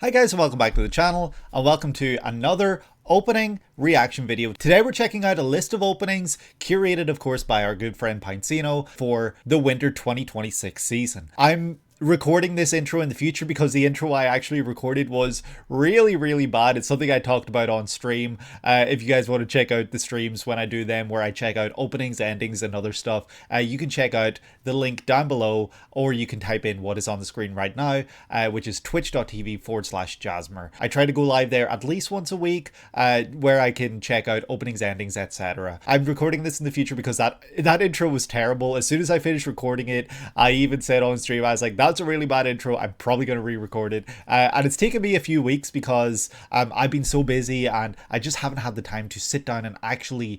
Hi guys and welcome back to the channel and welcome to another opening reaction video. Today we're checking out a list of openings curated of course by our good friend Pinecino for the winter 2026 season. I'm recording this intro in the future because the intro I actually recorded was really bad. It's something I talked about on stream. If you guys want to check out the streams when I do them where I check out openings, endings and other stuff, you can check out the link down below, or you can type in what is on the screen right now, which is twitch.tv/Jasmer. I try to go live there at least once a week where I can check out openings, endings, etc. I'm recording this in the future because that intro was terrible. As soon as I finished recording it, I even said on stream, I was like, that's a really bad intro. I'm probably going to re-record it. And it's taken me a few weeks because I've been so busy and I just haven't had the time to sit down and actually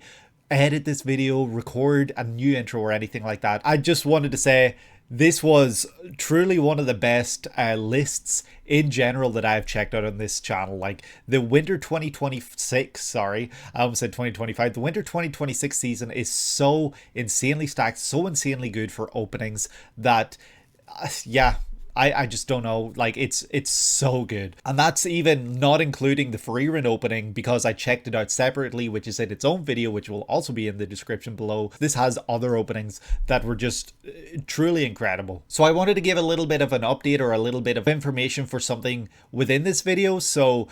edit this video, record a new intro or anything like that. I just wanted to say this was truly one of the best lists in general that I've checked out on this channel. Like the winter 2026, sorry, I almost said 2025. The winter 2026 season is so insanely stacked, so insanely good for openings that yeah, I just don't know, like it's so good. And that's even not including the free run opening because I checked it out separately, which is in its own video, which will also be in the description below. This has other openings that were just truly incredible. So I wanted to give a little bit of an update or a little bit of information for something within this video. So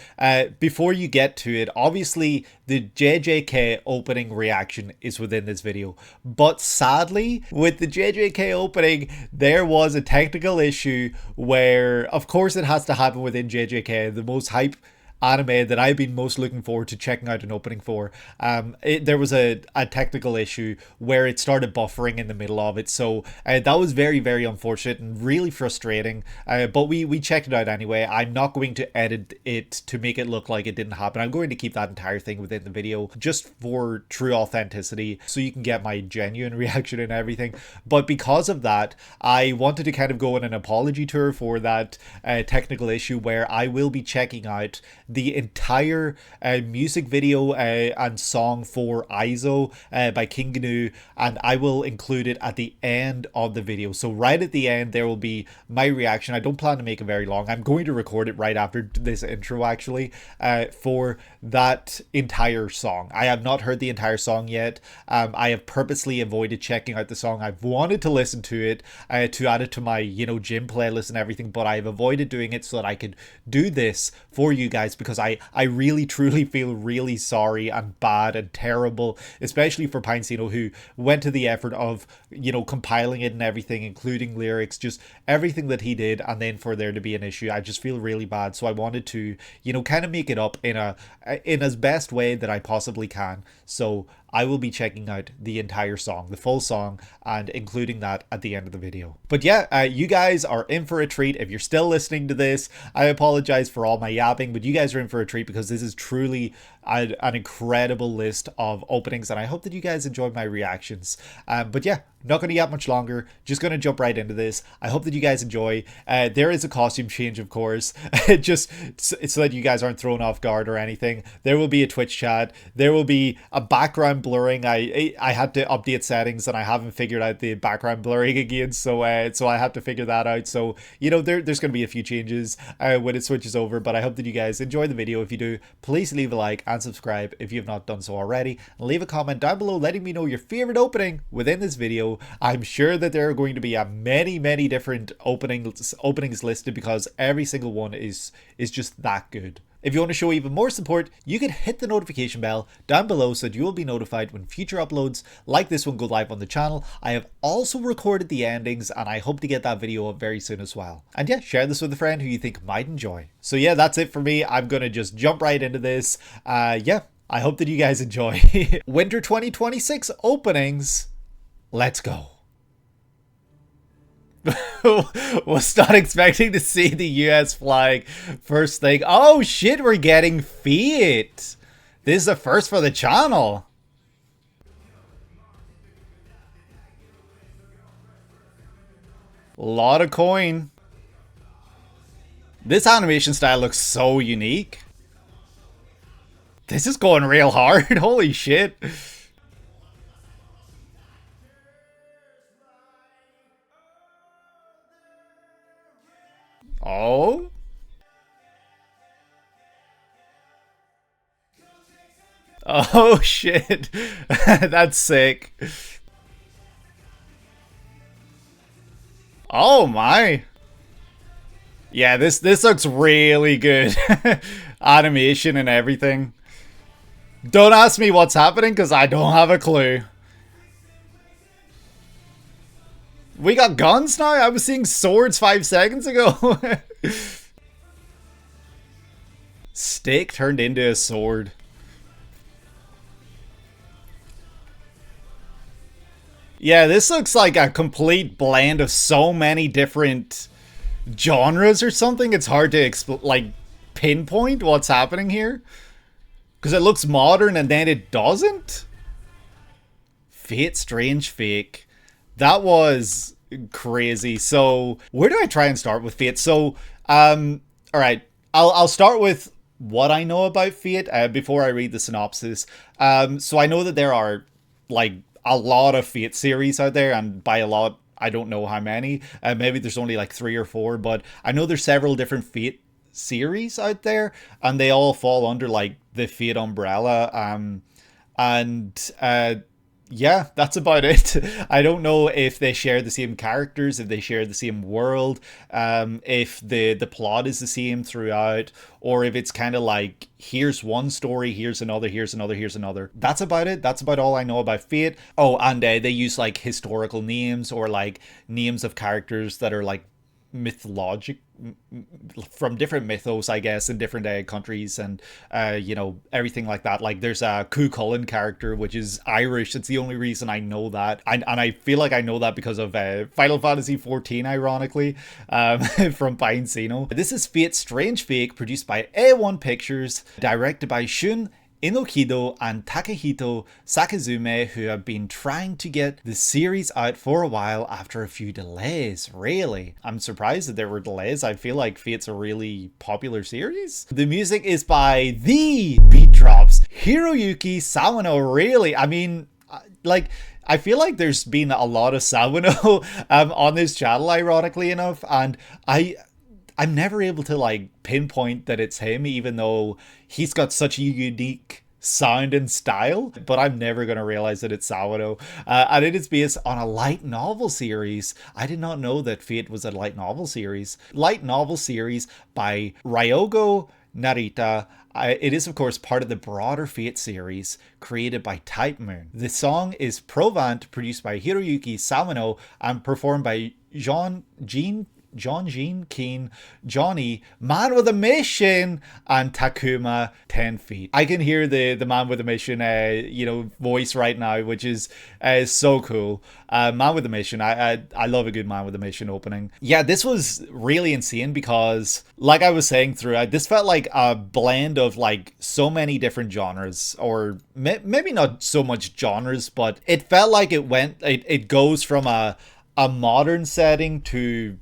before you get to it, obviously the JJK opening reaction is within this video, but sadly with the JJK opening there was a technical issue where of course it has to happen within JJK, the most hype anime that I've been most looking forward to checking out an opening for. There was a technical issue where it started buffering in the middle of it, so that was very unfortunate and really frustrating, but we checked it out anyway. I'm not going to edit it to make it look like it didn't happen. I'm going to keep that entire thing within the video just for true authenticity so you can get my genuine reaction and everything. But because of that, I wanted to kind of go on an apology tour for that technical issue where I will be checking out the entire music video and song for AIZO by King Gnu, and I will include it at the end of the video. So right at the end there will be my reaction. I don't plan to make it very long. I'm going to record it right after this intro actually for that entire song. I have not heard the entire song yet. I have purposely avoided checking out the song. I've wanted to listen to it to add it to my gym playlist and everything, but I've avoided doing it so that I could do this for you guys, because I really truly feel really sorry and bad and terrible, especially for Pinecino, who went to the effort of compiling it and everything, including lyrics, just everything that he did, and then for there to be an issue, I just feel really bad. So I wanted to kind of make it up in as best way that I possibly can. So I will be checking out the entire song, the full song, and including that at the end of the video. But yeah, you guys are in for a treat. If you're still listening to this, I apologize for all my yapping, but you guys are in for a treat because this is truly an incredible list of openings, and I hope that you guys enjoy my reactions. But yeah, not going to yap much longer, just going to jump right into this. I hope that you guys enjoy. There is a costume change, of course, just so that you guys aren't thrown off guard or anything. There will be a Twitch chat. There will be a background blurring. I had to update settings and I haven't figured out the background blurring again, so I have to figure that out. So there's going to be a few changes when it switches over, but I hope that you guys enjoy the video. If you do, please leave a like and subscribe if you have not done so already, and leave a comment down below letting me know your favorite opening within this video. I'm sure that there are going to be many different openings listed because every single one is just that good. If you want to show even more support, you can hit the notification bell down below so that you will be notified when future uploads like this one go live on the channel. I have also recorded the endings and I hope to get that video up very soon as well. And yeah, share this with a friend who you think might enjoy. So yeah, that's it for me. I'm going to just jump right into this. Yeah, I hope that you guys enjoy. Winter 2026 openings. Let's go. Was not expecting to see the US flag first thing. Oh shit, we're getting Fiat. This is a first for the channel. Lot of coin. This animation style looks so unique. This is going real hard. Holy shit. Oh. Oh shit. That's sick. Oh my. Yeah, this looks really good. Animation and everything. Don't ask me what's happening because I don't have a clue. We got guns now? I was seeing swords 5 seconds ago. Stick turned into a sword. Yeah, this looks like a complete blend of so many different genres or something. It's hard to like pinpoint what's happening here. Because it looks modern and then it doesn't. Fate Strange Fake. That was crazy. So where do I try and start with Fate? So alright. I'll start with what I know about Fate before I read the synopsis. So I know that there are like a lot of Fate series out there, and by a lot I don't know how many. Maybe there's only like 3 or 4, but I know there's several different Fate series out there, and they all fall under like the Fate umbrella. Yeah, that's about it. I don't know if they share the same characters, if they share the same world, if the plot is the same throughout, or if it's kind of like, here's one story, here's another, here's another, here's another. That's about it. That's about all I know about Fate. Oh, and they use like historical names or like names of characters that are like mythologic from different mythos, I guess, in different countries, and you know, everything like that. Like there's a Cu Chulainn character which is Irish. It's the only reason I know that, and I feel like I know that because of Final Fantasy 14, ironically, from Pinecino. This is Fate Strange Fake, produced by A1 Pictures, directed by Shun Inokido and Takahito Sakazume, who have been trying to get the series out for a while after a few delays. Really, I'm surprised that there were delays. I feel like Fate's a really popular series. The music is by the Beat Drops, Hiroyuki Sawano. Really, I mean, like, I feel like there's been a lot of Sawano on this channel, ironically enough, and I'm never able to like pinpoint that it's him, even though he's got such a unique sound and style, but I'm never going to realize that it's Sawano. And it is based on a light novel series. I did not know that Fate was a light novel series. Light novel series by Ryogo Narita. It is, of course, part of the broader Fate series created by TOMOO. The song is Provant, produced by Hiroyuki Sawano and performed by John Jean Keen, Johnny, Man with a Mission, and Takuma 10 Feet. I can hear the Man with a Mission you know, voice right now, which is so cool. Man with a Mission, I love a good Man with a Mission opening. Yeah, this was really insane because, like I was saying throughout, this felt like a blend of like so many different genres, or maybe not so much genres, but it felt like it goes from a modern setting to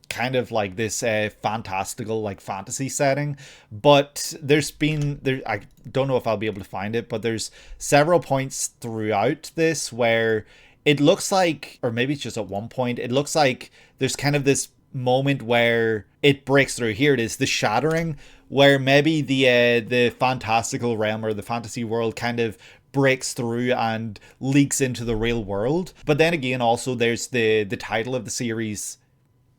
kind of like this fantastical, like fantasy setting. But I don't know if I'll be able to find it, but there's several points throughout this where it looks like, or maybe it's just at one point, it looks like there's kind of this moment where it breaks through. Here it is, the shattering, where maybe the fantastical realm or the fantasy world kind of breaks through and leaks into the real world. But then again, also there's the title of the series,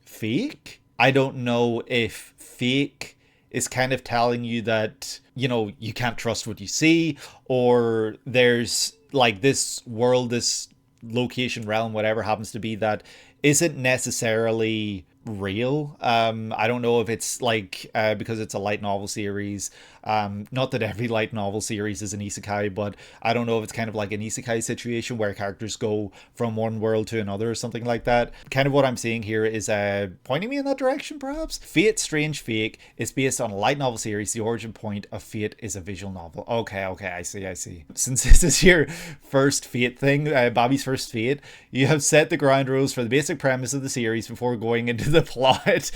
Fake. I don't know if fake is kind of telling you that, you know, you can't trust what you see, or there's like this world, this location, realm, whatever happens to be, that isn't necessarily real. I don't know if it's like because it's a light novel series, not that every light novel series is an isekai, but I don't know if it's kind of like an isekai situation where characters go from one world to another or something like that. Kind of what I'm seeing here is pointing me in that direction, perhaps. Fate Strange Fake is based on a light novel series. The origin point of Fate is a visual novel. Okay, I see. Since this is your first Fate thing, Bobby's first Fate, you have set the ground rules for the basic premise of the series before going into the plot.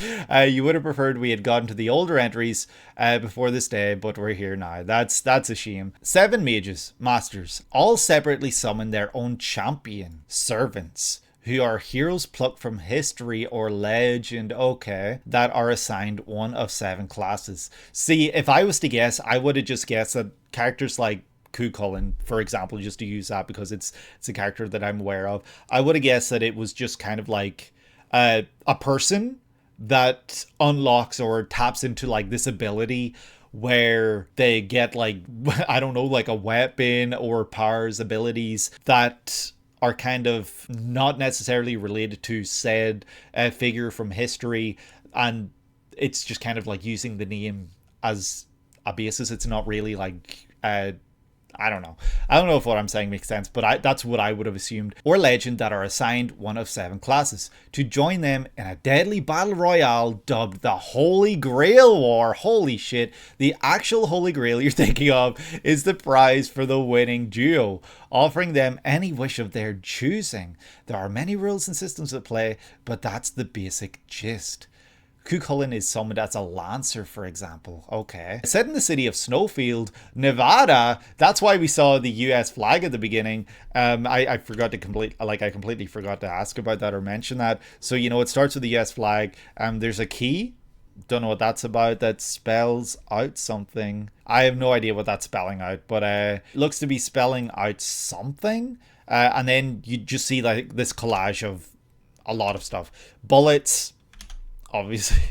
You would have preferred we had gotten to the older entries before this day, but we're here now. That's a shame. 7 mages, masters, all separately summon their own champion servants, who are heroes plucked from history or legend, okay, that are assigned one of 7 classes. See, if I was to guess, I would have just guessed that characters like Kukulin, for example, just to use that because it's a character that I'm aware of. I would have guessed that it was just kind of like a person that unlocks or taps into like this ability where they get like, I don't know, like a weapon or powers, abilities that are kind of not necessarily related to said figure from history, and it's just kind of like using the name as a basis. It's not really like I don't know. I don't know if what I'm saying makes sense, but that's what I would have assumed. Or legend that are assigned one of 7 classes to join them in a deadly battle royale dubbed the Holy Grail War. Holy shit. The actual Holy Grail you're thinking of is the prize for the winning duo, offering them any wish of their choosing. There are many rules and systems at play, but that's the basic gist. Kukulin is summoned as a lancer, for example. Okay. Set in the city of Snowfield, Nevada. That's why we saw the US flag at the beginning. I forgot to I completely forgot to ask about that or mention that. So, you know, it starts with the US flag. There's a key. Don't know what that's about. That spells out something. I have no idea what that's spelling out, but it looks to be spelling out something. And then you just see like this collage of a lot of stuff. Bullets, obviously.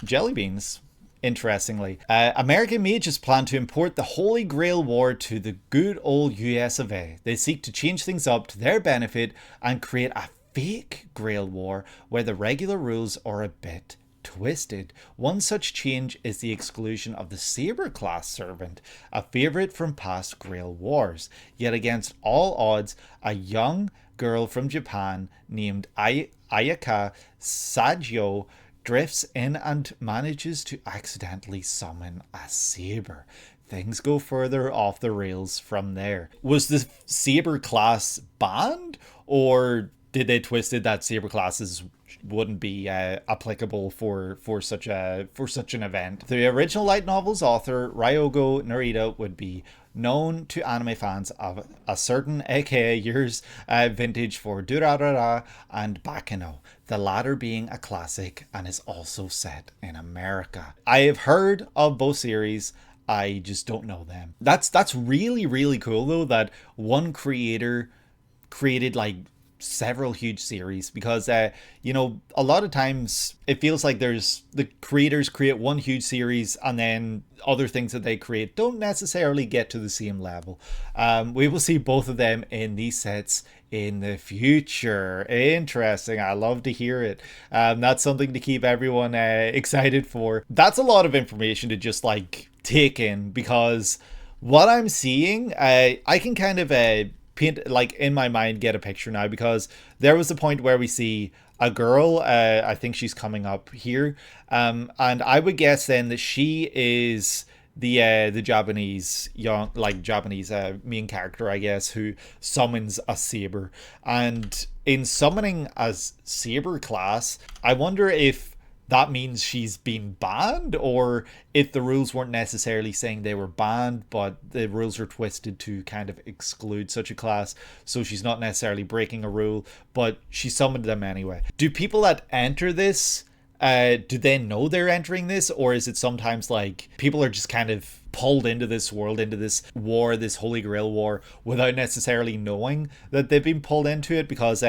Jelly beans, interestingly. American mages plan to import the Holy Grail War to the good old US of A. They seek to change things up to their benefit and create a fake Grail War where the regular rules are a bit twisted. One such change is the exclusion of the Saber class servant, a favorite from past Grail Wars. Yet against all odds, a young girl from Japan named Ayaka Sajo drifts in and manages to accidentally summon a saber. Things go further off the rails from there. Was the saber class banned, or did they twist it that saber classes wouldn't be applicable for such an event? The original light novel's author Ryogo Narita would be known to anime fans of a certain aka years vintage for Durarara and Bakano, the latter being a classic and is also set in America. I have heard of both series, I just don't know them. That's really, really cool though, that one creator created like several huge series, because you know, a lot of times it feels like there's the creators create one huge series and then other things that they create don't necessarily get to the same level. We will see both of them in these sets in the future. Interesting. I love to hear it. That's something to keep everyone excited for. That's a lot of information to just like take in, because what I'm seeing, I can kind of paint, like in my mind, get a picture now, because there was a point where we see a girl, I think she's coming up here, and I would guess then that she is the Japanese Japanese main character, I guess, who summons a saber. And in summoning a saber class, I wonder if that means she's been banned, or if the rules weren't necessarily saying they were banned, but the rules are twisted to kind of exclude such a class, so she's not necessarily breaking a rule, but she summoned them anyway. Do people that enter this, do they know they're entering this, or is it sometimes like people are just kind of pulled into this world, into this war, this Holy Grail War, without necessarily knowing that they've been pulled into it? Because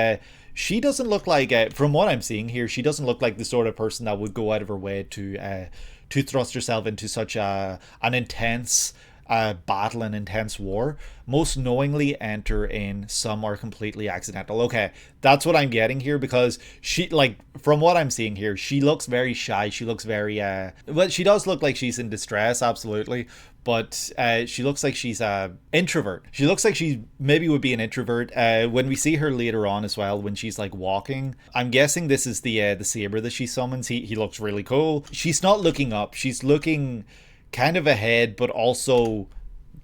she doesn't look like, from what I'm seeing here, she doesn't look like the sort of person that would go out of her way to thrust herself into such an intense battle, an intense war. Most knowingly enter in, some are completely accidental. Okay, that's what I'm getting here, because she, like, from what I'm seeing here, she looks very shy. She looks very well, she does look like she's in distress, absolutely, but she looks like she's a introvert. She looks like she maybe would be an introvert. When we see her later on as well, when she's like walking, I'm guessing this is the saber that she summons. He looks really cool. She's not looking up, she's looking kind of ahead, but also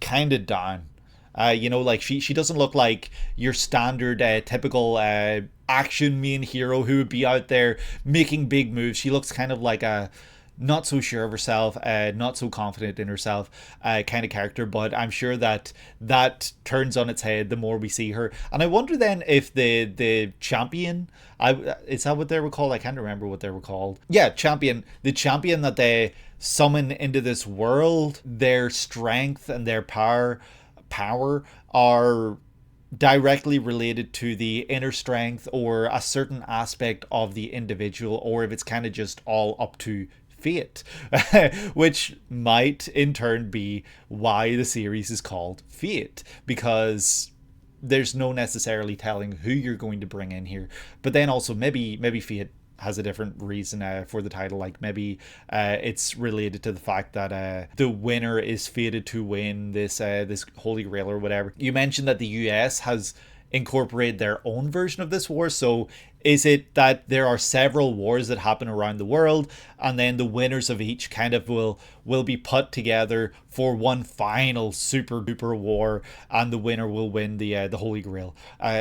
kind of down. You know, like she doesn't look like your standard typical action main hero who would be out there making big moves. She looks kind of like a not so sure of herself, not so confident in herself kind of character. But I'm sure that turns on its head the more we see her. And I wonder then if the champion, is that what they were called? I can't remember what they were called. Yeah, champion. The champion that they summon into this world, their strength and their power power are directly related to the inner strength or a certain aspect of the individual, or if it's kind of just all up to fate, which might in turn be why the series is called Fate, because there's no necessarily telling who you're going to bring in here. But then also maybe Fate has a different reason for the title, like maybe it's related to the fact that the winner is fated to win this Holy Grail or whatever. You mentioned that the US has incorporated their own version of this war, so is it that there are several wars that happen around the world, and then the winners of each kind of will be put together for one final super duper war, and the winner will win the Holy Grail,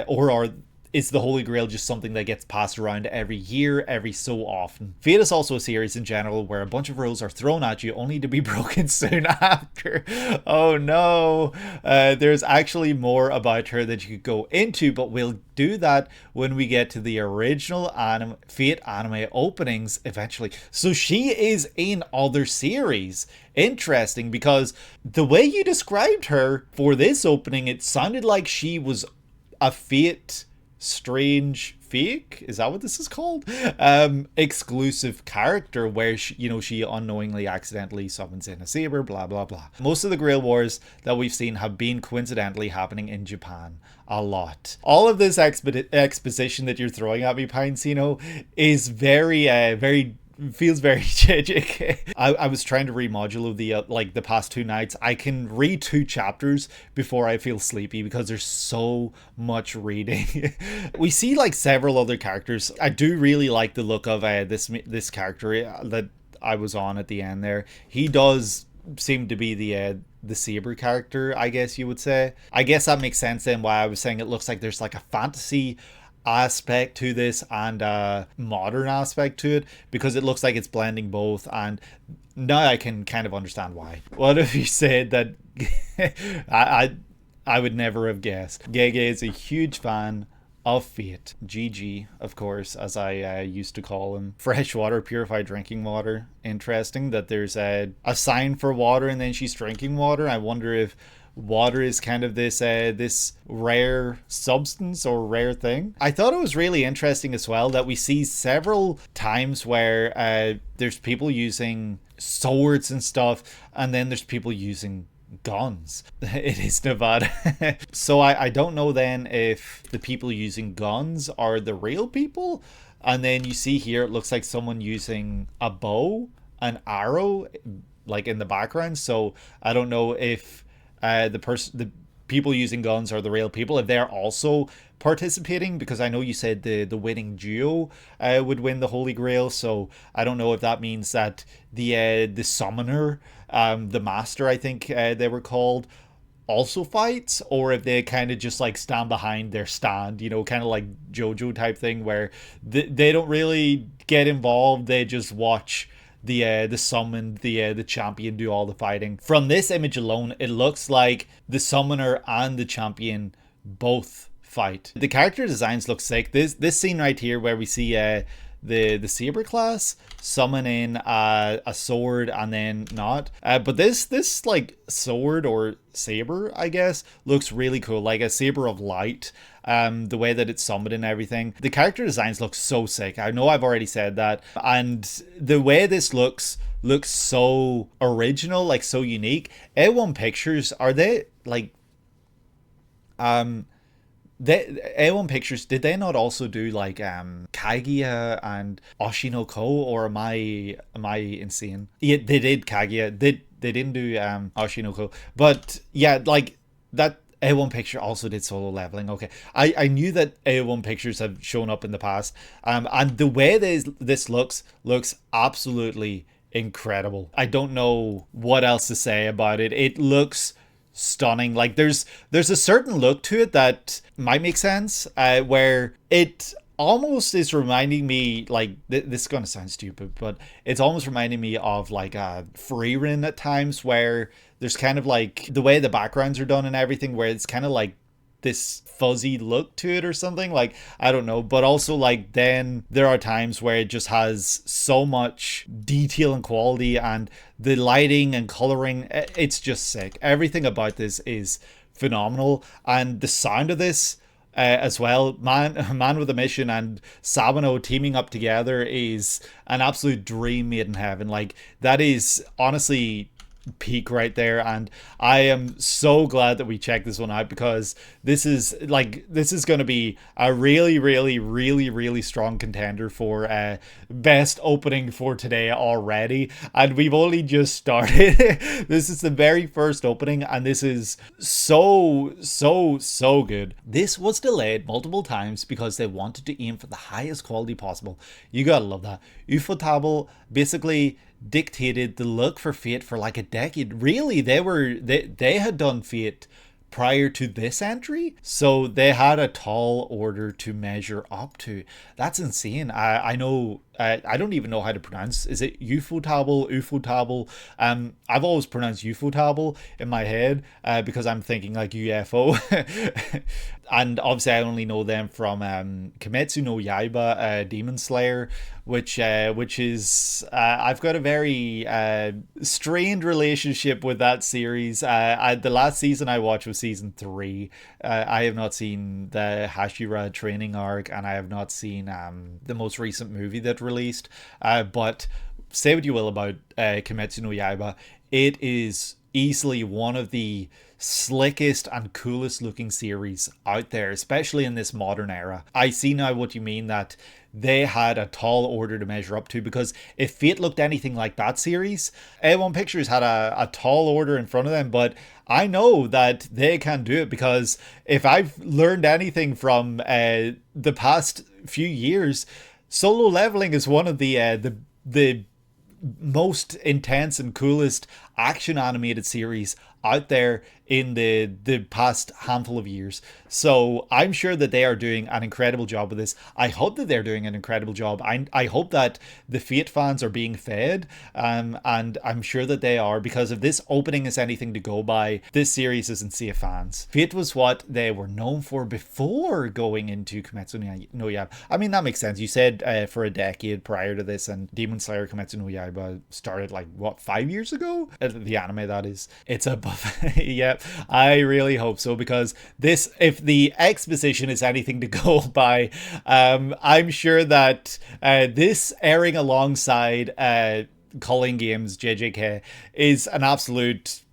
or is the Holy Grail just something that gets passed around every year, every so often? Fate is also a series in general where a bunch of rules are thrown at you only to be broken soon after. Oh no, there's actually more about her that you could go into, but we'll do that when we get to the original Fate anime openings eventually. So she is in other series. Interesting, because the way you described her for this opening, it sounded like she was a Fate strange fake, is that what this is called, exclusive character where she unknowingly accidentally summons in a saber, blah blah blah. Most of the Grail Wars that we've seen have been coincidentally happening in Japan a lot. All of this exposition that you're throwing at me, Pinecino, is very feels very tragic. I was trying to read Modulo the past 2 nights. I can read 2 chapters before I feel sleepy because there's so much reading. We see like several other characters. I do really like the look of this character that I was on at the end there. He does seem to be the saber character, I guess you would say. I guess that makes sense then why I was saying it looks like there's like a fantasy aspect to this and a modern aspect to it, because it looks like it's blending both, and now I can kind of understand why. What if you said that I would never have guessed. Gege is a huge fan of Fate. GG, of course, as I used to call him. Fresh water, purified drinking water. Interesting that there's a sign for water and then she's drinking water. I wonder if water is kind of this rare substance or rare thing. I thought it was really interesting as well that we see several times where there's people using swords and stuff, and then there's people using guns. It is Nevada. So I don't know then if the people using guns are the real people. And then you see here it looks like someone using a bow, an arrow, like in the background. So I don't know if the people using guns are the real people, if they're also participating, because I know you said the winning duo would win the Holy Grail. So I don't know if that means that the summoner, the master, I think they were called, also fights, or if they kind of just like stand behind their stand, kind of like JoJo type thing where they don't really get involved, they just watch the summoned, the champion do all the fighting. From this image alone, it looks like the summoner and the champion both fight. The character designs look sick. This scene right here where we see the saber class summoning a sword and then not, but this like sword or saber, I guess, looks really cool, like a saber of light. The way that it's summoned and everything, the character designs look so sick. I know I've already said that, and the way this looks so original, like so unique. A1 Pictures, are they like A1 Pictures, did they not also do like Kaguya and Oshi no Ko, or am I insane? Yeah, they did Kaguya. They didn't do Oshi no Ko, but yeah, like that. A1 Picture also did Solo Leveling. Okay, I knew that A1 Pictures have shown up in the past, and the way this looks absolutely incredible. I don't know what else to say about it. It looks stunning. Like there's a certain look to it that might make sense, where it almost is reminding me, like this is gonna sound stupid, but it's almost reminding me of like Frieren at times, where there's kind of like the way the backgrounds are done and everything, where it's kind of like this fuzzy look to it or something, like I don't know. But also like then there are times where it just has so much detail and quality, and the lighting and coloring, it's just sick. Everything about this is phenomenal. And the sound of this as well, Man with a Mission and Sawano teaming up together is an absolute dream made in heaven. Like, that is honestly peak right there, and I am so glad that we checked this one out, because this is going to be a really strong contender for best opening for today already, and we've only just started. This is the very first opening, and this is so good. This was delayed multiple times because they wanted to aim for the highest quality possible. You gotta love that. Ufotable basically dictated the look for Fate for like a decade. Really, they had done Fate prior to this entry, so they had a tall order to measure up to. That's insane. I know, I don't even know how to pronounce. Is it Ufotable? I've always pronounced Ufotable in my head because I'm thinking like UFO. And obviously I only know them from Kimetsu no Yaiba, Demon Slayer, which is I've got a very strained relationship with that series. The last season I watched was season 3. I have not seen the Hashira training arc, and I have not seen the most recent movie that released. But say what you will about Kimetsu no Yaiba, it is easily one of the slickest and coolest looking series out there, especially in this modern era. I see now what you mean, that they had a tall order to measure up to, because if Fate looked anything like that series, A1 Pictures had a tall order in front of them, but I know that they can do it, because if I've learned anything from the past few years, Solo Leveling is one of the most intense and coolest action animated series out there in the past handful of years. So I'm sure that they are doing an incredible job with this. I hope that they're doing an incredible job. I hope that the Fate fans are being fed, and I'm sure that they are, because if this opening is anything to go by, this series isn't safe, fans. Fate was what they were known for before going into Kimetsu no Yaiba. I mean, that makes sense. You said for a decade prior to this, and Demon Slayer Kimetsu no Yaiba started like, what, 5 years ago? The anime, that is. It's a buff. Yeah, I really hope so, because this, if the exposition is anything to go by, I'm sure that this airing alongside Culling Games JJK is an absolute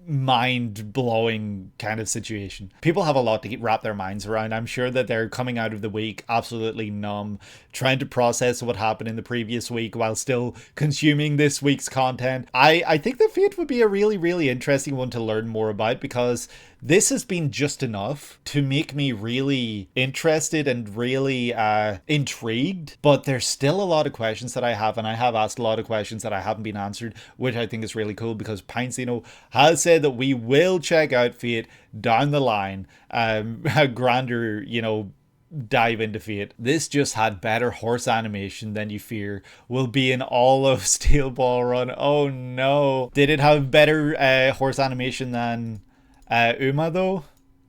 mind-blowing kind of situation. People have a lot to wrap their minds around. I'm sure that they're coming out of the week absolutely numb, trying to process what happened in the previous week while still consuming this week's content. I think that Fate would be a really interesting one to learn more about, because this has been just enough to make me really interested and really intrigued, but there's still a lot of questions that I have, and I have asked a lot of questions that I haven't been answered, which I think is really cool, because Pinecino has said that we will check out Fate down the line, a grander, dive into Fate. This just had better horse animation than you fear will be in all of Steel Ball Run. Oh no. Did it have better horse animation than Uma though?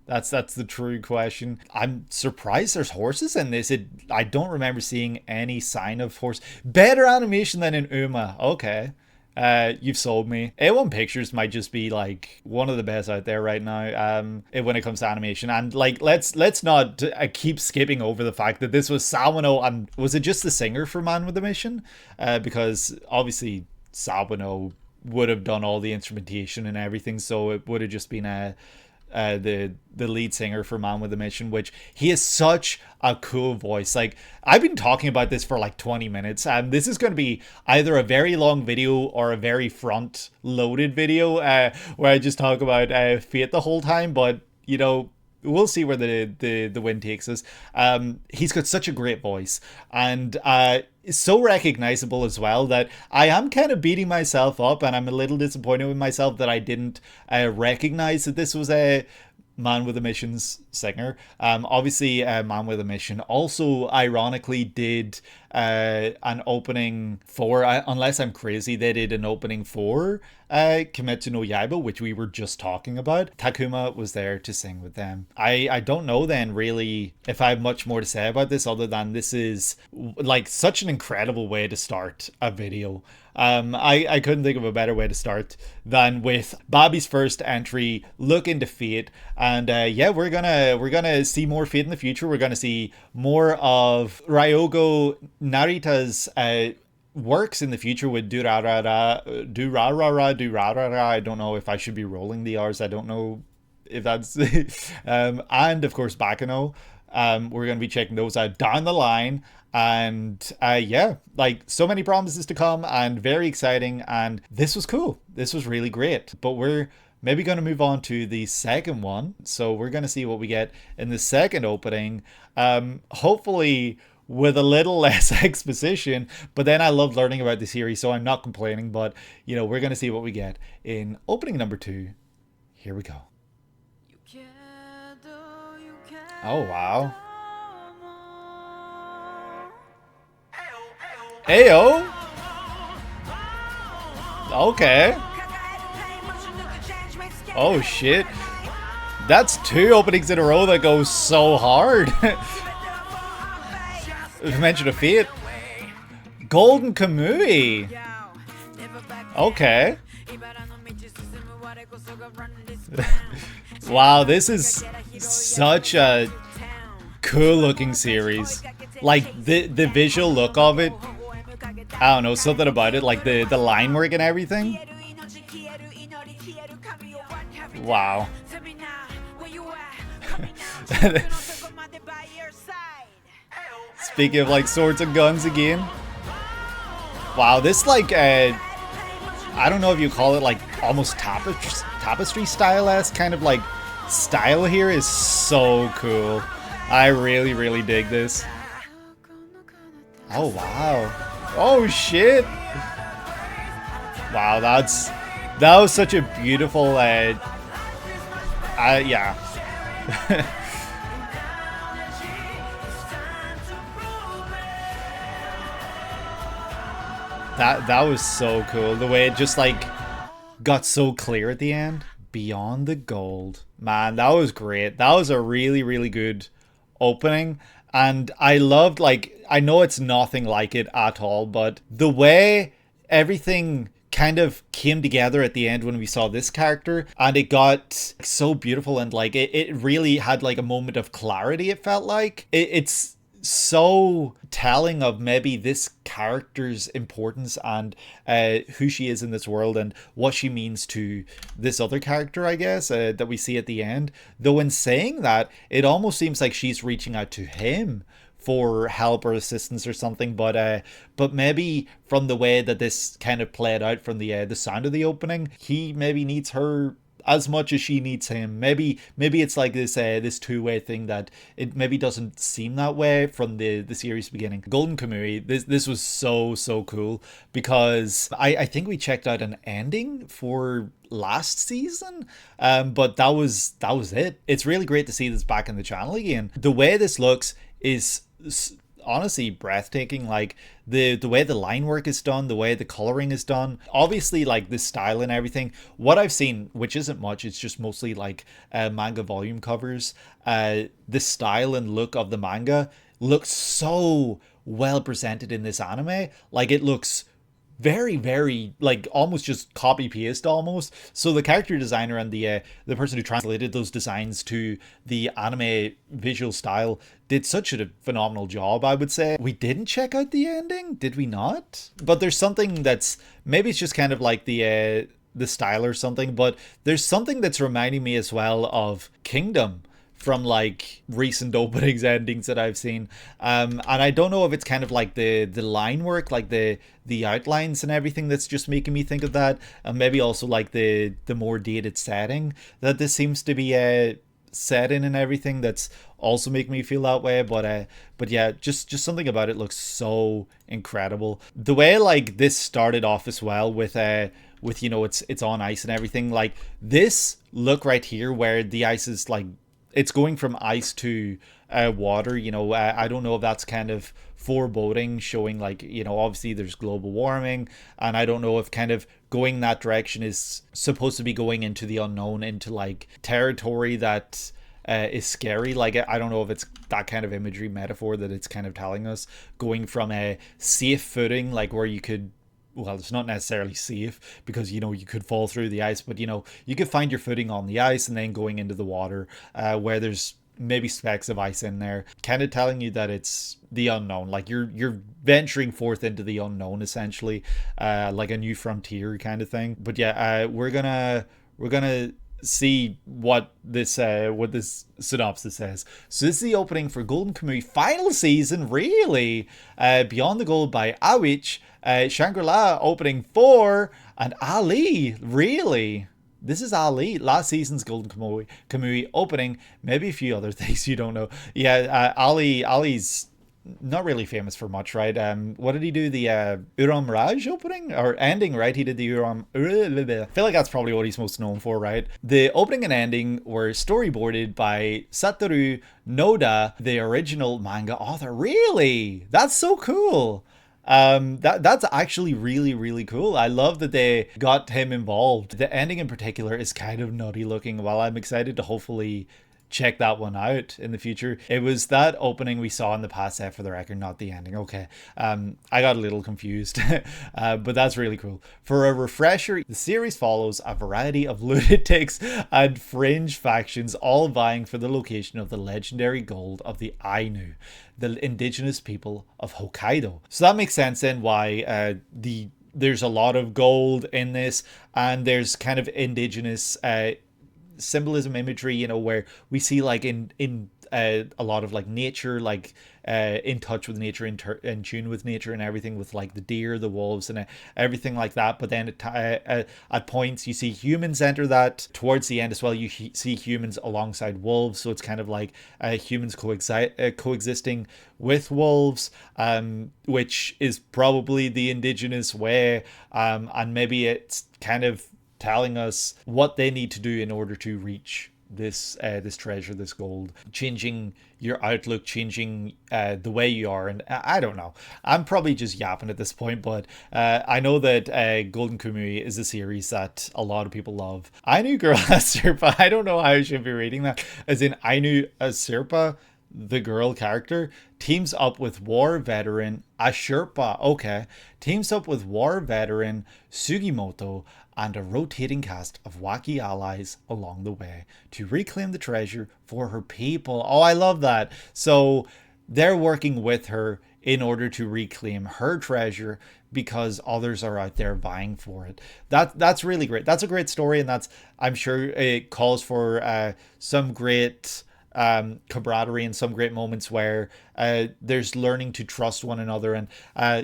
That's the true question. I'm surprised there's horses in this. I don't remember seeing any sign of horse. Better animation than in Uma. Okay. You've sold me. A1 Pictures might just be like one of the best out there right now when it comes to animation. And like, let's not keep skipping over the fact that this was Sawano, and was it just the singer for Man with a Mission? Because obviously Sawano would have done all the instrumentation and everything, so it would have just been the lead singer for Man with a Mission, which he has such a cool voice. Like, I've been talking about this for like 20 minutes, and this is going to be either a very long video or a very front loaded video where I just talk about Fate the whole time, but we'll see where the wind takes us. He's got such a great voice, and so recognizable as well, that I am kind of beating myself up, and I'm a little disappointed with myself that I didn't recognize that this was a Man with a Mission's singer. Obviously Man with a Mission also ironically did an opening for, unless I'm crazy, they did an opening for Kimetsu no Yaiba, which we were just talking about. Takuma was there to sing with them. I don't know then really if I have much more to say about this other than this is like such an incredible way to start a video. I couldn't think of a better way to start than with Bobby's first entry, look into Fate, and yeah, we're gonna see more Fate in the future. We're gonna see more of Ryogo Narita's works in the future with Durarara. I don't know if I should be rolling the R's. I don't know if that's and of course Bakano. We're gonna be checking those out down the line. And yeah, like so many promises to come and very exciting, and this was cool. This was really great. But we're maybe going to move on to the second one, so we're going to see what we get in the second opening, hopefully with a little less exposition. But then I love learning about the series, so I'm not complaining. But you know, we're going to see what we get in opening number 2. Here we go. Oh wow. Ayo! Okay. Oh shit. That's 2 openings in a row that goes so hard. Mention of Fate. Golden Kamuy. Okay. Wow, this is such a cool looking series. Like the visual look of it, I don't know, something about it, like the line work and everything. Wow. Speaking of like swords and guns again. Wow, this like I don't know if you call it like almost tapestry style-esque kind of like style here is so cool. I really dig this. Oh wow. Oh shit! Wow, that was such a beautiful yeah. that was so cool. The way it just like got so clear at the end. Beyond the Gold. Man, that was great. That was a really good opening. And I loved, like, I know it's nothing like it at all, but the way everything kind of came together at the end when we saw this character, and it got so beautiful, and like it really had like a moment of clarity, it felt like. It's so telling of maybe this character's importance and who she is in this world and what she means to this other character, I guess, that we see at the end. Though in saying that, it almost seems like she's reaching out to him for help or assistance or something, but maybe from the way that this kind of played out from the sound of the opening, he maybe needs her as much as she needs him. Maybe it's like this two-way thing that it maybe doesn't seem that way from the series beginning. Golden Kamuy, this was so cool, because I think we checked out an ending for last season, but that was it. It's really great to see this back in the channel again. The way this looks is honestly breathtaking. Like the way the line work is done, the way the coloring is done, obviously like the style and everything. What I've seen, which isn't much, it's just mostly like manga volume covers, the style and look of the manga looks so well presented in this anime. Like it looks very like almost just copy paste almost. So the character designer and the person who translated those designs to the anime visual style did such a phenomenal job, I would say. We didn't check out the ending, did we not? But there's something that's, maybe it's just kind of like the style or something, but there's something that's reminding me as well of Kingdom from like recent openings endings that I've seen, and I don't know if it's kind of like the line work, like the outlines and everything, that's just making me think of that, and maybe also like the more dated setting that this seems to be set in and everything, that's also making me feel that way. But yeah, just something about it looks so incredible. The way like this started off as well with you know, it's on ice and everything, like this look right here where the ice is like, it's going from ice to water. You know, I don't know if that's kind of foreboding, showing like, you know, obviously there's global warming, and I don't know if kind of going that direction is supposed to be going into the unknown, into like territory that is scary. Like, I don't know if it's that kind of imagery metaphor that it's kind of telling us, going from a safe footing, like where you could, well, it's not necessarily safe because, you know, you could fall through the ice, but, you know, you could find your footing on the ice and then going into the water where there's maybe specks of ice in there, kind of telling you that it's the unknown. Like you're venturing forth into the unknown, essentially, like a new frontier kind of thing. But yeah, we're gonna see what this synopsis says. So this is the opening for Golden Kamuy final season, really. Beyond the Gold by Awich, Shangri-La opening 4, and Ali, really. This is Ali, last season's Golden Kamuy opening. Maybe a few other things you don't know. Yeah, Ali's not really famous for much, right? What did he do? The Uram Raj opening or ending, right? He did the Uram. I feel like that's probably what he's most known for, right? The opening and ending were storyboarded by Satoru Noda, the original manga author. Really? That's so cool. That's actually really cool. I love that they got him involved. The ending in particular is kind of nutty looking. Well, I'm excited to hopefully check that one out in the future. It was that opening we saw in the past set, for the record, not the ending. Okay. I got a little confused, but that's really cool. For a refresher, the series follows a variety of lunatics and fringe factions, all vying for the location of the legendary gold of the Ainu, the indigenous people of Hokkaido. So that makes sense then why there's a lot of gold in this, and there's kind of indigenous symbolism, imagery, you know, where we see like in a lot of like nature, like in touch with nature, in tune with nature and everything, with like the deer, the wolves, and everything like that. But then at points you see humans enter that. Towards the end as well, you see humans alongside wolves, so it's kind of like humans coexisting with wolves, which is probably the indigenous way, and maybe it's kind of telling us what they need to do in order to reach this treasure, this gold, changing your outlook, changing the way you are. And I don't know, I'm probably just yapping at this point, but I know that Golden Kamuy is a series that a lot of people love. Ainu Girl as Sherpa, I don't know how I should be reading that, as in Ainu as Sherpa, the girl character, teams up with war veteran Sherpa. Okay, teams up with war veteran Sugimoto and a rotating cast of wacky allies along the way to reclaim the treasure for her people. Oh, I love that. So they're working with her in order to reclaim her treasure because others are out there vying for it. That's really great. That's a great story, and that's, I'm sure it calls for some great camaraderie and some great moments where there's learning to trust one another. And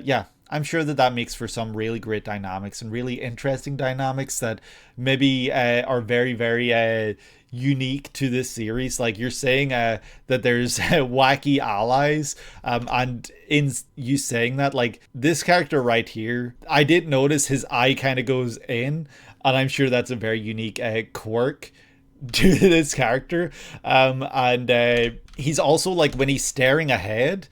yeah, I'm sure that makes for some really great dynamics and really interesting dynamics that maybe are very unique to this series. Like you're saying that there's wacky allies, and in you saying that, like this character right here, I did notice his eye kind of goes in, and I'm sure that's a very unique quirk to this character. And he's also, like, when he's staring ahead,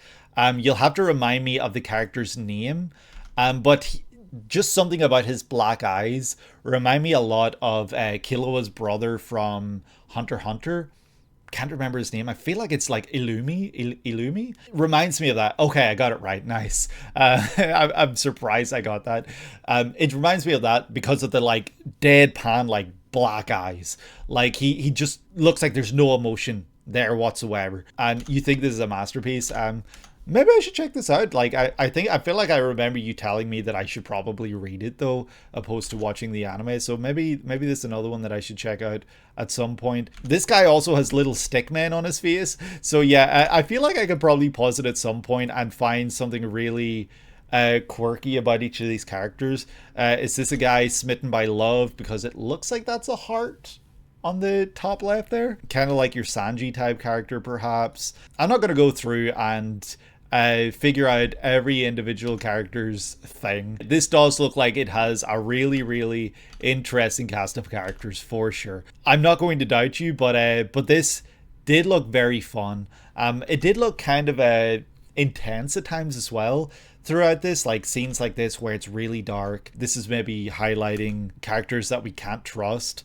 you'll have to remind me of the character's name, but just something about his black eyes remind me a lot of Killua's brother from Hunter x Hunter. Can't remember his name. I feel like it's like Illumi. Reminds me of that. Okay, I got it right. Nice. I'm surprised I got that. It reminds me of that because of the like deadpan, like black eyes. Like he just looks like there's no emotion there whatsoever. And you think this is a masterpiece. Maybe I should check this out. Like, I feel like I remember you telling me that I should probably read it though, opposed to watching the anime. So maybe this is another one that I should check out at some point. This guy also has little stickmen on his face. So yeah, I feel like I could probably pause it at some point and find something really quirky about each of these characters. Is this a guy smitten by love? Because it looks like that's a heart on the top left there. Kind of like your Sanji type character, perhaps. I'm not going to go through and figure out every individual character's thing. This does look like it has a really interesting cast of characters for sure. I'm not going to doubt you, but this did look very fun. It did look kind of intense at times as well throughout this, like scenes like this where it's really dark. This is maybe highlighting characters that we can't trust,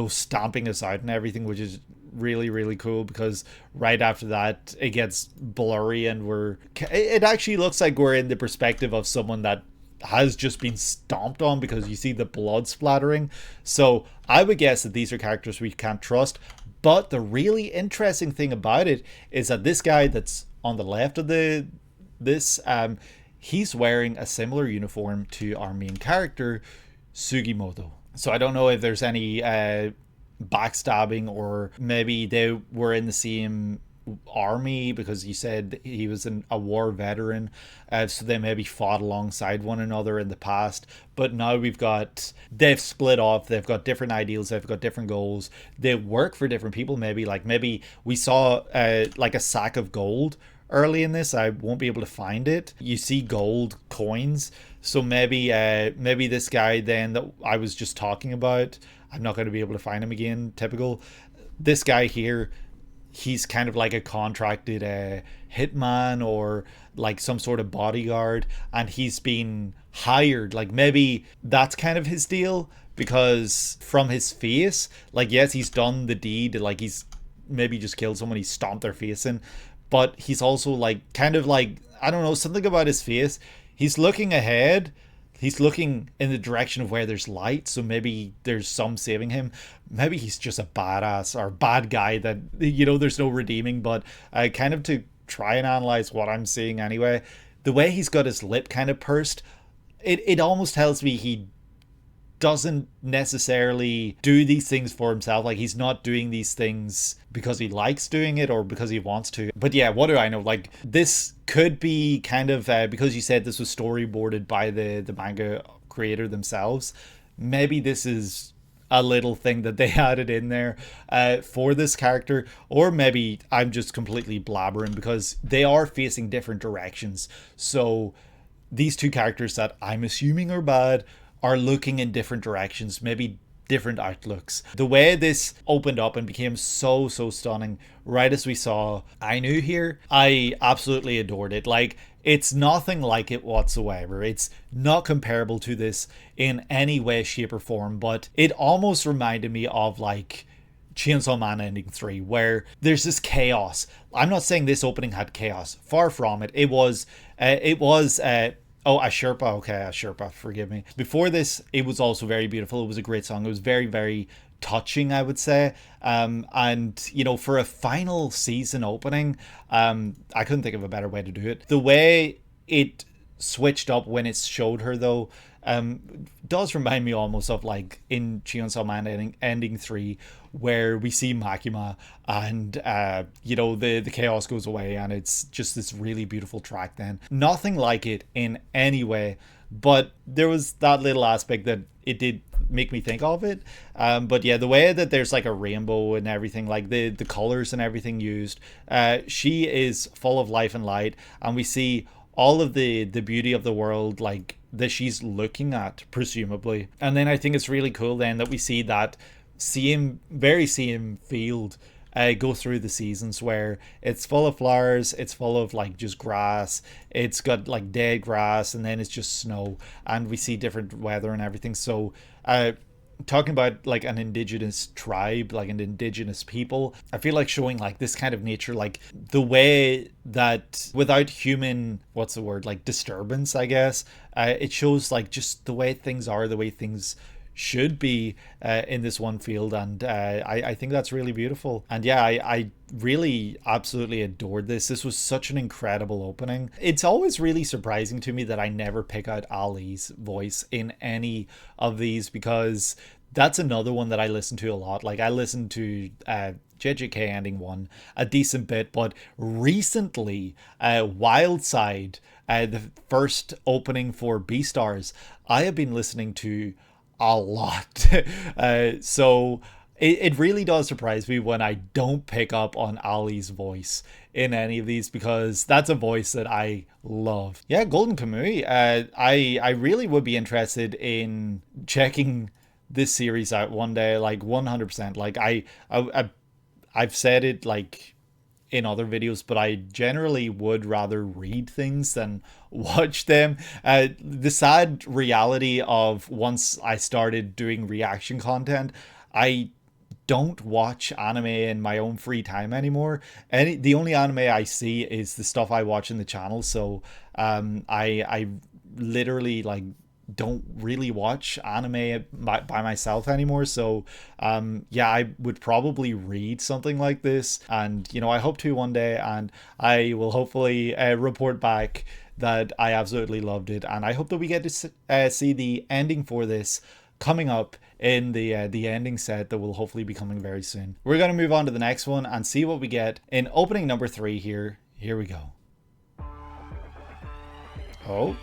stomping us out and everything, which is really, really cool, because right after that it gets blurry and it actually looks like we're in the perspective of someone that has just been stomped on, because you see the blood splattering. So I would guess that these are characters we can't trust. But the really interesting thing about it is that this guy that's on the left of he's wearing a similar uniform to our main character, Sugimoto. So I don't know if there's any backstabbing, or maybe they were in the same army, because you said he was a war veteran, so they maybe fought alongside one another in the past. But now they've split off, they've got different ideals, they've got different goals, they work for different people. Maybe we saw like a sack of gold early in this. I won't be able to find it. You see gold coins, so maybe this guy then that I was just talking about, I'm not going to be able to find him again, typical. This guy here, he's kind of like a contracted hitman, or like some sort of bodyguard, and he's been hired. Like maybe that's kind of his deal, because from his face, like, yes, he's done the deed, like he's maybe just killed someone, he stomped their face in, but he's also like kind of like, I don't know, something about his face, he's looking ahead, he's looking in the direction of where there's light, so maybe there's some saving him. Maybe he's just a badass or bad guy that, there's no redeeming. But kind of to try and analyze what I'm seeing anyway, the way he's got his lip kind of pursed, it almost tells me he doesn't necessarily do these things for himself. Like, he's not doing these things because he likes doing it or because he wants to. But yeah, what do I know? Like, this could be kind of because you said this was storyboarded by the manga creator themselves, maybe this is a little thing that they added in there for this character. Or maybe I'm just completely blabbering, because they are facing different directions. So these two characters that I'm assuming are bad are looking in different directions, maybe different outlooks. The way this opened up and became so stunning right as we saw Ainu here, I absolutely adored it. Like, it's nothing like it whatsoever. It's not comparable to this in any way, shape, or form, but it almost reminded me of like Chainsaw Man Ending 3, where there's this chaos. I'm not saying this opening had chaos, far from it. It was oh, a Sherpa. Okay, a Sherpa, forgive me. Before this, it was also very beautiful. It was a great song. It was very, very touching, I would say. And, for a final season opening, I couldn't think of a better way to do it. The way it switched up when it showed her, though, does remind me almost of like in Chainsaw Man Ending 3, where we see Makima and the chaos goes away and it's just this really beautiful track. Then nothing like it in any way, but there was that little aspect that it did make me think of it. But yeah, the way that there's like a rainbow and everything, like the colors and everything used, she is full of life and light, and we see all of the beauty of the world, like, that she's looking at, presumably. And then I think it's really cool then that we see that very same field go through the seasons, where it's full of flowers, it's full of like just grass, it's got like dead grass, and then it's just snow, and we see different weather and everything. So talking about like an indigenous tribe, like an indigenous people, I feel like showing like this kind of nature, like the way that without human, what's the word, like disturbance, I guess, it shows like just the way things are, the way things should be in this one field. And I think that's really beautiful. And yeah, I really absolutely adored this. This was such an incredible opening. It's always really surprising to me that I never pick out Ali's voice in any of these, because that's another one that I listen to a lot. Like, I listened to JJK Ending 1 a decent bit, but recently Wildside, the first opening for Beastars, I have been listening to a lot. So it really does surprise me when I don't pick up on Ali's voice in any of these, because that's a voice that I love. Yeah, Golden Kamuy. I really would be interested in checking this series out one day, like 100%. Like I've said it like in other videos, but I generally would rather read things than watch them. The sad reality of once I started doing reaction content, I don't watch anime in my own free time anymore. The only anime I see is the stuff I watch in the channel. So I literally like don't really watch anime by myself anymore. So yeah, I would probably read something like this, and you know, I hope to one day, and I will hopefully report back that I absolutely loved it, and I hope that we get to see the ending for this coming up in the ending set that will hopefully be coming very soon. We're going to move on to the next one and see what we get in opening number 3 here. Here we go. Oh,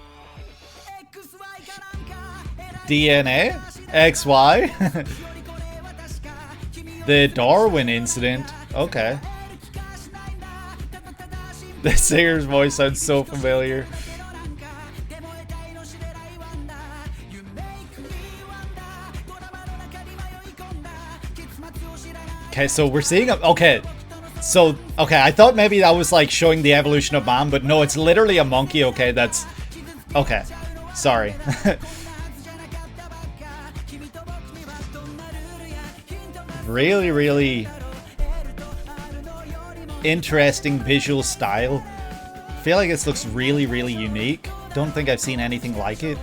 DNA XY. The Darwin incident. Okay. The singer's voice sounds so familiar. Okay, so we're seeing a... Okay. So, okay, I thought maybe that was like showing the evolution of man, but no, it's literally a monkey. Okay, that's... Okay. Sorry. Really, really interesting visual style. I feel like this looks really, really unique. Don't think I've seen anything like it.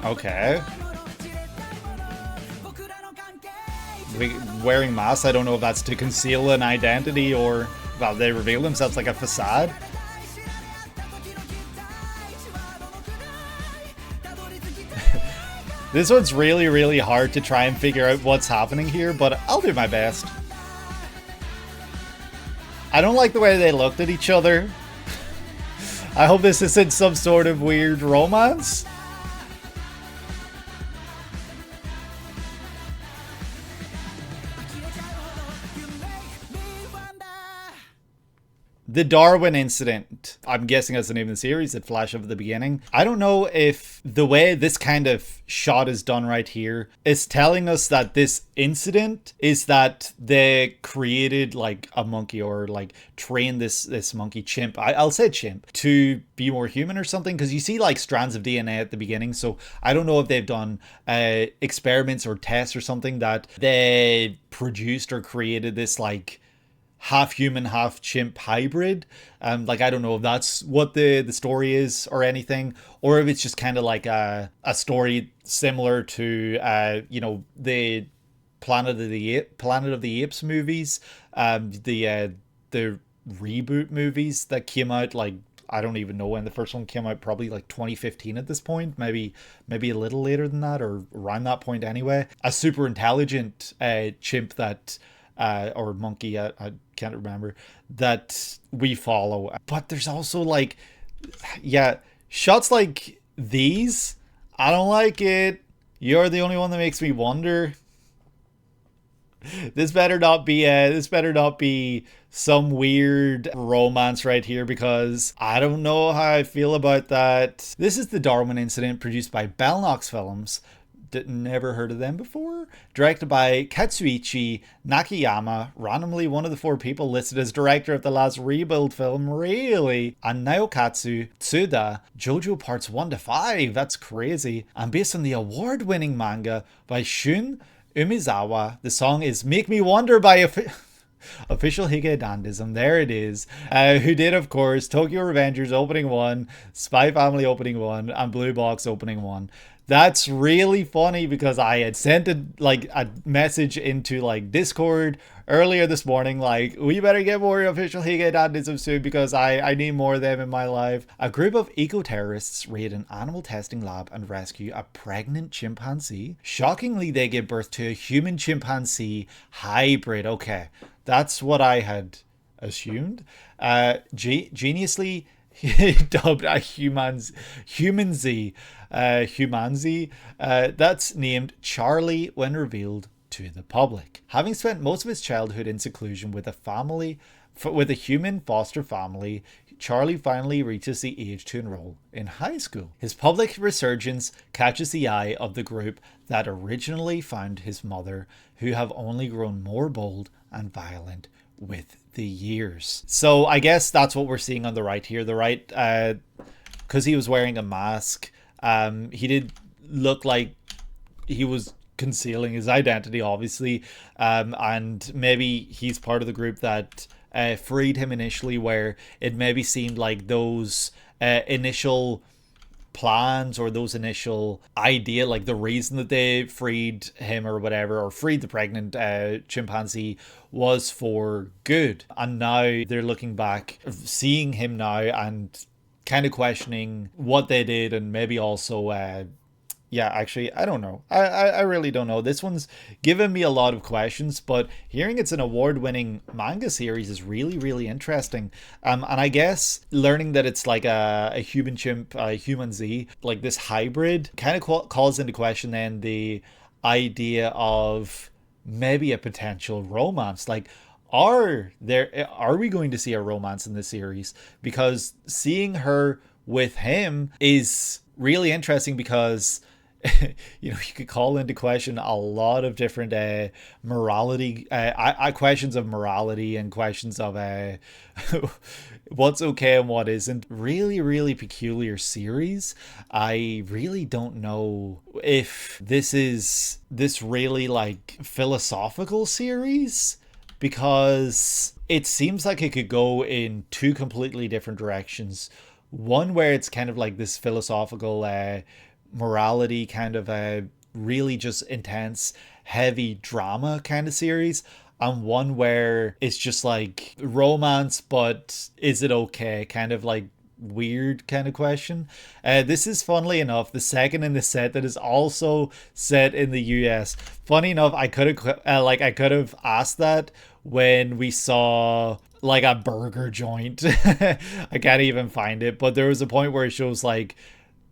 Okay. Wearing masks, I don't know if that's to conceal an identity or, well, they reveal themselves like a facade. This one's really, really hard to try and figure out what's happening here, but I'll do my best. I don't like the way they looked at each other. I hope this isn't some sort of weird romance. The Darwin incident. I'm guessing that's the name of the series, it flash of the beginning. I don't know if the way this kind of shot is done right here is telling us that this incident is that they created like a monkey, or like trained this monkey chimp. I'll say chimp to be more human or something, because you see like strands of DNA at the beginning. So I don't know if they've done experiments or tests or something that they produced or created this like half human, half chimp hybrid. Like, I don't know if that's what the story is or anything, or if it's just kind of like a story similar to, you know, the Planet of the Apes movies, the reboot movies that came out, like, I don't even know when the first one came out, probably like 2015 at this point, maybe a little later than that, or around that point anyway. A super intelligent chimp that or monkey, I can't remember, that we follow. But there's also like, yeah, shots like these, I don't like it. You're the only one that makes me wonder. This better not be some weird romance right here, because I don't know how I feel about that. This is the Darwin incident, produced by Bellnox Films. Never heard of them before. Directed by Katsuichi Nakayama, randomly one of the 4 people listed as director of the last Rebuild film, really. And Naokatsu Tsuda, JoJo Parts 1 to 5, that's crazy. And based on the award-winning manga by Shun Umizawa. The song is Make Me Wonder by Official HIGE DANdism, there it is, who did, of course, Tokyo Revengers Opening 1, Spy Family Opening 1, and Blue Box Opening 1. That's really funny, because I had sent a message into like Discord earlier this morning, like, we better get more Official HIGE DANdism soon, because I need more of them in my life. A group of eco-terrorists raid an animal testing lab and rescue a pregnant chimpanzee. Shockingly, they give birth to a human chimpanzee hybrid. Okay, that's what I had assumed. Geniusly dubbed a humanzee. That's named Charlie when revealed to the public. Having spent most of his childhood in seclusion with a human foster family, Charlie finally reaches the age to enroll in high school. His public resurgence catches the eye of the group that originally found his mother, who have only grown more bold and violent with the years. So I guess that's what we're seeing on the right here. The right, because he was wearing a mask, he did look like he was concealing his identity, obviously, and maybe he's part of the group that freed him initially, where it maybe seemed like those initial plans or those initial idea, like the reason that they freed him or whatever, or freed the pregnant chimpanzee, was for good. And now they're looking back, seeing him now, and kind of questioning what they did, and maybe also yeah, actually, I don't know. I really don't know. This one's given me a lot of questions, but hearing it's an award-winning manga series is really, really interesting. And I guess learning that it's like a human chimp, a human Z, like this hybrid, kind of calls into question then the idea of maybe a potential romance. Like, are we going to see a romance in this series? Because seeing her with him is really interesting, because you could call into question a lot of different morality, questions of morality, and questions of what's okay and what isn't. Really, really peculiar series. I really don't know if this is this really like philosophical series, because it seems like it could go in two completely different directions. One where it's kind of like this philosophical morality, kind of a really just intense, heavy drama kind of series, and one where it's just like romance, but is it okay, kind of like weird kind of question. This is, funnily enough, the second in the set that is also set in the US. Funny enough, I could have asked that when we saw like a burger joint. I can't even find it, but there was a point where it shows like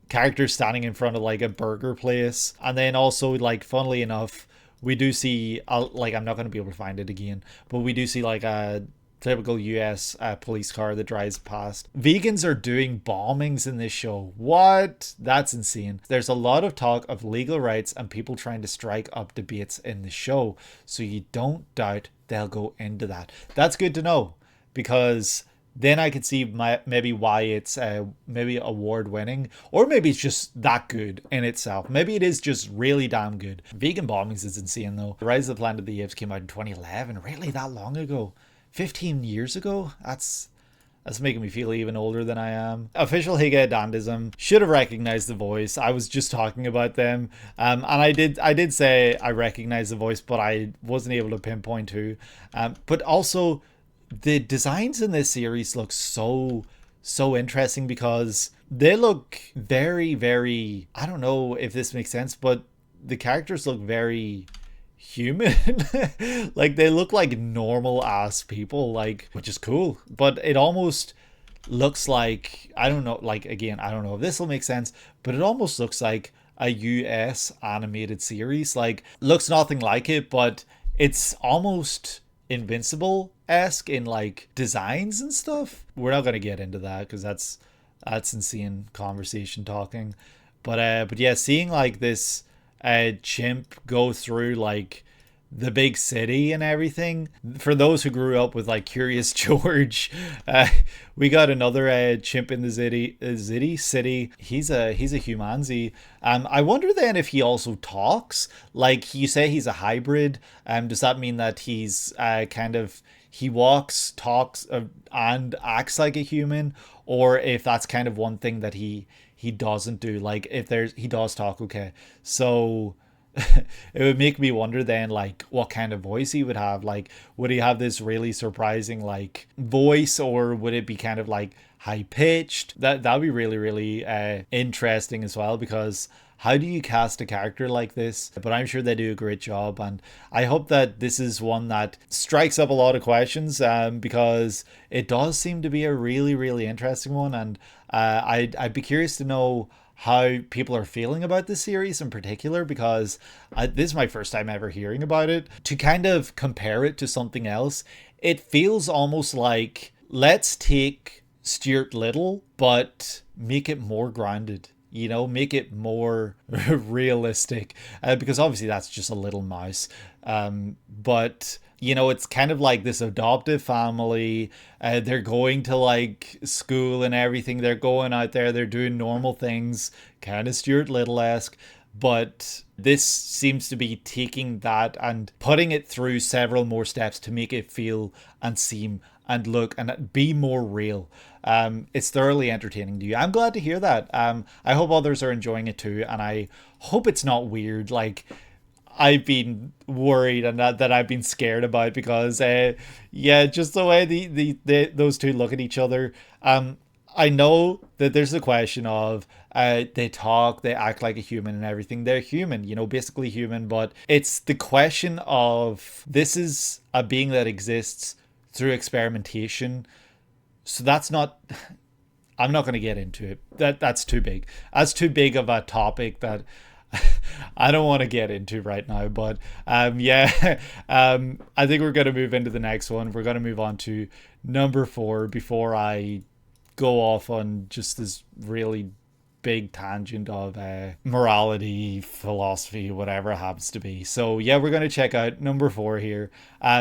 characters standing in front of like a burger place, and then also, like, funnily enough, we do see like, I'm not going to be able to find it again, but we do see like a typical US police car that drives past. Vegans are doing bombings in this show. What? That's insane. There's a lot of talk of legal rights and people trying to strike up debates in the show, so you don't doubt they'll go into that. That's good to know, because then I could see maybe why it's maybe award winning, or maybe it's just that good in itself. Maybe it is just really damn good. Vegan bombings is insane though. Rise of the Planet of the Apes came out in 2011. Really, that long ago? 15 years ago? That's making me feel even older than I am. Official HIGE DANdism should have recognized the voice. I was just talking about them, and I did say I recognized the voice, but I wasn't able to pinpoint who. But also, the designs in this series look so interesting, because they look very, very, I don't know if this makes sense, but the characters look very human. Like, they look like normal ass people, like, which is cool, but it almost looks like, I don't know, like, again, I don't know if this will make sense, but it almost looks like a US animated series. Like, looks nothing like it, but it's almost Invincible-esque in like designs and stuff. We're not going to get into that because that's insane conversation talking, but yeah, seeing like this chimp go through like the big city and everything. For those who grew up with like Curious George, we got another chimp in the city. He's a humanzi. I wonder then if he also talks. Like, you say he's a hybrid. Does that mean that he's kind of, he walks, talks, and acts like a human, or if that's kind of one thing that he doesn't do? Like, if he does talk, okay, so it would make me wonder then, like, what kind of voice he would have. Like, would he have this really surprising like voice, or would it be kind of like high pitched? That'd be really, really interesting as well, because how do you cast a character like this? But I'm sure they do a great job, and I hope that this is one that strikes up a lot of questions, because it does seem to be a really, really interesting one, and I'd be curious to know how people are feeling about this series in particular, because this is my first time ever hearing about it. To kind of compare it to something else, it feels almost like, let's take Stuart Little, but make it more grounded. You know, make it more realistic, because obviously that's just a little mouse. But you know, it's kind of like this adoptive family. They're going to like school and everything. They're going out there. They're doing normal things, kind of Stuart Little-esque. But this seems to be taking that and putting it through several more steps to make it feel and seem and look and be more real. It's thoroughly entertaining to you. I'm glad to hear that. I hope others are enjoying it too, and I hope it's not weird like I've been worried and that I've been scared about, because yeah, just the way those two look at each other. I know that there's a question of they talk, they act like a human and everything. They're human, you know, basically human, but it's the question of this is a being that exists through experimentation. So that's not, I'm not going to get into it. That's too big. That's too big of a topic that I don't want to get into right now. But yeah, I think we're going to move into the next one. We're going to move on to number 4 before I go off on just this really big tangent of morality, philosophy, whatever it happens to be. So yeah, we're going to check out number 4 here.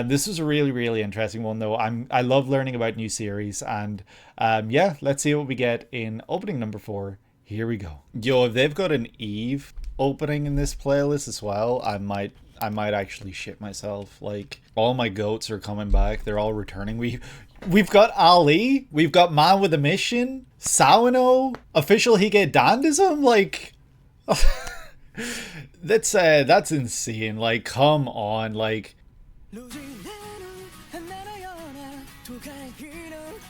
This was a really interesting one though. I love learning about new series, and yeah, let's see what we get in opening number 4. Here we go. Yo, if they've got an Eve opening in this playlist as well, I might actually shit myself. Like, all my goats are coming back. They're all returning. We've got Ali, we've got Man with a Mission, Sawano, official HIGE DANdism. Like, that's insane. Like, come on, like.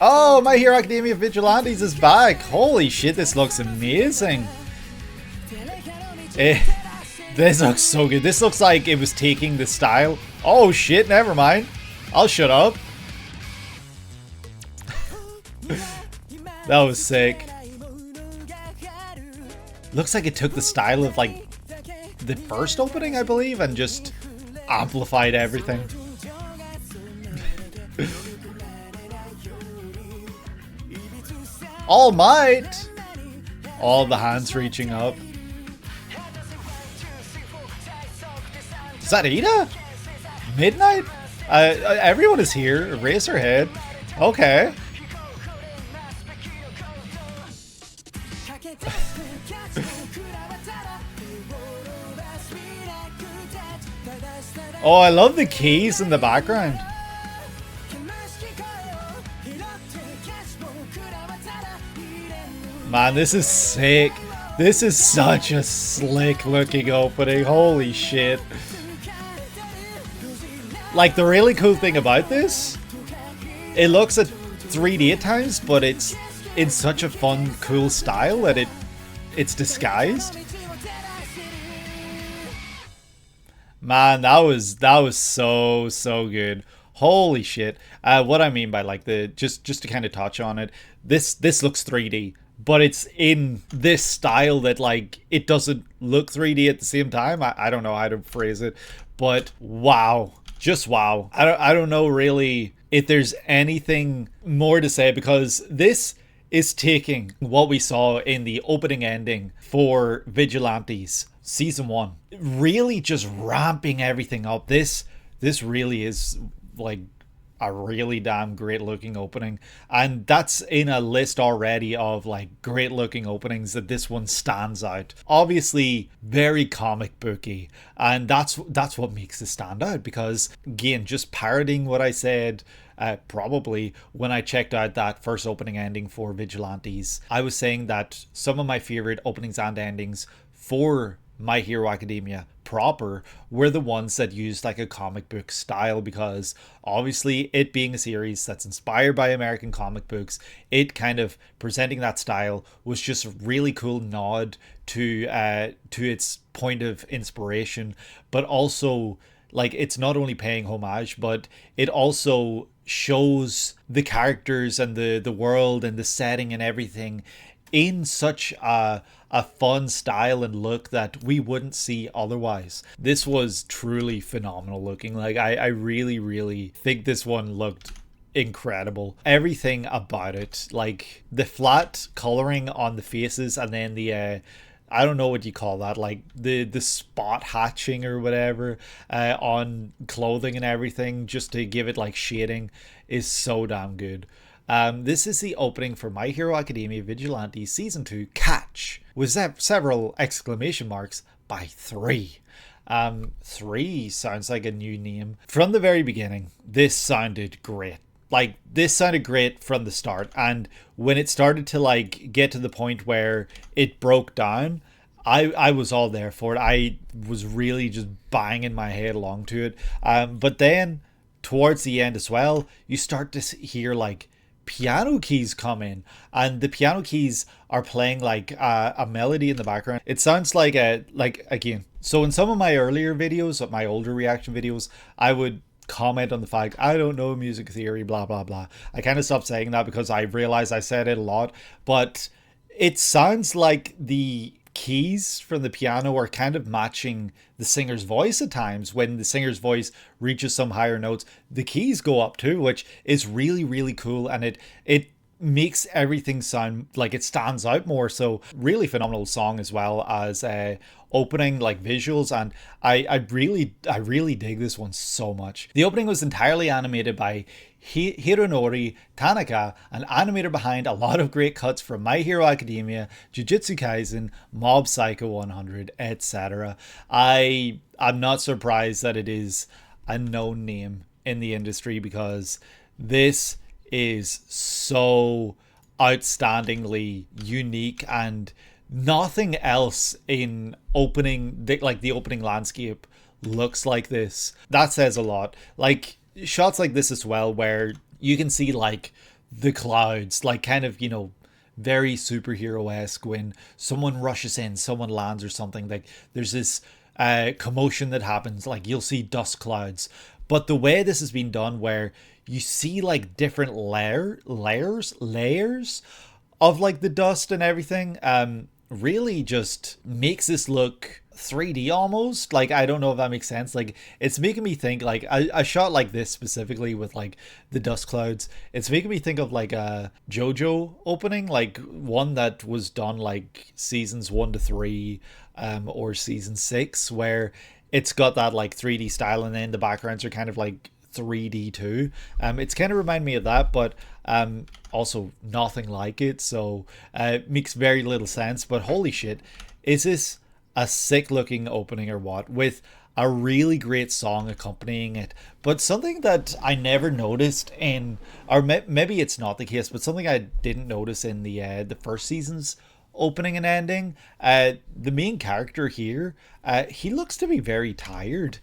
Oh, My Hero Academia Vigilantes is back. Holy shit, this looks amazing. This looks so good. This looks like it was taking the style. Oh shit, never mind. I'll shut up. That was sick. Looks like it took the style of like the first opening, I believe, and just amplified everything. All Might! All the hands reaching up. Is that Ida? Midnight? Everyone is here. Raise her head. Okay. Oh, I love the keys in the background. Man, this is sick. This is such a slick looking opening. Holy shit. Like, the really cool thing about this, it looks at 3D at times, but it's in such a fun, cool style that it's disguised. Man, that was so good. Holy shit. What I mean by like the just to kind of touch on it, this looks 3D, but it's in this style that like it doesn't look 3D at the same time. I don't know how to phrase it, but wow. Just wow. I don't know really if there's anything more to say, because this is taking what we saw in the opening ending for Vigilantes season 1, really just ramping everything up. This really is like a really damn great looking opening, and that's in a list already of like great looking openings that this one stands out. Obviously very comic booky, and that's what makes it stand out, because again, just parroting what I said probably when I checked out that first opening ending for Vigilantes, I was saying that some of my favorite openings and endings for My Hero Academia proper were the ones that used like a comic book style, because obviously it being a series that's inspired by American comic books, it kind of presenting that style was just a really cool nod to its point of inspiration, but also like it's not only paying homage, but it also shows the characters and the world and the setting and everything in such a fun style and look that we wouldn't see otherwise. This was truly phenomenal looking. Like I really think this one looked incredible. Everything about it, like the flat coloring on the faces, and then the I don't know what you call that, like the spot hatching or whatever on clothing and everything, just to give it like shading, is so damn good. This is the opening for My Hero Academia Vigilantes Season 2 Catch, with several exclamation marks by 3. 3 sounds like a new name. From the very beginning, this sounded great. Like, this sounded great from the start, and when it started to like get to the point where it broke down, I was all there for it. I was really just banging my head along to it. But then towards the end as well, you start to hear like piano keys come in, and the piano keys are playing like a melody in the background. It sounds like again. So in some of my earlier videos, my older reaction videos, I would comment on the fact I don't know music theory, blah blah blah. I kind of stopped saying that because I realized I said it a lot, but it sounds like the keys from the piano are kind of matching the singer's voice at times. When the singer's voice reaches some higher notes, the keys go up too, which is really, really cool, and it makes everything sound like it stands out more. So really phenomenal song, as well as opening like visuals, and I really dig this one so much. The opening was entirely animated by Hironori Tanaka, an animator behind a lot of great cuts from My Hero Academia, Jujutsu Kaisen, Mob Psycho 100, etc. I'm not surprised that it is a known name in the industry, because this is so outstandingly unique, and nothing else in the opening landscape looks like this. That says a lot. Like shots like this as well, where you can see like the clouds, like kind of, you know, very superhero-esque. When someone rushes in, someone lands or something, like there's this commotion that happens, like you'll see dust clouds. But the way this has been done, where you see like different layers of like the dust and everything, really just makes this look 3D almost. Like, I don't know if that makes sense. Like, it's making me think, like a shot like this specifically with like the dust clouds, it's making me think of like a JoJo opening, like one that was done like seasons 1 to 3 or season 6, where it's got that like 3D style, and then the backgrounds are kind of like 3D too. It's kind of remind me of that, but also nothing like it. So it makes very little sense. But holy shit, is this a sick looking opening or what, with a really great song accompanying it. But something that I never noticed in, or maybe it's not the case, but something I didn't notice in the first season's opening and ending, the main character here, he looks to be very tired.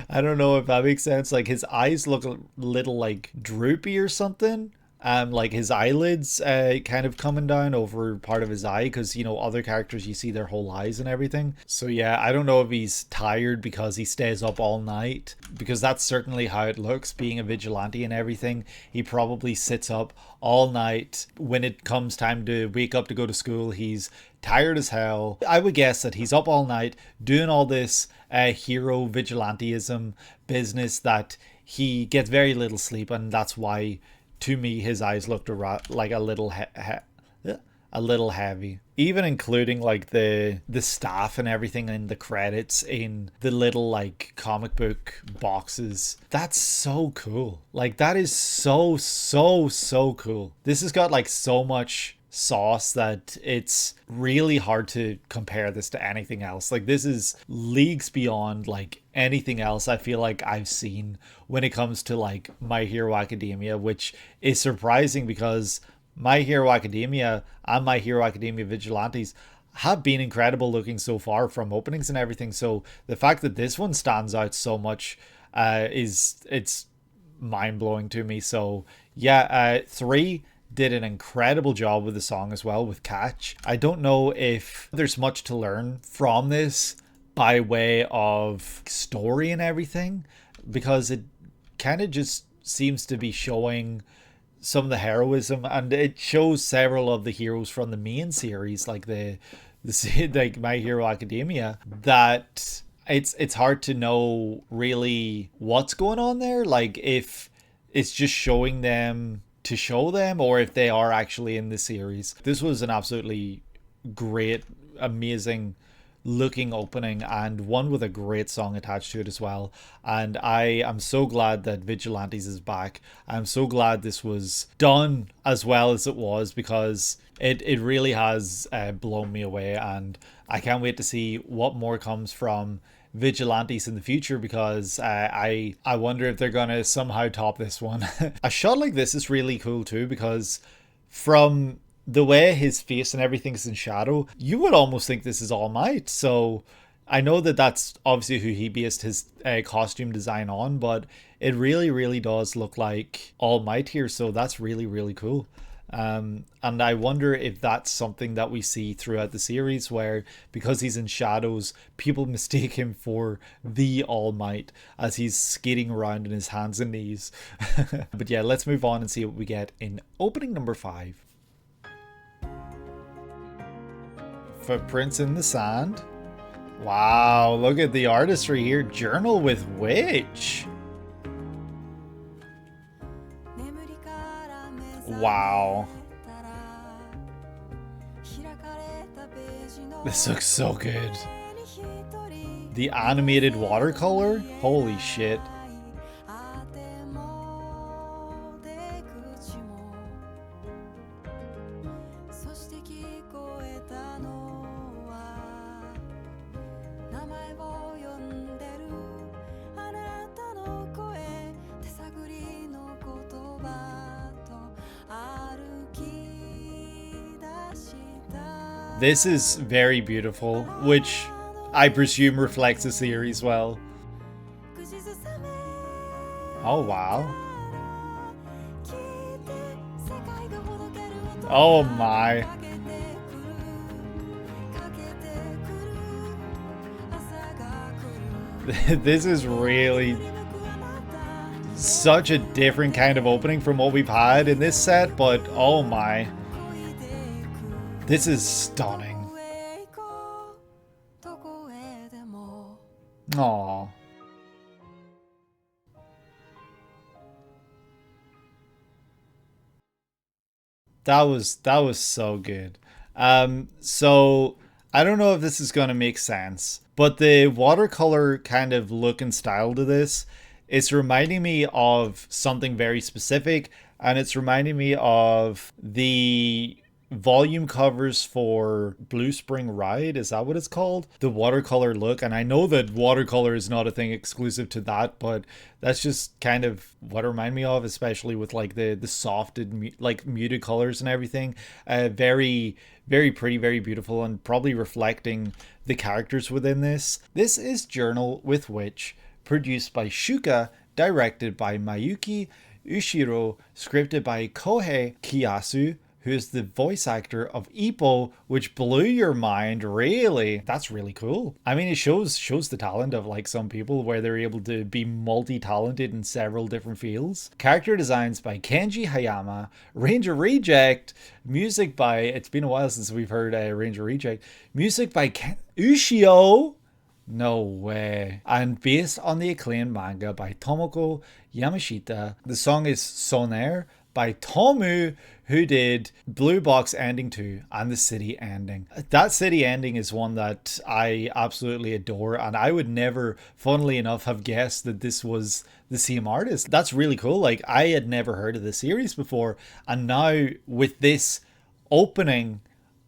I don't know if that makes sense. Like his eyes look a little like droopy or something. Like his eyelids kind of coming down over part of his eye, because you know other characters you see their whole eyes and everything. So yeah, I don't know if he's tired because he stays up all night, because that's certainly how it looks. Being a vigilante and everything, he probably sits up all night. When it comes time to wake up to go to school, he's tired as hell. I would guess that he's up all night doing all this hero vigilanteism business, that he gets very little sleep, and that's why, to me, his eyes looked like a little heavy. Even including like the staff and everything in the credits in the little like comic book boxes. That's so cool. Like that is so cool. This has got like so much sauce that it's really hard to compare this to anything else. Like this is leagues beyond like anything else I feel like I've seen when it comes to like My Hero Academia, which is surprising because My Hero Academia and My Hero Academia Vigilantes have been incredible looking so far from openings and everything. So the fact that this one stands out so much it's mind-blowing to me. So yeah, 3 did an incredible job with the song as well, with Catch. I don't know if there's much to learn from this by way of story and everything, because it kind of just seems to be showing some of the heroism, and it shows several of the heroes from the main series, like the like My Hero Academia, that it's hard to know really what's going on there. Like if it's just showing them to show them, or if they are actually in the series. This was an absolutely great, amazing looking opening, and one with a great song attached to it as well. And I am so glad that Vigilantes is back. I'm so glad this was done as well as it was, because it really has blown me away, and I can't wait to see what more comes from Vigilantes in the future, because I wonder if they're gonna somehow top this one. A shot like this is really cool too, because from the way his face and everything's in shadow, you would almost think this is All Might. So I know that that's obviously who he based his costume design on, but it really does look like All Might here. So that's really cool. And I wonder if that's something that we see throughout the series, where because he's in shadows, people mistake him for the All Might as he's skating around in his hands and knees. But yeah, let's move on and see what we get in opening number 5. Footprints in the sand. Wow, look at the artistry here. Journal with Witch. Wow. This looks so good. The animated watercolor? Holy shit. This is very beautiful, which I presume reflects the series well. Oh wow. Oh my. This is really such a different kind of opening from what we've had in this set, but oh my. This is stunning. Aww. That was so good. So I don't know if this is gonna make sense, but the watercolor kind of look and style to this, it's reminding me of something very specific, and it's reminding me of the volume covers for Blue Spring Ride. Is that what it's called? The watercolor look. And I know that watercolor is not a thing exclusive to that, but that's just kind of what it reminded me of, especially with like the softed like muted colors and everything. Very pretty, very beautiful, and probably reflecting the characters within this. This is Journal with Witch, produced by Shuka, directed by Mayuki Ushiro, scripted by Kohei Kiyasu, who is the voice actor of Ippo, which blew your mind, really. That's really cool. I mean, it shows the talent of like some people, where they're able to be multi-talented in several different fields. Character designs by Kenji Hayama, Ranger Reject, music by, it's been a while since we've heard Ranger Reject, music by Ushio. No way. And based on the acclaimed manga by Tomoko Yamashita. The song is Sonare by TOMOO, who did Blue Box Ending 2 and The City Ending. That City Ending is one that I absolutely adore, and I would never, funnily enough, have guessed that this was the same artist. That's really cool. Like, I had never heard of the series before, and now with this opening,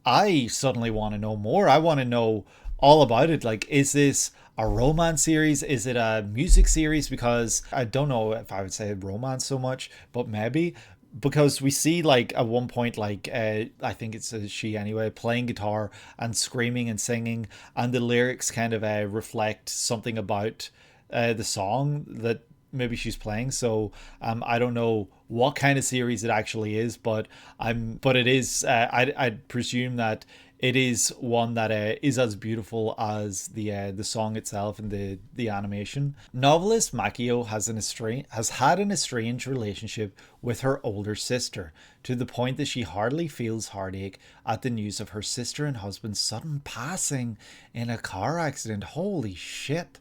I suddenly want to know more. I want to know all about it. Like, is this a romance series? Is it a music series? Because I don't know if I would say romance so much, but maybe. Because we see like at one point, like I think it's she anyway, playing guitar and screaming and singing, and the lyrics kind of reflect something about the song that maybe she's playing. So I don't know what kind of series it actually is, but it is I'd presume that it is one that is as beautiful as the song itself and the animation. Novelist Makio has had an estranged relationship with her older sister, to the point that she hardly feels heartache at the news of her sister and husband's sudden passing in a car accident. Holy shit.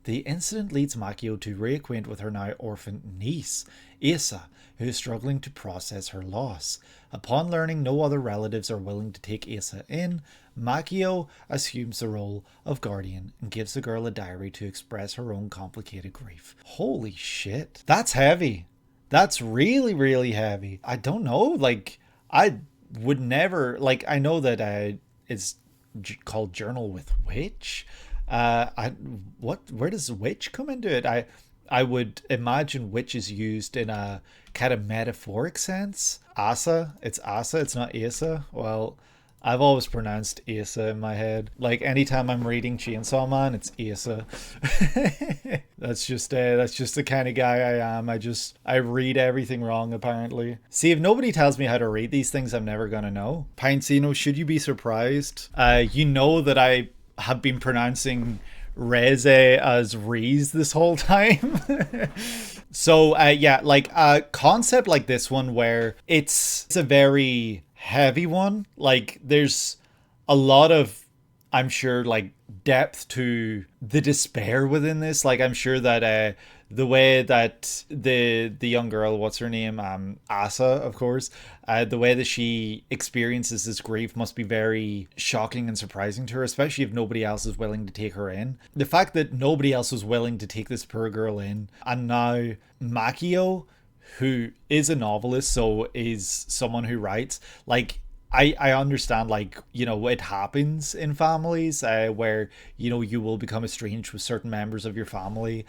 The incident leads Makio to reacquaint with her now orphaned niece, Asa, who is struggling to process her loss. Upon learning no other relatives are willing to take Asa in, Makio assumes the role of guardian and gives the girl a diary to express her own complicated grief. Holy shit. That's heavy. That's really, really heavy. I don't know. Like, I would never... Like, I know that it's called Journal with Witch. Where does witch come into it? I would imagine witch is used in a kind of metaphoric sense. Asa, it's not Asa. Well, I've always pronounced Asa in my head. Like anytime I'm reading Chainsaw Man, it's Asa. That's just the kind of guy I am. I read everything wrong apparently. See, if nobody tells me how to read these things, I'm never gonna know. Pinecino, should you be surprised? You know that I have been pronouncing Reze as Reese this whole time. So yeah, like a concept like this one where it's a very heavy one. Like there's a lot of, I'm sure, like depth to the despair within this. Like I'm sure that the way that the young girl, what's her name, Asa, of course, the way that she experiences this grief must be very shocking and surprising to her, especially if nobody else is willing to take her in. The fact that nobody else was willing to take this poor girl in, and now Makio, who is a novelist, so is someone who writes, like I understand, like, you know, it happens in families where, you know, you will become estranged with certain members of your family.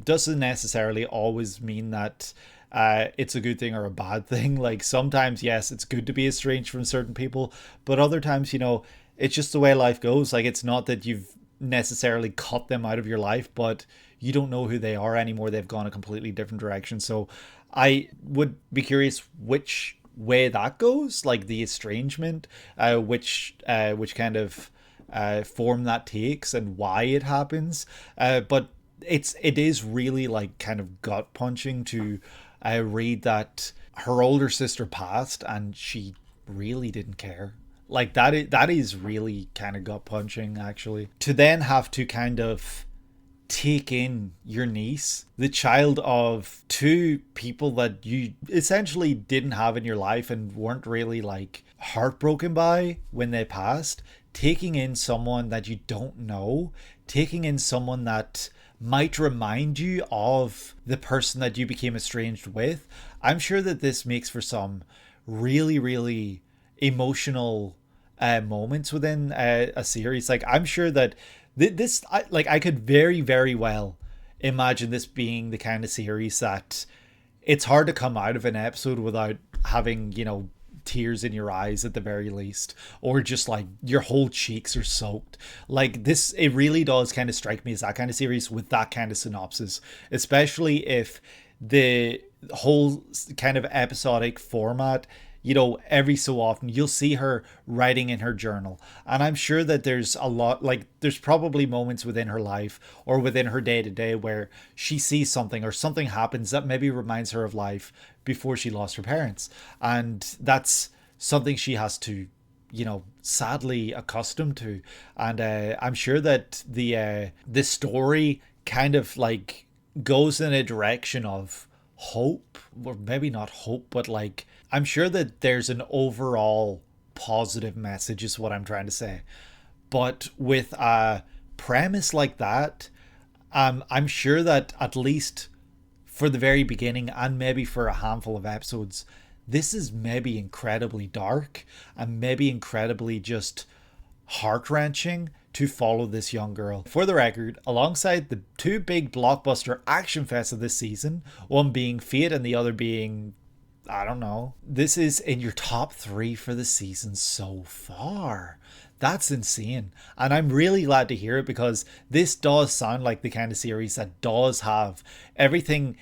Doesn't necessarily always mean that it's a good thing or a bad thing. Like sometimes, yes, it's good to be estranged from certain people, but other times, you know, it's just the way life goes. Like it's not that you've necessarily cut them out of your life, but you don't know who they are anymore. They've gone a completely different direction. So I would be curious which way that goes, like the estrangement, which kind of form that takes and why it happens. But it is really like kind of gut punching to read that her older sister passed and she really didn't care. Like that is really kind of gut punching, actually, to then have to kind of take in your niece, the child of two people that you essentially didn't have in your life and weren't really like heartbroken by when they passed, taking in someone that you don't know, taking in someone that might remind you of the person that you became estranged with. I'm sure that this makes for some really, really emotional moments within a series. Like I'm sure that I could very, very well imagine this being the kind of series that it's hard to come out of an episode without having, you know, tears in your eyes at the very least, or just like your whole cheeks are soaked. Like this, it really does kind of strike me as that kind of series with that kind of synopsis, especially if the whole kind of episodic format, you know, every so often you'll see her writing in her journal. And I'm sure that there's a lot, like there's probably moments within her life or within her day to day where she sees something or something happens that maybe reminds her of life before she lost her parents. And that's something she has to, you know, sadly accustomed to. And I'm sure that the story kind of like goes in a direction of hope, or maybe not hope, but like I'm sure that there's an overall positive message is what I'm trying to say. But with a premise like that, I'm sure that at least for the very beginning and maybe for a handful of episodes, this is maybe incredibly dark and maybe incredibly just heart-wrenching to follow this young girl. For the record, alongside the two big blockbuster action fests of this season, one being Fate and the other being, I don't know, this is in your top 3 for the season so far. That's insane. And I'm really glad to hear it, because this does sound like the kind of series that does have everything.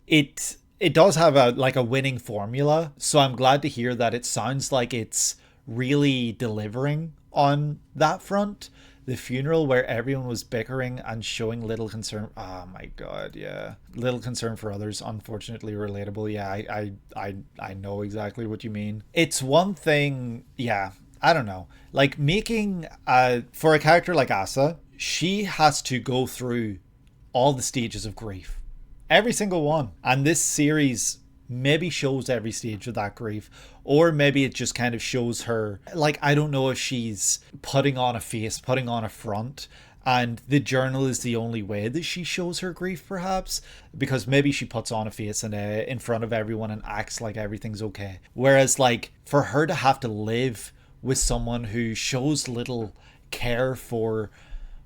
It does have a winning formula. So I'm glad to hear that it sounds like it's really delivering on that front. The funeral where everyone was bickering and showing little concern. Oh my god, yeah. Little concern for others, unfortunately relatable. Yeah, I know exactly what you mean. It's one thing, yeah, I don't know. Like making for a character like Asa, she has to go through all the stages of grief, every single one. And this series maybe shows every stage of that grief, or maybe it just kind of shows her, like, I don't know if she's putting on a face, putting on a front, and the journal is the only way that she shows her grief, perhaps, because maybe she puts on a face and in front of everyone and acts like everything's okay. Whereas, like, for her to have to live with someone who shows little care for,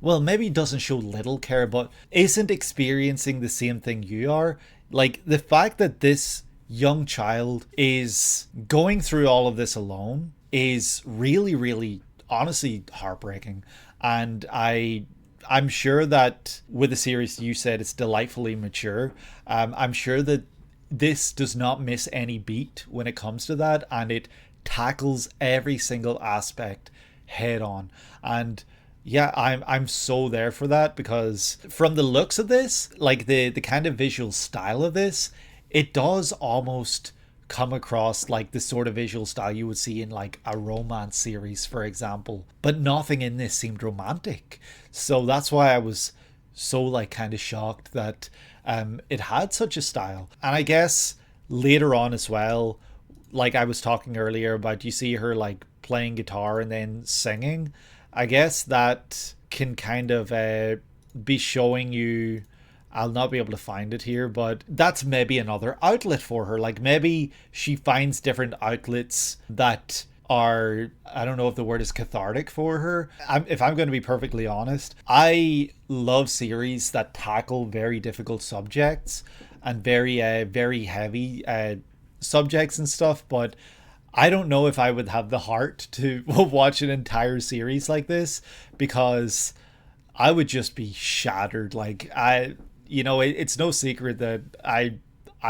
well, maybe doesn't show little care, but isn't experiencing the same thing you are. Like, the fact that this young child is going through all of this alone is really, really, honestly heartbreaking. And I'm sure that with the series, you said it's delightfully mature. I'm sure that this does not miss any beat when it comes to that, and it tackles every single aspect head on. And yeah, I'm so there for that, because from the looks of this, like the kind of visual style of this, it does almost come across like the sort of visual style you would see in like a romance series, for example. But nothing in this seemed romantic. So that's why I was so like kind of shocked that it had such a style. And I guess later on as well, like I was talking earlier about, you see her like playing guitar and then singing. I guess that can kind of be showing you, I'll not be able to find it here, but that's maybe another outlet for her. Like maybe she finds different outlets that are, I don't know if the word is cathartic for her. If I'm going to be perfectly honest, I love series that tackle very difficult subjects and very heavy subjects and stuff, but I don't know if I would have the heart to watch an entire series like this, because I would just be shattered. Like it's no secret that I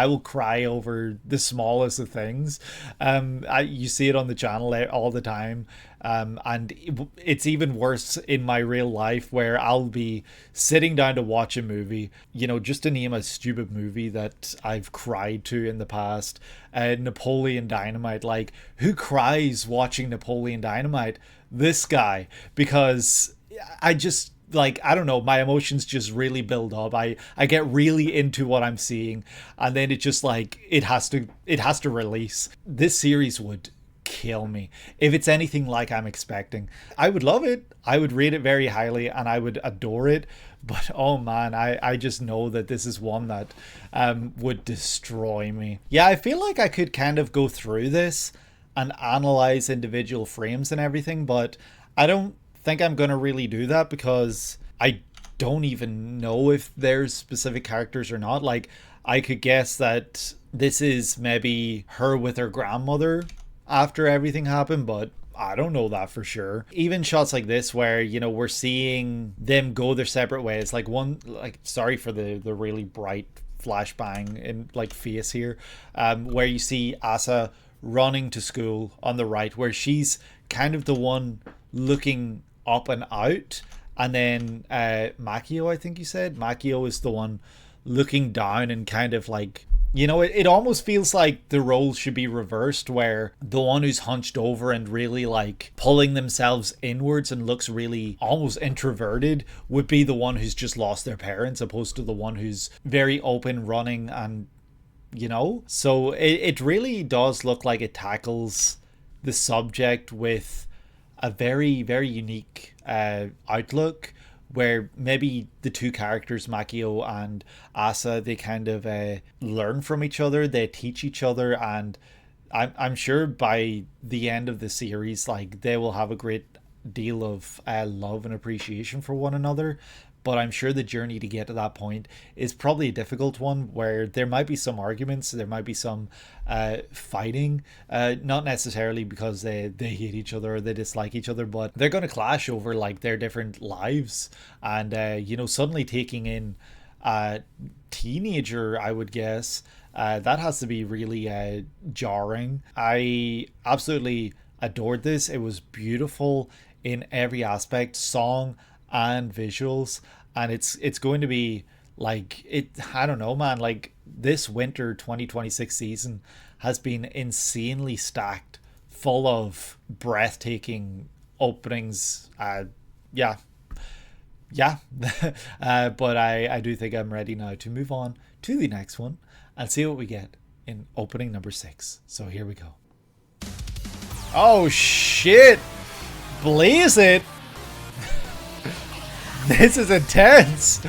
will cry over the smallest of things. You see it on the channel all the time. And it's even worse in my real life, where I'll be sitting down to watch a movie, just to name a stupid movie that I've cried to in the past, Napoleon Dynamite. Like, who cries watching Napoleon Dynamite? This guy. Because I just, like, I don't know, my emotions just really build up. I get really into what I'm seeing, and then it just like it has to release. This series would kill me if it's anything like I'm expecting. I would love it, I would rate it very highly, and I would adore it, but oh man, I just know that this is one that would destroy me. Yeah, I feel like I could kind of go through this and analyze individual frames and everything, but I don't think I'm gonna really do that, because I don't even know if there's specific characters or not. Like, I could guess that this is maybe her with her grandmother after everything happened, but I don't know that for sure. Even shots like this where, we're seeing them go their separate ways, like one, like, sorry for the really bright flashbang in like face here, where you see Asa running to school on the right, where she's kind of the one looking up and out, and then Makio, I think you said Makio is the one looking down, and kind of like, it almost feels like the roles should be reversed, where the one who's hunched over and really like pulling themselves inwards and looks really almost introverted would be the one who's just lost their parents, opposed to the one who's very open, running, and so it really does look like it tackles the subject with a very, very unique outlook, where maybe the two characters, Makio and Asa, they kind of learn from each other, they teach each other, and I'm sure by the end of the series, like, they will have a great deal of love and appreciation for one another. But I'm sure the journey to get to that point is probably a difficult one, where there might be some arguments, there might be some fighting, not necessarily because they hate each other or they dislike each other, but they're going to clash over like their different lives, and suddenly taking in a teenager, I would guess, that has to be really jarring. I absolutely adored this. It was beautiful in every aspect, song and visuals, and it's going to be like, I don't know, man, like, this winter 2026 season has been insanely stacked, full of breathtaking openings. Yeah, yeah, but I do think I'm ready now to move on to the next one and see what we get in opening number 6. So here we go. Oh shit! Blaze it! This is intense!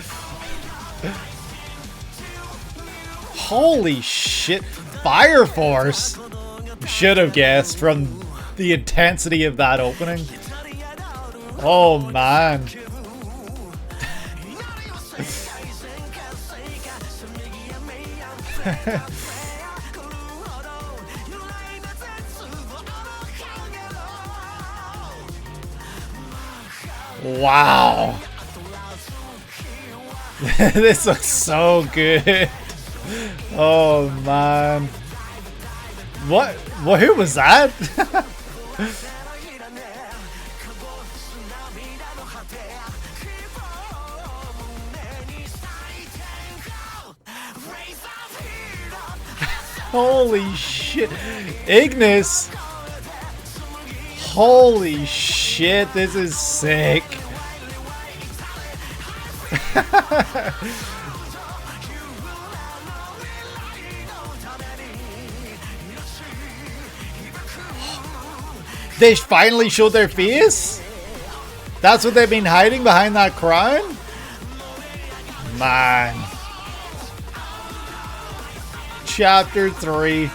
Holy shit! Fire Force! Should have guessed from the intensity of that opening. Oh man. Wow. This looks so good. Oh man. What? Who was that? Holy shit. Ignis. Holy shit, this is sick. They finally showed their face? That's what they've been hiding behind that crown? Man. Chapter 3.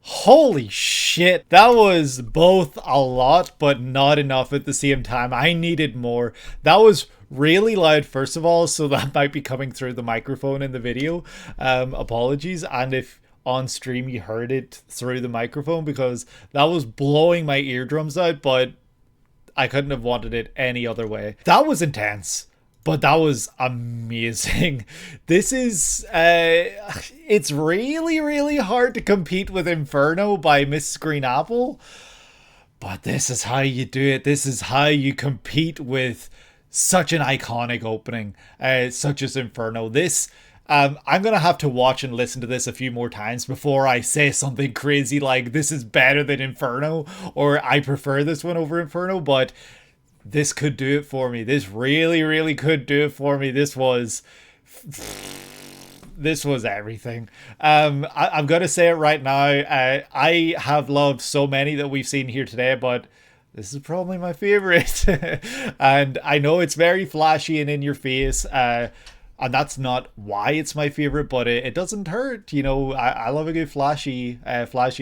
Holy shit. That was both a lot, but not enough at the same time. I needed more. That was really loud, first of all, so that might be coming through the microphone in the video. Apologies. And if on stream you heard it through the microphone, because that was blowing my eardrums out, but I couldn't have wanted it any other way. That was intense, but that was amazing. This is it's really hard to compete with Inferno by Miss Green Apple, but this is how you do it. This is how you compete with such an iconic opening such as Inferno. This I'm gonna have to watch and listen to this a few more times before I say something crazy like this is better than Inferno or I prefer this one over Inferno, but this could do it for me. This really could do it for me. This was everything. I'm gonna say it right now. I have loved so many that we've seen here today, but this is probably my favorite. And I know it's very flashy and in your face, and that's not why it's my favorite, but it doesn't hurt. You know, I love a good flashy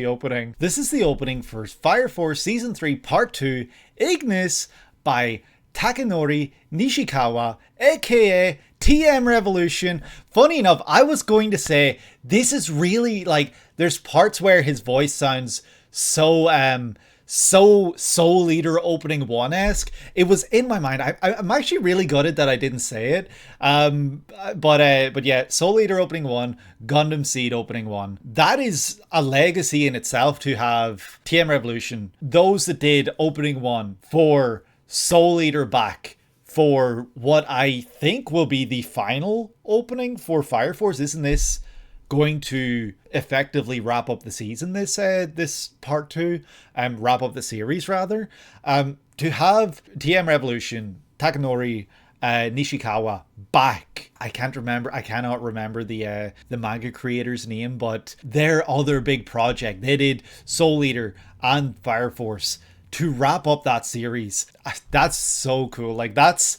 opening. This is the opening for Fire Force Season 3 Part 2, Ignis, by Takanori Nishikawa, aka TM Revolution. Funny enough, I was going to say this is really like, there's parts where his voice sounds so Soul Eater opening 1-esque. It was in my mind. I'm actually really gutted that I didn't say it. But yeah, Soul Eater opening 1, Gundam Seed opening 1. That is a legacy in itself to have TM Revolution, those that did opening 1 for Soul Eater back for what I think will be the final opening for Fire Force. Isn't this going to effectively wrap up the season, this part 2, wrap up the series rather? To have TM Revolution, Takanori Nishikawa back. I cannot remember the manga creator's name, but their other big project, they did Soul Eater and Fire Force. To wrap up that series, that's so cool. Like,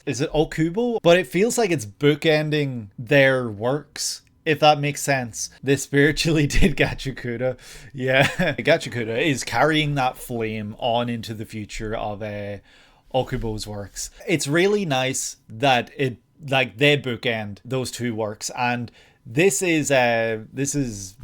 is it Okubo? But it feels like it's bookending their works, if that makes sense. They spiritually did Gachukuda. Yeah, Gachukuda is carrying that flame on into the future of Okubo's works. It's really nice that they bookend those two works, and this is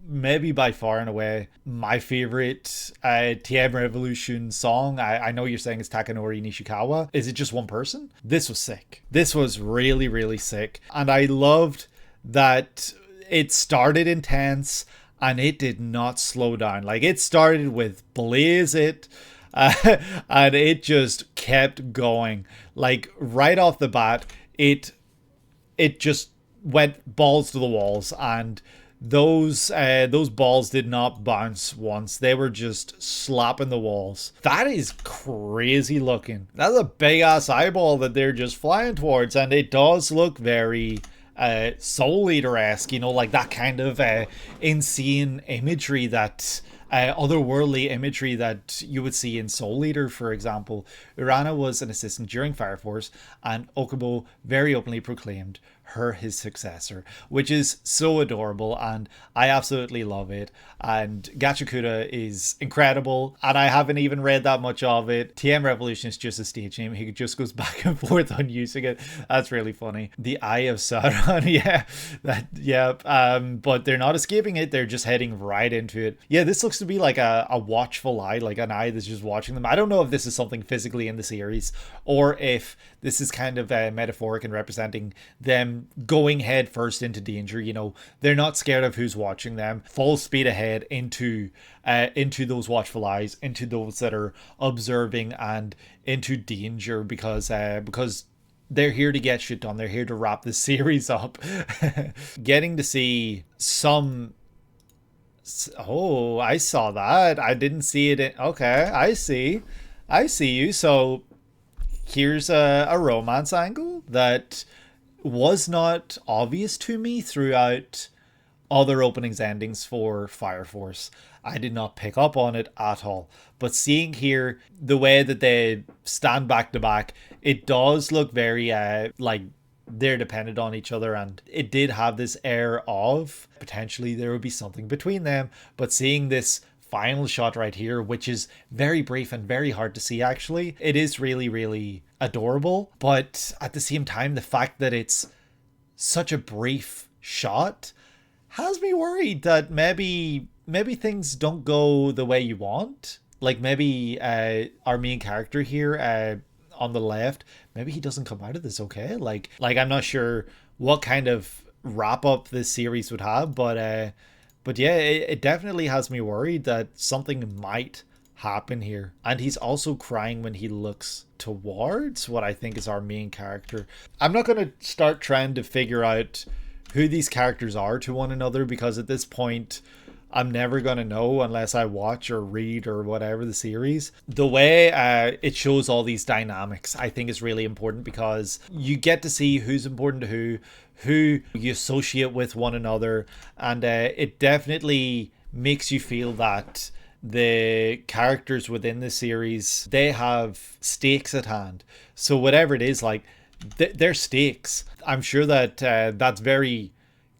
maybe by far and away my favorite TM Revolution song. I know you're saying it's Takanori Nishikawa. Is it just one person? This was sick. This was really sick, and I loved that it started intense and it did not slow down. Like, it started with Blaze It, and it just kept going. Like, right off the bat, it just went balls to the walls, and those balls did not bounce once. They were just slapping the walls. That is crazy looking. That's a big ass eyeball that they're just flying towards, and it does look very Soul Eater-esque, you know, like that kind of insane imagery, that otherworldly imagery that you would see in Soul Eater, for example. Urana was an assistant during Fire Force, and Okubo very openly proclaimed her his successor, which is so adorable, and I absolutely love it. And Gachakuda is incredible, and I haven't even read that much of it. TM Revolution is just a stage name. He just goes back and forth on using it. That's really funny. The Eye of Sauron, but they're not escaping it. They're just heading right into it. Yeah, this looks to be like a watchful eye, like an eye that's just watching them. I don't know if this is something physically in the series, or if this is kind of metaphoric and representing them going head first into danger. You know, they're not scared of who's watching them. Full speed ahead into those watchful eyes, into those that are observing, and into danger, because they're here to get shit done. They're here to wrap the series up. Getting to see some... Oh, I saw that. I didn't see it. Okay, I see you. So here's a romance angle that was not obvious to me throughout other openings endings for Fire Force. I did not pick up on it at all. But seeing here the way that they stand back to back, it does look very like they're dependent on each other, and it did have this air of potentially there would be something between them. But seeing this final shot right here, which is very brief and very hard to see, actually, it is really, really adorable. But at the same time, the fact that it's such a brief shot has me worried that maybe things don't go the way you want. Like maybe our main character here on the left, maybe he doesn't come out of this okay. Like I'm not sure what kind of wrap up this series would have, but yeah, it definitely has me worried that something might happen here. And he's also crying when he looks towards what I think is our main character. I'm not going to start trying to figure out who these characters are to one another, because at this point I'm never going to know unless I watch or read or whatever the series. The way it shows all these dynamics, I think, is really important, because you get to see who's important to who you associate with one another, and it definitely makes you feel that the characters within the series, they have stakes at hand. So whatever it is, like they're stakes. I'm sure that that's very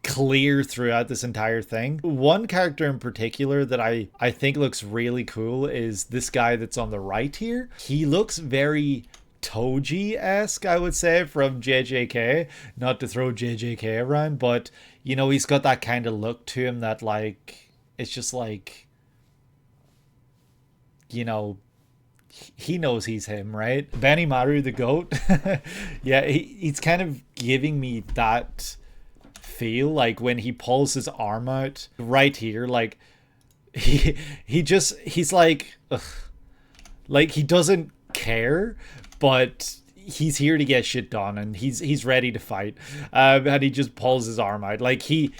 clear throughout this entire thing. One character in particular that I think looks really cool is this guy that's on the right here. He looks very Toji-esque, I would say, from JJK. Not to throw JJK around, but you know, he's got that kind of look to him that, like, it's just like, you know, he knows he's him, right? Benimaru the goat. Yeah, he's kind of giving me that feel, like when he pulls his arm out right here, like he's like, ugh. Like he doesn't care, but he's here to get shit done, and he's ready to fight, and he just pulls his arm out. Like he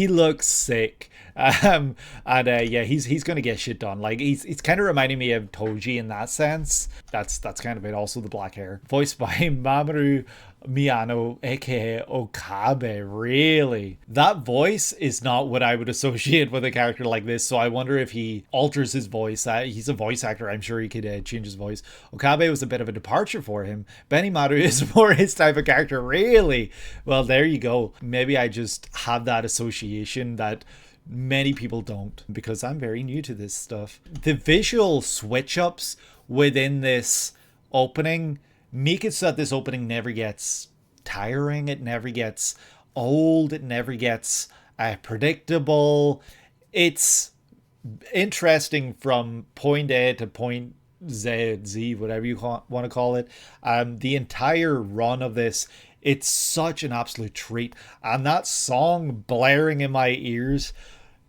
looks sick, and yeah, he's gonna get shit done. Like he's kind of reminding me of Toji in that sense. That's kind of it. Also the black hair, voiced by Mamoru Miyano, aka Okabe. Really, that voice is not what I would associate with a character like this, so I wonder if he alters his voice. He's a voice actor, I'm sure he could change his voice. Okabe was a bit of a departure for him. Benimaru is more his type of character. Really? Well, there you go. Maybe I just have that association that many people don't, because I'm very new to this stuff. The visual switch ups within this opening make it so that this opening never gets tiring, it never gets old, it never gets predictable. It's interesting from point A to point Z, whatever you want to call it. The entire run of this, it's such an absolute treat, and that song blaring in my ears,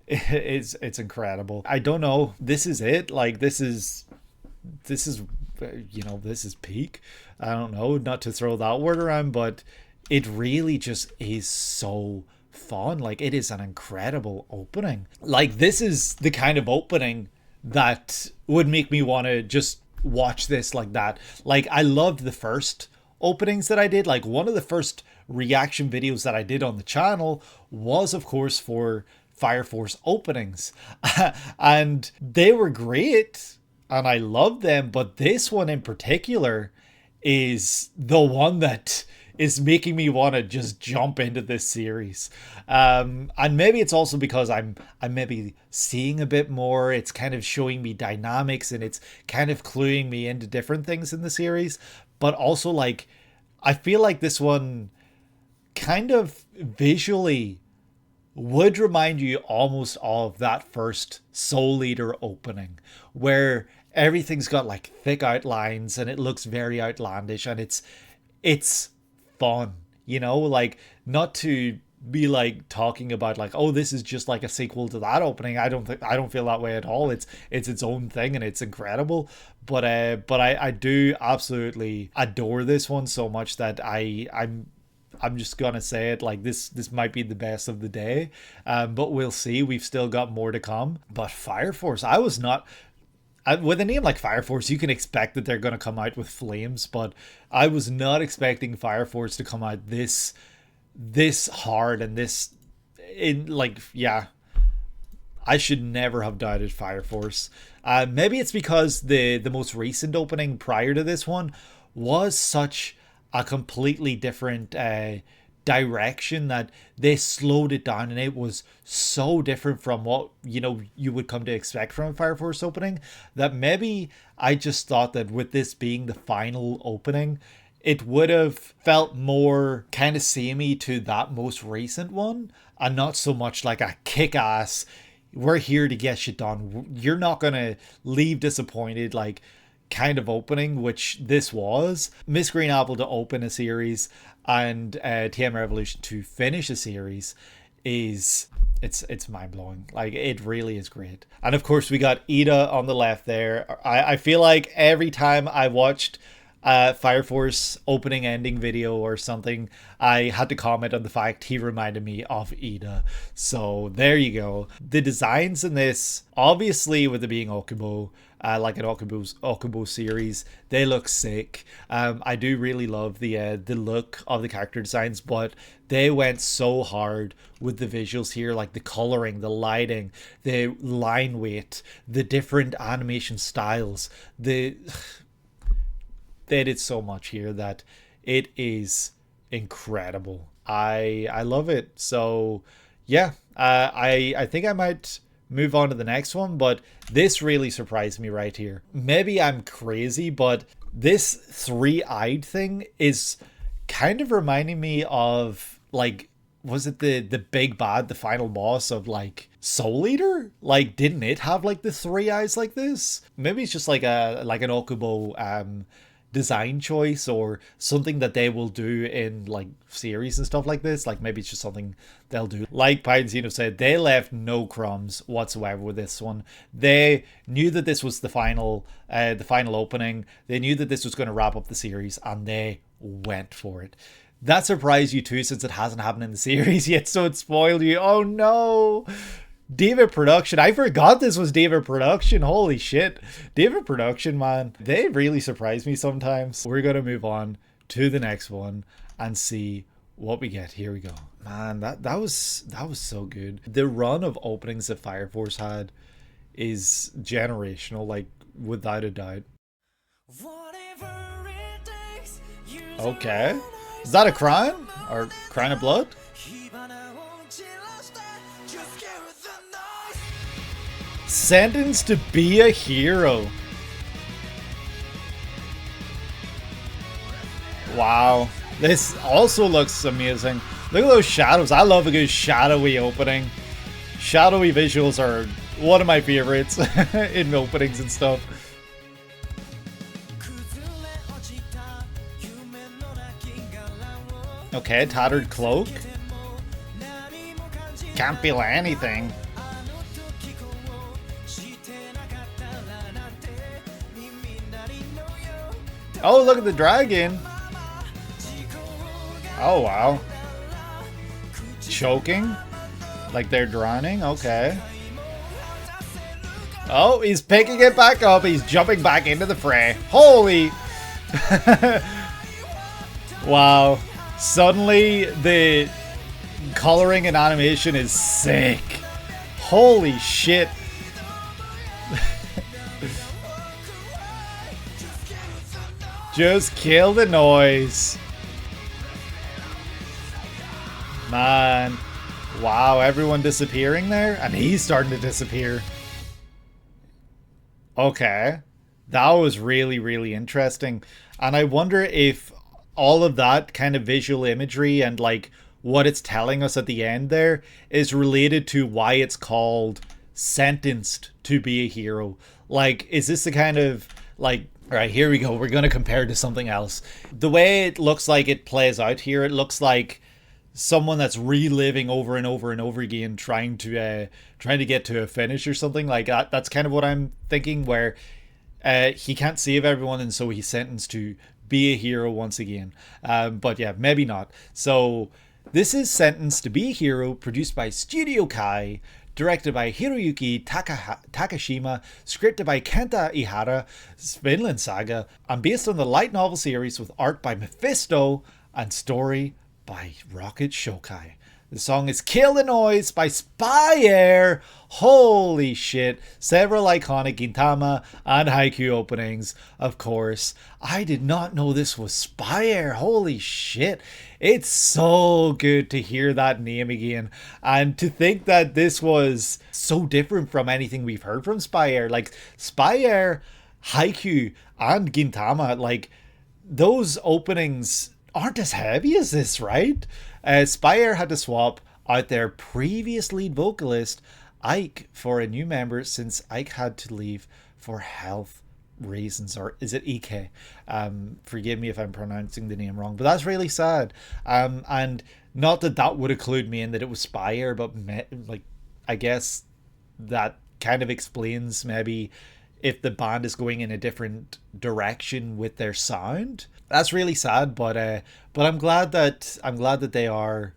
it's incredible. I don't know, this is it. Like this is you know, this is peak. I don't know, not to throw that word around, but it really just is so fun. Like, it is an incredible opening. Like, this is the kind of opening that would make me want to just watch this like that. Like, I loved the first openings that I did. Like, one of the first reaction videos that I did on the channel was, of course, for Fire Force openings. And they were great and I loved them, but this one in particular is the one that is making me want to just jump into this series. And maybe it's also because I'm maybe seeing a bit more. It's kind of showing me dynamics and it's kind of cluing me into different things in the series. But also, like, I feel like this one kind of visually would remind you almost of that first Soul Eater opening, where everything's got like thick outlines and it looks very outlandish and it's fun, you know, like, not to be like talking about like, oh, this is just like a sequel to that opening. I don't feel that way at all. It's its own thing and it's incredible. But I do absolutely adore this one so much that I'm just gonna say it, like, this might be the best of the day, but we'll see. We've still got more to come. But Fire Force, I was not, with a name like Fire Force, you can expect that they're gonna come out with flames, but I was not expecting Fire Force to come out this hard and this, in like, yeah, I should never have doubted Fire Force. Maybe it's because the most recent opening prior to this one was such a completely different direction that they slowed it down, and it was so different from what, you know, you would come to expect from a Fire Force opening, that maybe I just thought that with this being the final opening, it would have felt more kind of samey to that most recent one, and not so much like a kick-ass, we're here to get shit done, you're not gonna leave disappointed, like, kind of opening, which this was. Miss Green Apple to open a series and TM Revolution to finish a series is, it's mind-blowing. Like, it really is great. And of course we got Ida on the left there. I feel like every time I watched Fire Force opening ending video or something, I had to comment on the fact he reminded me of Ida. So there you go. The designs in this, obviously with it being Okubo, like an Okubo series, they look sick. I do really love the look of the character designs, but they went so hard with the visuals here, like the coloring, the lighting, the line weight, the different animation styles. They did so much here that it is incredible. I love it. So yeah, I think I might move on to the next one, but this really surprised me right here. Maybe I'm crazy, but this three-eyed thing is kind of reminding me of, like, was it the big bad, the final boss of like Soul Eater? Like, didn't it have like the three eyes like this? Maybe it's just like an Okubo design choice or something that they will do in like series and stuff like this. Like, maybe it's just something they'll do. Like Pinecino said, they left no crumbs whatsoever with this one. They knew that this was the final opening. They knew that this was going to wrap up the series, and they went for it. That surprised you too, since it hasn't happened in the series yet, so it spoiled you. Oh no! David Production. I forgot this was David Production. Holy shit. David Production, man. They really surprise me sometimes. We're going to move on to the next one and see what we get. Here we go. Man, that was so good. The run of openings that Fire Force had is generational, like, without a doubt. Okay. Is that a crime? Or Crying of Blood? Sentenced to be a hero. Wow. This also looks amazing. Look at those shadows. I love a good shadowy opening. Shadowy visuals are one of my favorites in openings and stuff. Okay, tattered cloak. Can't feel anything. Oh, look at the dragon. Oh, wow. choking? Like they're drowning? Okay. Oh, he's picking it back up. He's jumping back into the fray. Holy... Wow. Suddenly, the coloring and animation is sick. Holy shit. Just kill the noise. Man. Wow, everyone disappearing there? And he's starting to disappear. Okay. That was really, really interesting. And I wonder if all of that kind of visual imagery and like what it's telling us at the end there is related to why it's called Sentenced to Be a Hero. Like, is this the kind of like... Alright, here we go. We're going to compare to something else. The way it looks like it plays out here, it looks like someone that's reliving over and over and over again, trying to get to a finish or something like that. That's kind of what I'm thinking, where he can't save everyone, and so he's sentenced to be a hero once again. But yeah, maybe not. So this is Sentenced to Be a Hero, produced by Studio Kai, directed by Hiroyuki Takashima, scripted by Kenta Ihara, Vinland Saga, and based on the light novel series with art by Mephisto and story by Rocket Shokai. The song is Kill the Noise by SPYAIR. Holy shit. Several iconic Gintama and Haikyuu openings, of course. I did not know this was SPYAIR. Holy shit. It's so good to hear that name again. And to think that this was so different from anything we've heard from SPYAIR. Like, SPYAIR, Haikyuu, and Gintama, like, those openings aren't as heavy as this, right? SPYAIR had to swap out their previous lead vocalist, Ike, for a new member since Ike had to leave for health reasons. Or is it Ike? Forgive me if I'm pronouncing the name wrong, but that's really sad. And not that that would include me in that it was SPYAIR, but like, I guess that kind of explains maybe if the band is going in a different direction with their sound. That's really sad, but I'm glad that they are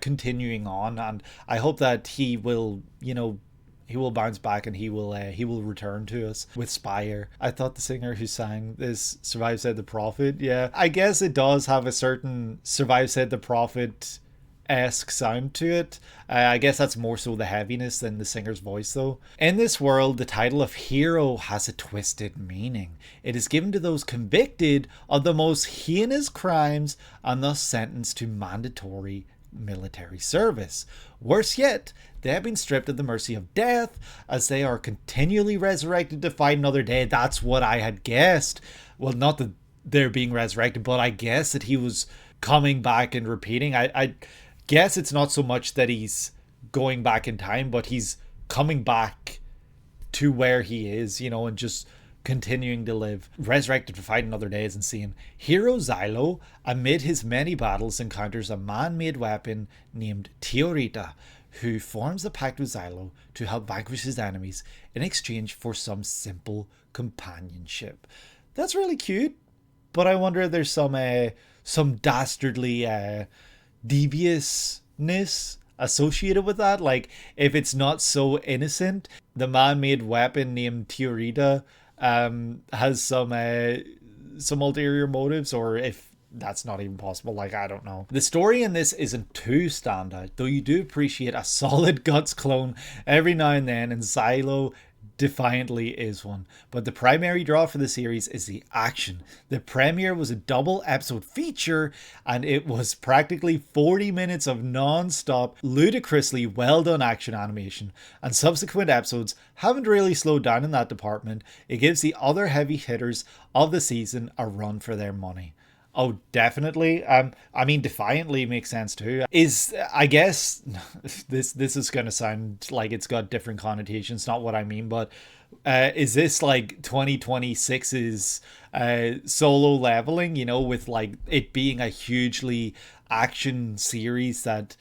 continuing on, and I hope that he will, he will bounce back and he will return to us with SPYAIR. I thought the singer who sang this Survive Said the Prophet. Yeah, I guess it does have a certain Survive Said the Prophet-esque sound to it. I guess that's more so the heaviness than the singer's voice though. In this world, the title of hero has a twisted meaning. It is given to those convicted of the most heinous crimes and thus sentenced to mandatory military service. Worse yet, they have been stripped of the mercy of death as they are continually resurrected to fight another day. That's what I had guessed. Well, not that they're being resurrected, but I guess that he was coming back and repeating. I guess it's not so much that he's going back in time, but he's coming back to where he is, and just continuing to live. Resurrected to fight another day is insane. Hero Xylo, amid his many battles, encounters a man-made weapon named Teorita, who forms a pact with Xylo to help vanquish his enemies in exchange for some simple companionship. That's really cute, but I wonder if there's some dastardly deviousness associated with that. Like, if it's not so innocent, the man-made weapon named Teorita has some ulterior motives, or if that's not even possible. Like, I don't know. The story in this isn't too standout, though you do appreciate a solid Guts clone every now and then, and Xylo defiantly is one. But the primary draw for the series is the action. The premiere was a double episode feature, and it was practically 40 minutes of non-stop, ludicrously well done action animation, and subsequent episodes haven't really slowed down in that department. It gives the other heavy hitters of the season a run for their money. Oh, definitely. I mean, defiantly makes sense too. I guess this is going to sound like it's got different connotations, not what I mean, but is this like 2026's Solo Leveling, with like it being a hugely action series that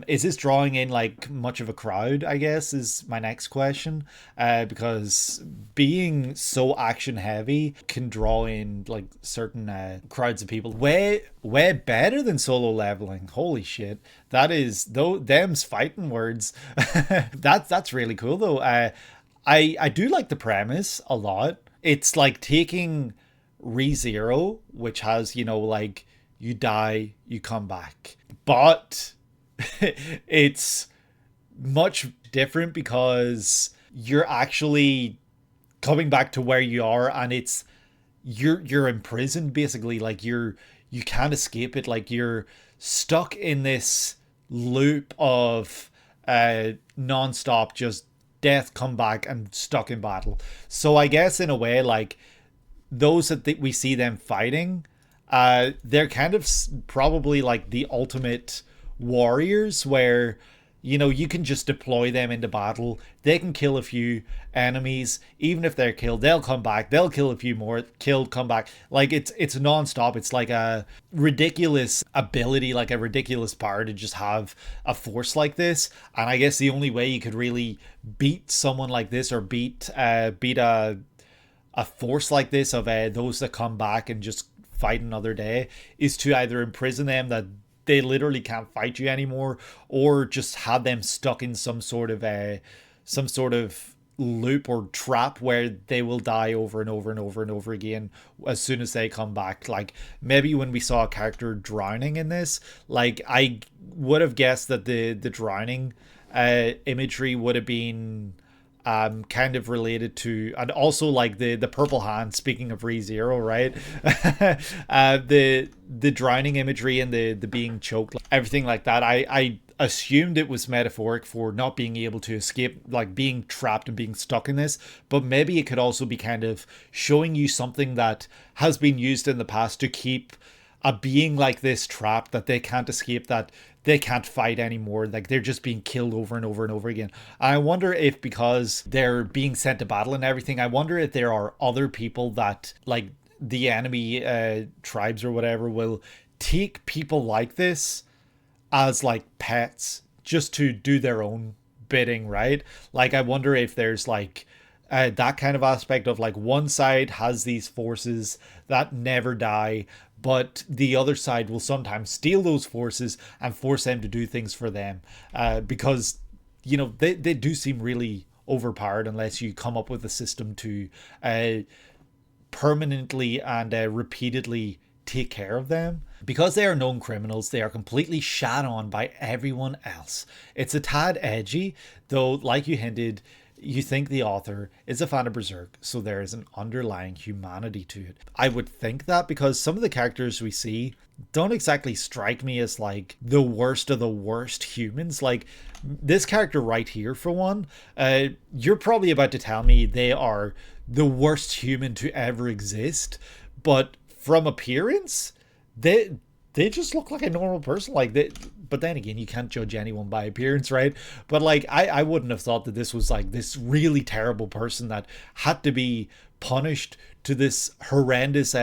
Is this drawing in like much of a crowd, I guess, is my next question. Because being so action heavy can draw in like certain crowds of people way better than solo leveling. Holy shit. That is though them's fighting words. That's really cool though. I do like the premise a lot. It's like taking ReZero, which has, you know, like you die, you come back. But it's much different because you're actually coming back to where you are, and it's you're imprisoned basically. Like you can't escape it. Like you're stuck in this loop of non-stop just death, come back, and stuck in battle. So I guess in a way, like those that we see them fighting, they're kind of probably like the ultimate warriors, where you know you can just deploy them into battle. They can kill a few enemies. Even if they're killed, they'll come back, they'll kill a few more, killed, come back. Like it's non-stop. It's like a ridiculous ability, like a ridiculous power to just have a force like this. And I guess the only way you could really beat someone like this, or beat a force like this of those that come back and just fight another day, is to either imprison them that they literally can't fight you anymore, or just have them stuck in some sort of loop or trap where they will die over and over and over and over again as soon as they come back. Like maybe when we saw a character drowning in this, like I would have guessed that the drowning imagery would have been kind of related to, and also like the purple hand, speaking of ReZero, right? The drowning imagery and the being choked, everything like that. I assumed it was metaphoric for not being able to escape, like being trapped and being stuck in this, but maybe it could also be kind of showing you something that has been used in the past to keep a being like this trapped, that they can't escape, that they can't fight anymore. Like they're just being killed over and over and over again. I wonder if, because they're being sent to battle and everything, I wonder if there are other people that, like the enemy tribes or whatever, will take people like this as like pets just to do their own bidding, right? Like I wonder if there's like that kind of aspect of like one side has these forces that never die, but the other side will sometimes steal those forces and force them to do things for them, because you know they do seem really overpowered unless you come up with a system to permanently and repeatedly take care of them. Because they are known criminals, they are completely shat on by everyone else. It's a tad edgy, though, like you hinted, you think the author is a fan of Berserk, so there is an underlying humanity to it. I would think that, because some of the characters we see don't exactly strike me as like the worst of the worst humans. Like this character right here, for one, you're probably about to tell me they are the worst human to ever exist, but from appearance, they just look like a normal person. Like they, but then again, you can't judge anyone by appearance, right? But like I wouldn't have thought that this was like this really terrible person that had to be punished to this horrendous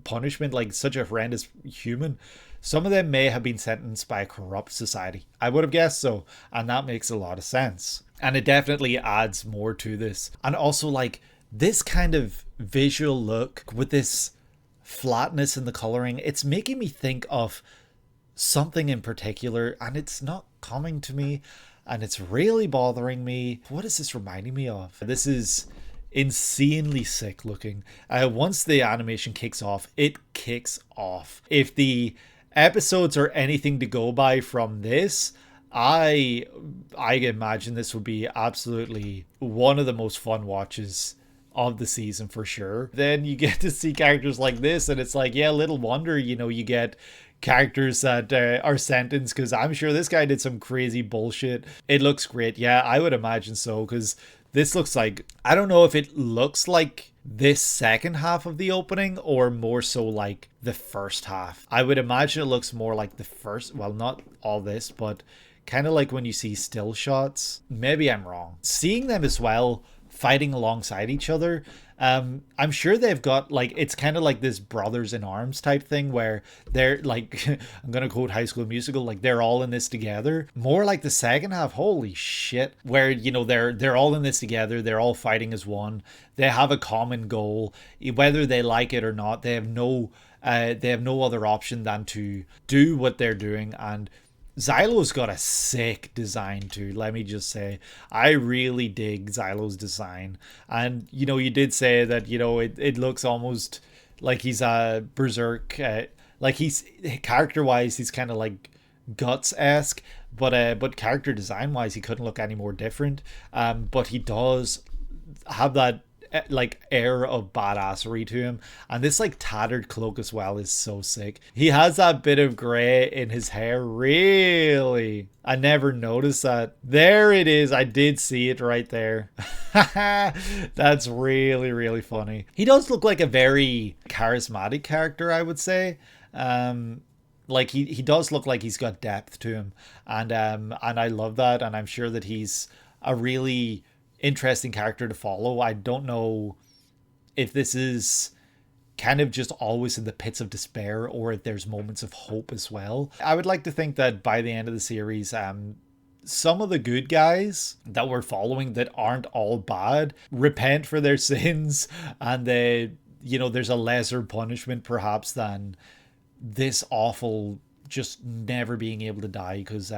punishment, like such a horrendous human. Some of them may have been sentenced by a corrupt society. I would have guessed so, and that makes a lot of sense. And it definitely adds more to this. And also like this kind of visual look with this flatness in the coloring, it's making me think of something in particular, and it's not coming to me, and it's really bothering me. What is this reminding me of? This is insanely sick looking. Once the animation kicks off, it kicks off. If the episodes are anything to go by from this, I imagine this would be absolutely one of the most fun watches of the season for sure. Then you get to see characters like this, and it's like, yeah, little wonder, you know, you get characters that are sentenced because I'm sure this guy did some crazy bullshit. It looks great. Yeah, I would imagine so, because this looks like, I don't know if it looks like this second half of the opening or more so like the first half. I would imagine it looks more like the first, well, not all this, but kind of like when you see still shots. Maybe I'm wrong. Seeing them as well fighting alongside each other. I'm sure they've got like, it's kind of like this brothers in arms type thing where they're like, I'm gonna quote High School Musical, like they're all in this together. More like the second half, holy shit, where you know they're all in this together, they're all fighting as one, they have a common goal, whether they like it or not. They have no other option than to do what they're doing. And Xylo's got a sick design too, let me just say. I really dig Xylo's design. And, you know, you did say that, you know, it looks almost like he's a berserk. Like he's, character-wise, he's kind of like Guts-esque. But character design-wise, he couldn't look any more different. But he does have that like air of badassery to him, and this like tattered cloak as well is so sick. He has that bit of gray in his hair, really. I never noticed that. There it is, I did see it right there. That's really, really funny. He does look like a very charismatic character, I would say. Like he does look like he's got depth to him, and I love that, and I'm sure that he's a really interesting character to follow. I don't know if this is kind of just always in the pits of despair or if there's moments of hope as well. I would like to think that by the end of the series, some of the good guys that we're following that aren't all bad repent for their sins, and they, you know, there's a lesser punishment perhaps than this awful just never being able to die, because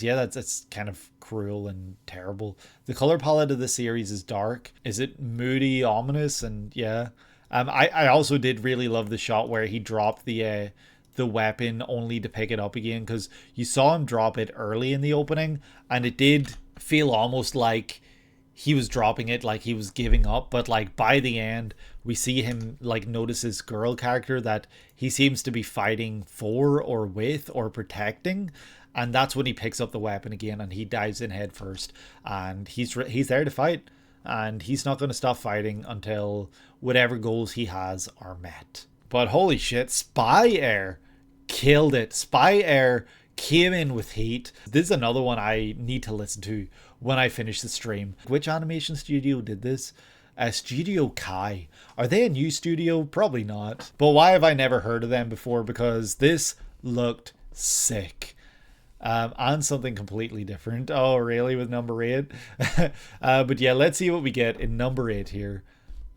yeah, that's kind of cruel and terrible. The color palette of the series is dark. Is it moody, ominous? And yeah, I also did really love the shot where he dropped the weapon only to pick it up again, because you saw him drop it early in the opening, and it did feel almost like he was dropping it, like he was giving up. But like by the end, we see him like notice his girl character that he seems to be fighting for or with or protecting. And that's when he picks up the weapon again, and he dives in head first, and he's there to fight, and he's not going to stop fighting until whatever goals he has are met. But holy shit, SPYAIR killed it. SPYAIR came in with heat. This is another one I need to listen to when I finish the stream. Which animation studio did this? Studio Kai. Are they a new studio? Probably not. But why have I never heard of them before? Because this looked sick. And something completely different. Oh, really? With number 8? But yeah, let's see what we get in number 8 here.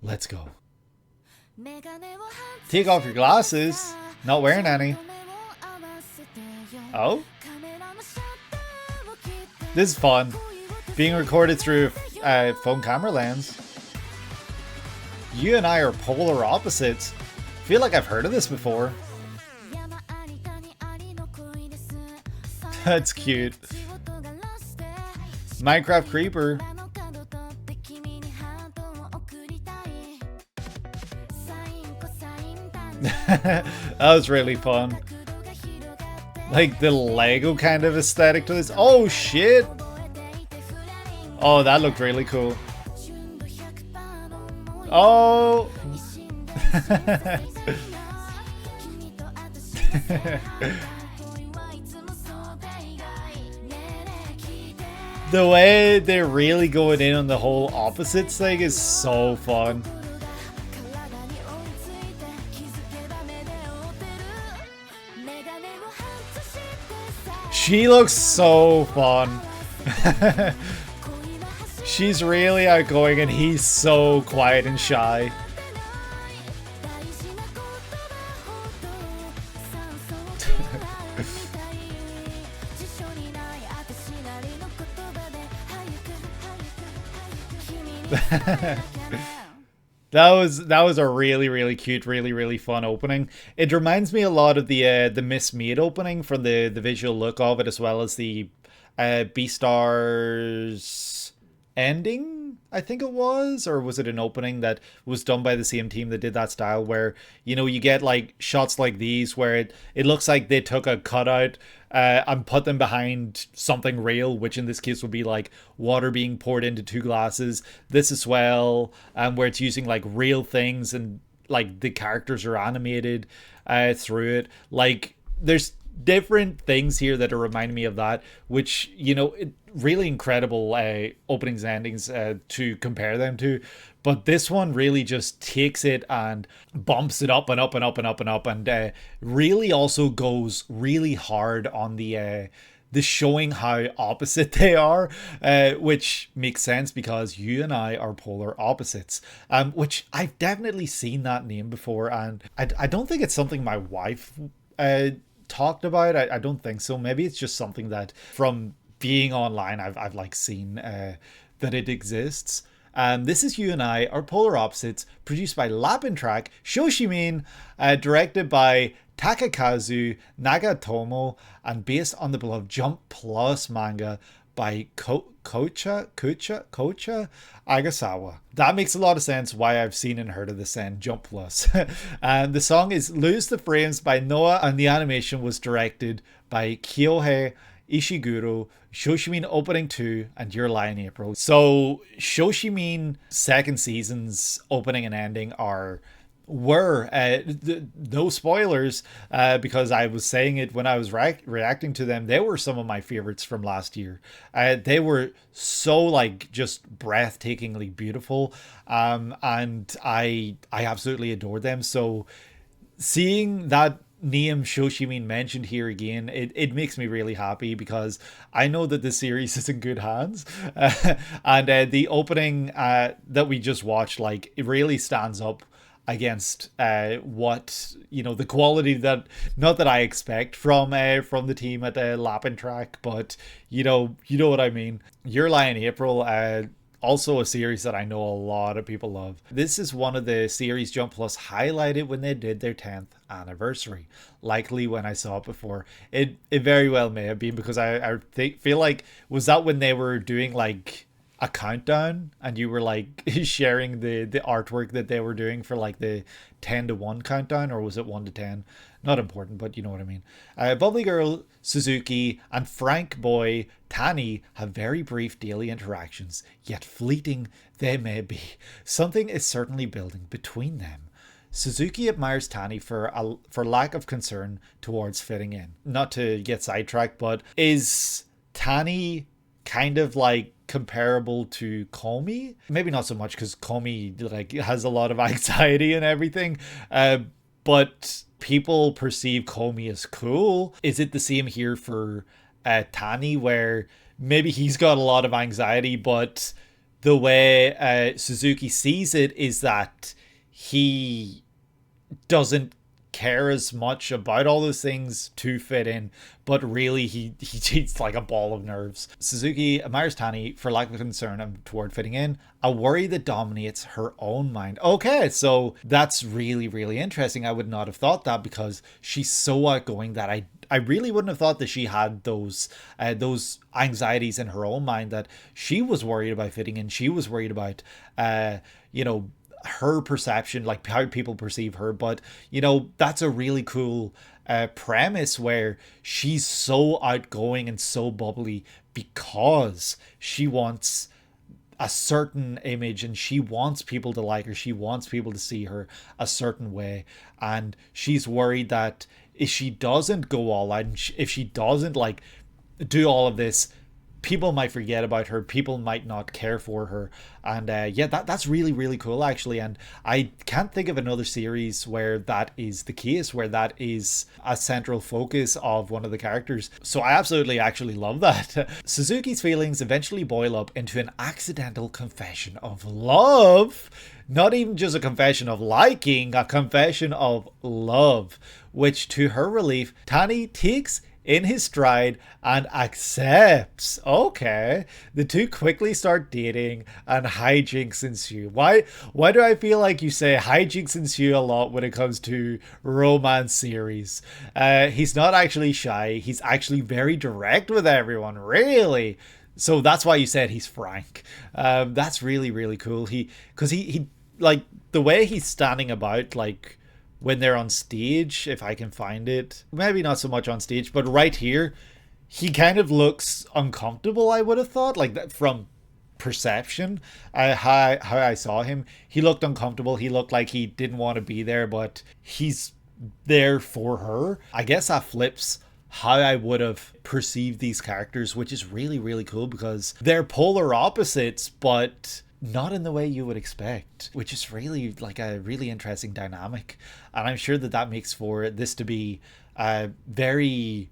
Let's go. Take off your glasses. Not wearing any. Oh? This is fun. Being recorded through a phone camera lens. You and I are polar opposites. I feel like I've heard of this before. That's cute. Minecraft Creeper. That was really fun. Like the Lego kind of aesthetic to this. Oh shit! Oh, that looked really cool. Oh! The way they're really going in on the whole opposites thing is so fun. She looks so fun. She's really outgoing and he's so quiet and shy. That was a really cute, really fun opening. It reminds me a lot of the Miss Maid opening from the visual look of it, as well as the Beastars ending, I think it was, or was it an opening that was done by the same team that did that style, where, you know, you get like shots like these where it looks like they took a cutout and put them behind something real, which in this case would be like water being poured into 2 glasses. This as well, where it's using like real things and like the characters are animated through it. Like there's different things here that are reminding me of that, which, really incredible openings and endings to compare them to. But this one really just takes it and bumps it up and up and up and up and up, and really also goes really hard on the showing how opposite they are, which makes sense because you and I are polar opposites, which I've definitely seen that name before, and I don't think it's something my wife talked about. I don't think so. Maybe it's just something that from being online I've like seen that it exists. This is You and I Are Polar Opposites, produced by Lapintrack Shoshimin, directed by Takakazu Nagatomo, and based on the beloved Jump Plus manga by Kocha Agasawa. That makes a lot of sense why I've seen and heard of this in Jump Plus. And the song is Lose the Frames by Noah, and the animation was directed by Kyohei Ishiguro. Shoshimin Opening 2 and Your Lie in April. So Shoshimin second season's opening and ending were no spoilers, because I was saying it when I was reacting to them. They were some of my favorites from last year. They were so like just breathtakingly beautiful, and I absolutely adored them. So seeing that name Shoshimin mentioned here again, it makes me really happy, because I know that this series is in good hands. And the opening that we just watched, like, it really stands up against what, the quality that, not that I expect from the team at Lapintrack, but you know what I mean. Your Lie in April, also a series that I know a lot of people love. This is one of the series Jump Plus highlighted when they did their 10th anniversary. Likely when I saw it before. It very well may have been, because I feel like, was that when they were doing like a countdown and you were like sharing the artwork that they were doing for like the 10 to 1 countdown, or was it 1 to 10? Not important, but you know what I mean. Bubbly Girl Suzuki and Frank Boy Tani have very brief daily interactions, yet fleeting they may be. Something is certainly building between them. Suzuki admires Tani for lack of concern towards fitting in. Not to get sidetracked, but is Tani kind of like comparable to Komi? Maybe not so much, because Komi like has a lot of anxiety and everything, but people perceive Komi as cool. Is it the same here for Tani, where maybe he's got a lot of anxiety, but the way Suzuki sees it is that he doesn't care as much about all those things to fit in, but really he's like a ball of nerves. Suzuki admires Tani for lack of concern toward fitting in, a worry that dominates her own mind. Okay, so that's really, really interesting. I would not have thought that, because she's so outgoing that I really wouldn't have thought that she had those anxieties in her own mind, that she was worried about fitting in. She was worried about her perception, like how people perceive her. But that's a really cool premise, where she's so outgoing and so bubbly because she wants a certain image, and she wants people to like her, she wants people to see her a certain way, and she's worried that if she doesn't go all out, and if she doesn't like do all of this, people might forget about her, people might not care for her. And that's really, really cool, actually. And I can't think of another series where that is the case, where that is a central focus of one of the characters. So I absolutely actually love that. Suzuki's feelings eventually boil up into an accidental confession of love. Not even just a confession of liking, a confession of love, which to her relief, Tani takes in his stride and accepts. Okay, the two quickly start dating and hijinks ensue. Why do I feel like you say hijinks ensue a lot when it comes to romance series? He's not actually shy, he's actually very direct with everyone, really. So that's why you said he's frank. That's really, really cool. Because he like the way he's standing about, like when they're on stage, if I can find it, maybe not so much on stage, but right here, he kind of looks uncomfortable, I would have thought, like that from perception. How I saw him, he looked uncomfortable, he looked like he didn't want to be there, but he's there for her. I guess that flips how I would have perceived these characters, which is really, really cool because they're polar opposites, but not in the way you would expect, which is really like a really interesting dynamic. And I'm sure that that makes for this to be very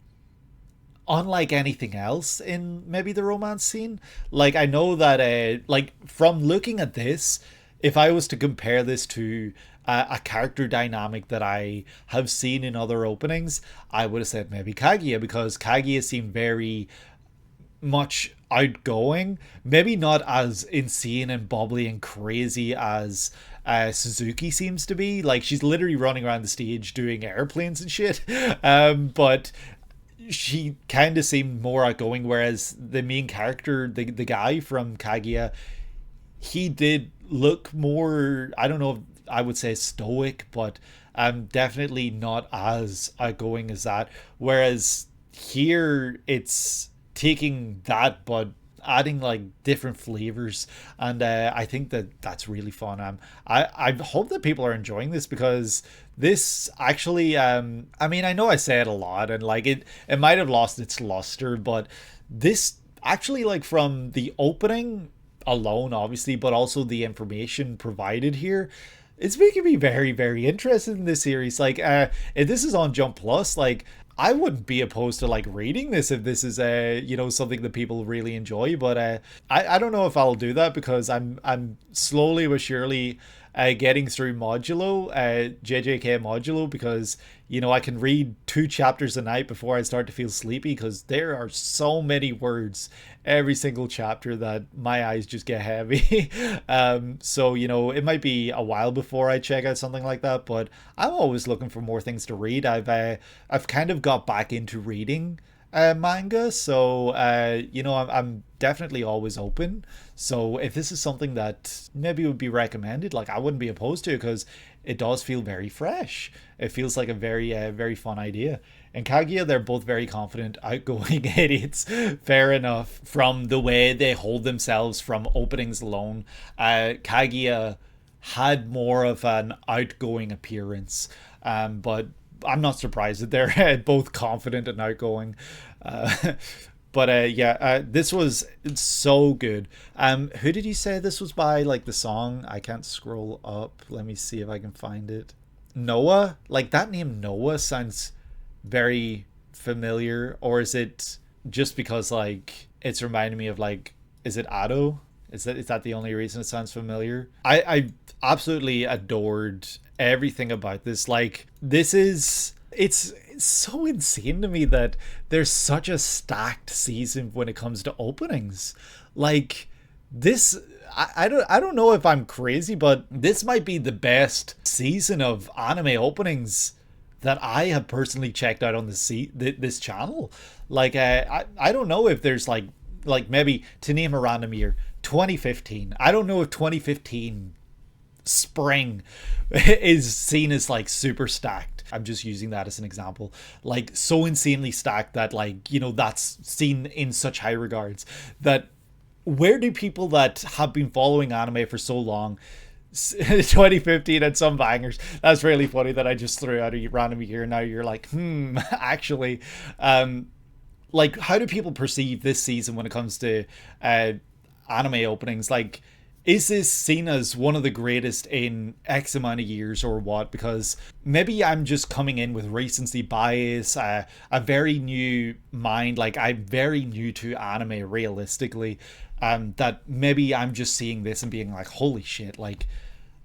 unlike anything else in maybe the romance scene. Like, I know that like from looking at this, if I was to compare this to a character dynamic that I have seen in other openings, I would have said maybe Kaguya, because Kaguya seemed very much outgoing, maybe not as insane and bubbly and crazy as Suzuki seems to be. Like, she's literally running around the stage doing airplanes and shit. But she kind of seemed more outgoing, whereas the main character, the guy from Kaguya, he did look more, I don't know if I would say stoic, but definitely not as outgoing as that. Whereas here it's taking that but adding like different flavors, and I think that that's really fun. I hope that people are enjoying this, because this actually I mean, I know I say it a lot and like it might have lost its luster, but this actually, like, from the opening alone obviously, but also the information provided here, it's making me very, very interested in this series. Like, if this is on Jump Plus, like, I wouldn't be opposed to like reading this if this is you know, something that people really enjoy. But I don't know if I'll do that, because I'm slowly but surely getting through Modulo, JJK Modulo, because, you know, I can read 2 chapters a night before I start to feel sleepy, because there are so many words every single chapter that my eyes just get heavy. So, you know, it might be a while before I check out something like that, but I'm always looking for more things to read. I've kind of got back into reading manga, so you know, I'm definitely always open. So if this is something that maybe would be recommended, like, I wouldn't be opposed to it, because it does feel very fresh. It feels like a very very fun idea. And Kaguya, they're both very confident, outgoing idiots. Fair enough. From the way they hold themselves from openings alone, Kaguya had more of an outgoing appearance, but I'm not surprised that they're both confident and outgoing. But yeah, this was so good. Who did you say this was by? Like, the song, I can't scroll up. Let me see if I can find it. Noah? Like, that name Noah sounds very familiar. Or is it just because, like, it's reminding me of, like, is it Ado? Is that the only reason it sounds familiar? I absolutely adored everything about this. Like, this is, it's so insane to me that there's such a stacked season when it comes to openings. Like, this, I don't know if I'm crazy, but this might be the best season of anime openings that I have personally checked out on this channel. Like, I don't know if there's like maybe, to name a random year, 2015. I don't know if 2015 spring is seen as like super stacked. I'm just using that as an example. Like, so insanely stacked that, like, you know, that's seen in such high regards. That, where do people that have been following anime for so long, 2015 and some bangers. That's really funny that I just threw out a random year. Now you're like, actually, like, how do people perceive this season when it comes to anime openings? Like, is this seen as one of the greatest in X amount of years, or what? Because maybe I'm just coming in with recency bias, a very new mind. Like, I'm very new to anime realistically. That maybe I'm just seeing this and being like, holy shit, like,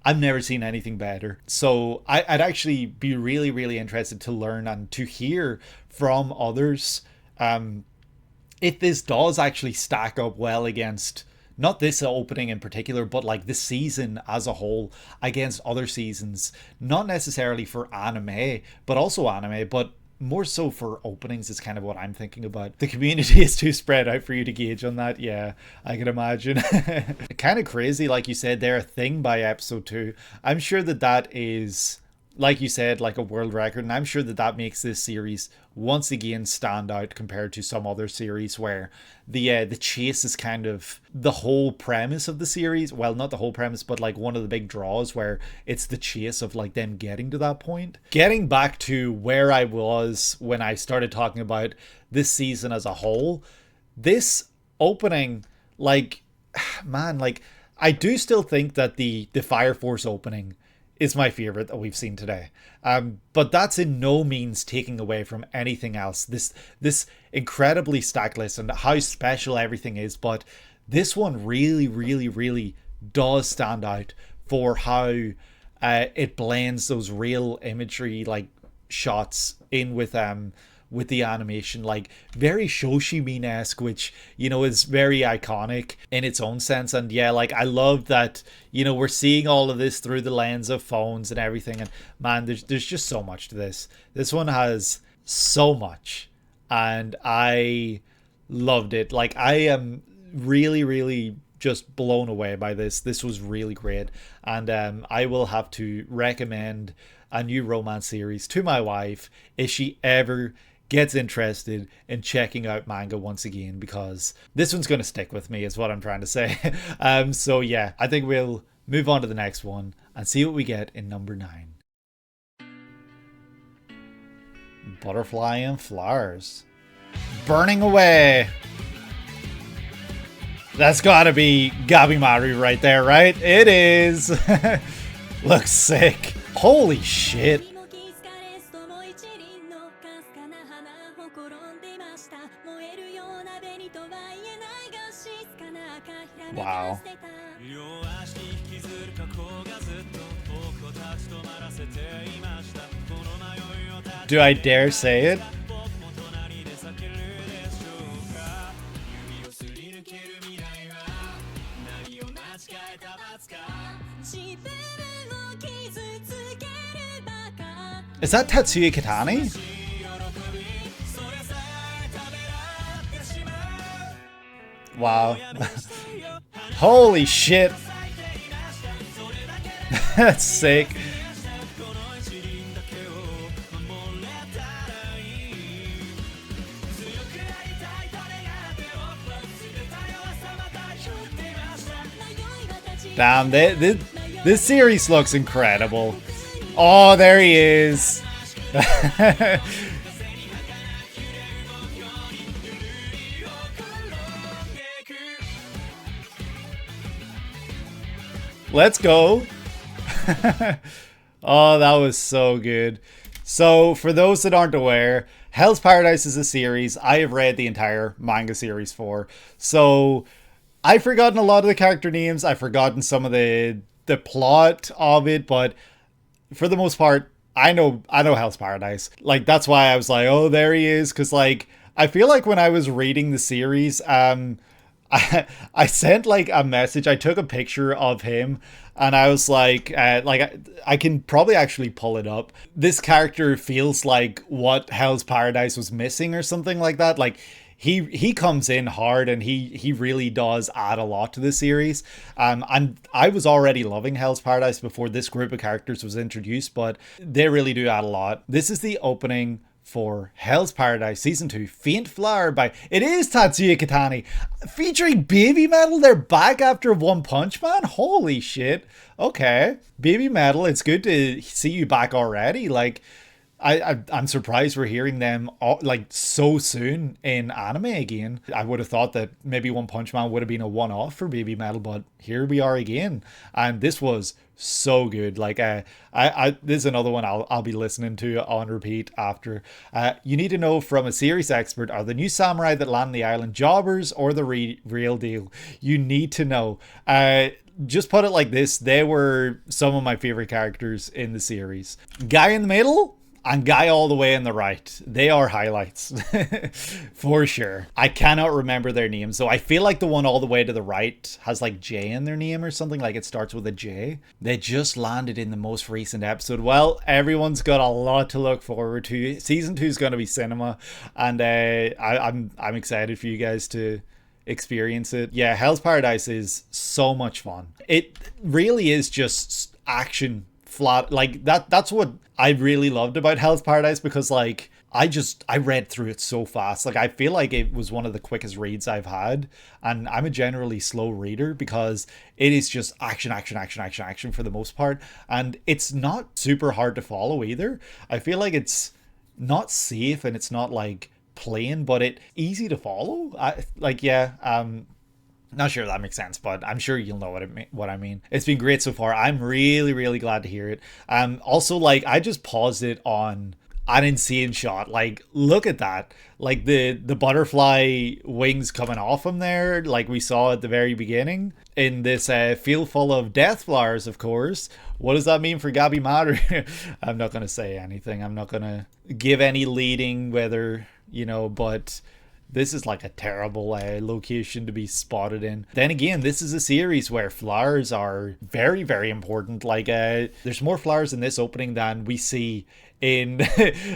I've never seen anything better. So I'd actually be really, really interested to learn and to hear from others if this does actually stack up well against, not this opening in particular, but like the season as a whole against other seasons. Not necessarily for anime, but also anime, but more so for openings is kind of what I'm thinking about. The community is too spread out for you to gauge on that. Yeah, I can imagine. Kind of crazy, like you said, they're a thing by episode 2. I'm sure that is like you said, like a world record, and I'm sure that that makes this series once again stand out compared to some other series where the chase is kind of the whole premise of the series. Well, not the whole premise, but like one of the big draws where it's the chase of like them getting to that point. Getting back to where I was when I started talking about this season as a whole, this opening, like, man, like, I do still think that the Fire Force opening is my favorite that we've seen today. But that's in no means taking away from anything else. This incredibly stacked list and how special everything is, but this one really, really, really does stand out for how it blends those real imagery like shots in with the animation, like very Shoshimine-esque, which, you know, is very iconic in its own sense. And yeah, like I love that, you know, we're seeing all of this through the lens of phones and everything. And man, there's just so much to this. This one has so much, and I loved it. Like I am really, really just blown away by this. This was really great, and I will have to recommend a new romance series to my wife if she ever gets interested in checking out manga once again, because this one's going to stick with me is what I'm trying to say. So yeah, I think we'll move on to the next one and see what we get in number 9. Butterfly and Flowers. Burning Away. That's gotta be Gabimaru right there, right? It is. Looks sick. Holy shit. Wow. Do I dare say it? Is that Tatsuya Kitani? Wow. Holy shit. That's sick. Damn, this series looks incredible. Oh, there he is. Let's go. Oh, that was so good. So, for those that aren't aware, Hell's Paradise is a series I have read the entire manga series for. So, I've forgotten a lot of the character names. I've forgotten some of the plot of it, but for the most part, I know Hell's Paradise. Like, that's why I was like, oh, there he is. Because, like, I feel like when I was reading the series, I sent like a message. I took a picture of him, and I was like I can probably actually pull it up. This character feels like what Hell's Paradise was missing, or something like that. Like he comes in hard, and he really does add a lot to the series. And I was already loving Hell's Paradise before this group of characters was introduced, but they really do add a lot. This is the opening for Hell's Paradise Season 2, Faint Flower by... It is Tatsuya Kitani, featuring BABYMETAL. They're back after One Punch Man? Holy shit. Okay. BABYMETAL, it's good to see you back already. Like, I'm surprised we're hearing them like so soon in anime again. I would have thought that maybe One Punch Man would have been a one-off for BABYMETAL, but here we are again, and this was so good. Like this is another one I'll be listening to on repeat after. You need to know from a series expert: are the new samurai that land on the island jobbers or the real deal? You need to know. Just put it like this: they were some of my favorite characters in the series. Guy in the middle and guy all the way on the right, they are highlights for sure. I cannot remember their names, so I feel like the one all the way to the right has like J in their name or something, like it starts with a J. They just landed in the most recent episode. Well, everyone's got a lot to look forward to. Season 2 is going to be cinema, and I'm excited for you guys to experience it. Yeah, Hell's Paradise is so much fun. It really is just action flat. Like that's what I really loved about Hell's Paradise, because like I read through it so fast. Like I feel like it was one of the quickest reads I've had, and I'm a generally slow reader because it is just action, action, action, action, action for the most part, and it's not super hard to follow either. I feel like it's not safe and it's not like plain, but it easy to follow. Not sure if that makes sense, but I'm sure you'll know what I mean. It's been great so far. I'm really, really glad to hear it. Also, like, I just paused it on an insane shot. Like, look at that. Like, the butterfly wings coming off him there, like we saw at the very beginning. In this field full of death flowers, of course. What does that mean for BABYMETAL? I'm not going to say anything. I'm not going to give any leading, whether, but... This is like a terrible location to be spotted in. Then again, this is a series where flowers are very, very important. Like, there's more flowers in this opening than we see in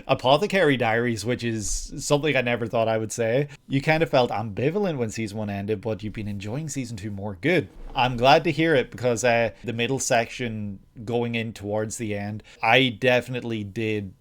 Apothecary Diaries, which is something I never thought I would say. You kind of felt ambivalent when season 1 ended, but you've been enjoying season 2 more. Good. I'm glad to hear it, because the middle section going in towards the end, I definitely did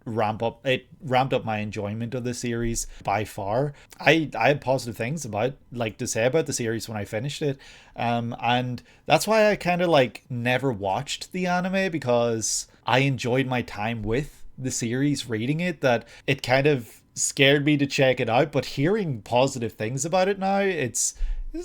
ramped up my enjoyment of the series by far. I had positive things to say about the series when I finished it, and that's why I kind of like never watched the anime, because I enjoyed my time with the series reading it, that it kind of scared me to check it out. But hearing positive things about it now, it's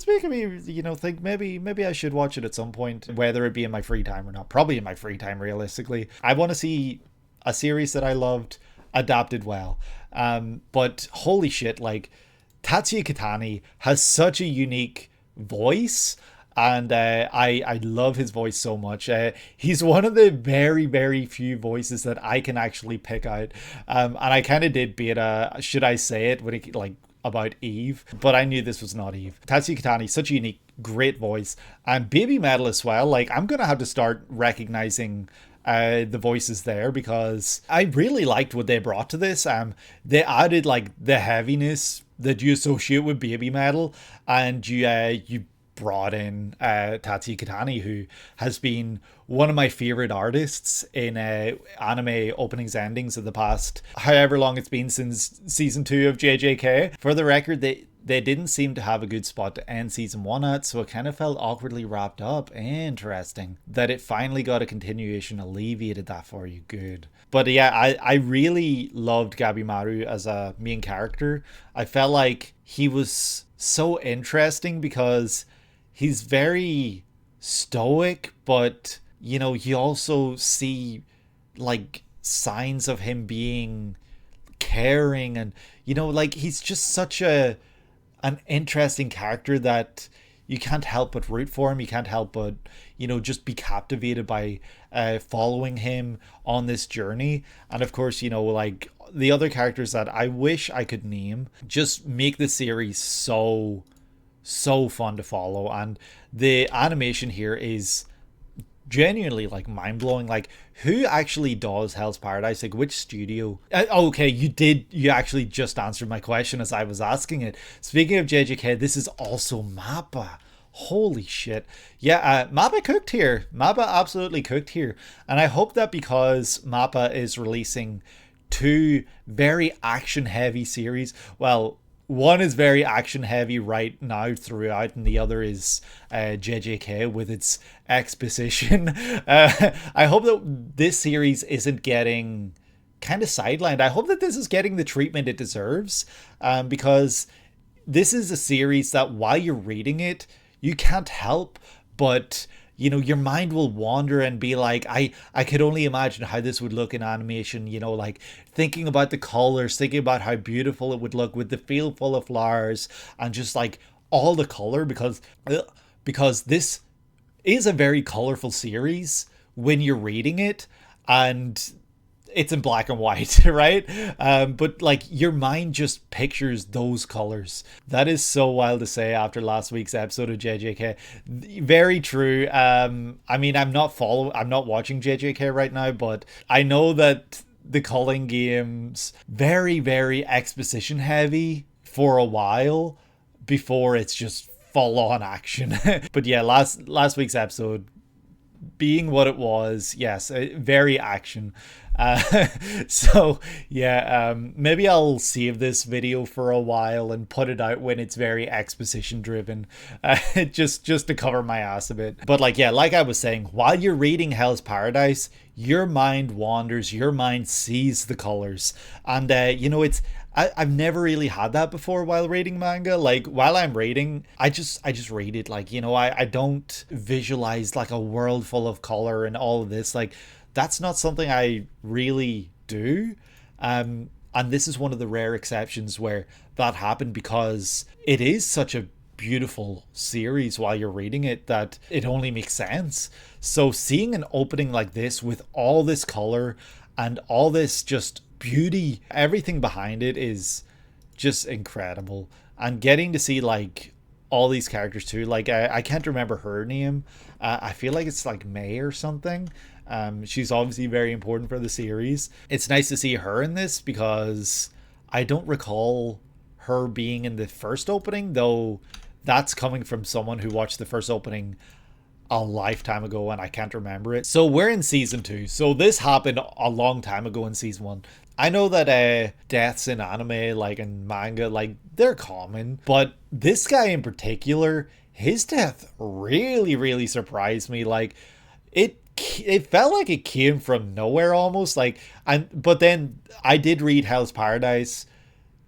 making me, think maybe I should watch it at some point, whether it be in my free time or not. Probably in my free time, realistically. I want to see a series that I loved adapted well. But holy shit, like, Tatsuya Kitani has such a unique voice, and I love his voice so much. He's one of the very, very few voices that I can actually pick out. And I kind of did beta, should I say it, when it, like, about Eve, but I knew this was not Eve. Tatsuya Kitani, such a unique, great voice. And BABYMETAL as well. Like, I'm gonna have to start recognizing the voices there, because I really liked what they brought to this. They added like the heaviness that you associate with BABYMETAL, and you brought in Tatsuya Kitani, who has been one of my favorite artists in anime openings endings of the past however long it's been since season 2 of JJK. For the record, they didn't seem to have a good spot to end season 1 at, so it kind of felt awkwardly wrapped up. Interesting that it finally got a continuation, alleviated that for you. Good. But yeah, I really loved Gabimaru as a main character. I felt like he was so interesting because he's very stoic, but you also see like signs of him being caring, and like he's just such an interesting character that you can't help but root for him. You can't help but just be captivated by following him on this journey. And of course, like the other characters that I wish I could name just make the series so fun to follow. And the animation here is genuinely like mind-blowing. Like, who actually does Hell's Paradise? Like, which studio? Okay, you actually just answered my question as I was asking it. Speaking of JJK, this is also MAPPA. Holy shit. Yeah, MAPPA cooked here. MAPPA absolutely cooked here. And I hope that because MAPPA is releasing 2 very action heavy series, well, one is very action heavy right now throughout, and the other is JJK with its exposition. I hope that this series isn't getting kind of sidelined. I hope that this is getting the treatment it deserves, because this is a series that while you're reading it, you can't help but your mind will wander and be like, I could only imagine how this would look in animation, like thinking about the colors, thinking about how beautiful it would look with the field full of flowers and just like all the color, because this is a very colorful series when you're reading it, and it's in black and white, right? But like your mind just pictures those colors. That is so wild to say after last week's episode of JJK. Very true. I mean, I'm not watching JJK right now, but I know that the Culling game's very, very exposition heavy for a while before it's just full on action. But yeah, last week's episode being what it was, yes, very action. Uh, so yeah, maybe I'll save this video for a while and put it out when it's very exposition driven, just to cover my ass a bit. But like, yeah, like I was saying, while you're reading Hell's Paradise, your mind wanders, your mind sees the colors, and you know, I've never really had that before while reading manga. Like, while I'm reading, I just read it. Like, you know, I don't visualize like a world full of color and all of this. Like, that's not something I really do. And this is one of the rare exceptions where that happened, because it is such a beautiful series while you're reading it that it only makes sense. So seeing an opening like this with all this color and all this just beauty, everything behind it is just incredible. And getting to see like all these characters too, like I can't remember her name. I feel like it's like May or something. She's obviously very important for the series. It's nice to see her in this, because I don't recall her being in the first opening, though that's coming from someone who watched the first opening a lifetime ago and I can't remember it. So we're in season 2. So this happened a long time ago in season 1. I know that deaths in anime, like in manga, like they're common, but this guy in particular, his death really surprised me. Like, it felt like it came from nowhere almost. Like, but then I did read Hell's Paradise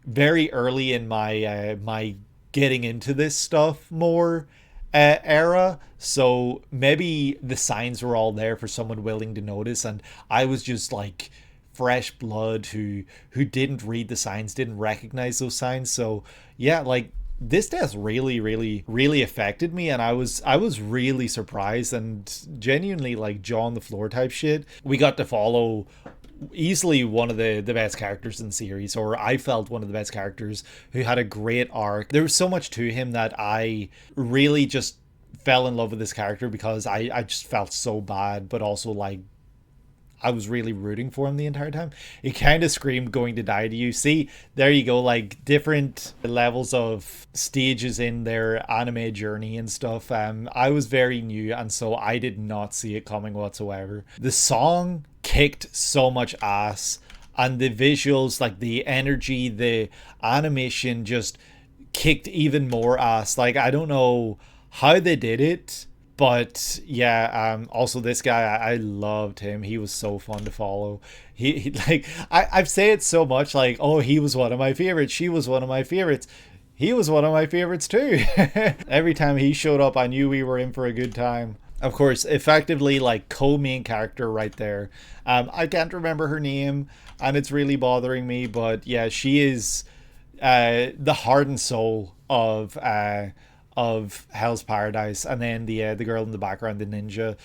very early in my my getting into this stuff more era, so maybe the signs were all there for someone willing to notice, and I was just like fresh blood who didn't read the signs, didn't recognize those signs. So yeah, like, this death really affected me, and I was really surprised and genuinely like jaw on the floor type shit. We got to follow easily one of the best characters in the series, or I felt one of the best characters, who had a great arc. There was so much to him that I really just fell in love with this character, because I just felt so bad, but also like I was really rooting for him the entire time. It kind of screamed going to die to you. See, there you go, like different levels of stages in their anime journey and stuff. I was very new, and so I did not see it coming whatsoever. The song kicked so much ass, and the visuals, like the energy, the animation just kicked even more ass. Like, I don't know how they did it, but yeah, also this guy, I loved him. He was so fun to follow. He like, I've said it so much, like, oh, he was one of my favorites, she was one of my favorites. He was one of my favorites too. Every time he showed up, I knew we were in for a good time. Of course, effectively like co-main character right there. I can't remember her name, and it's really bothering me, but yeah, she is the heart and soul of Hell's Paradise. And then the girl in the background, the ninja,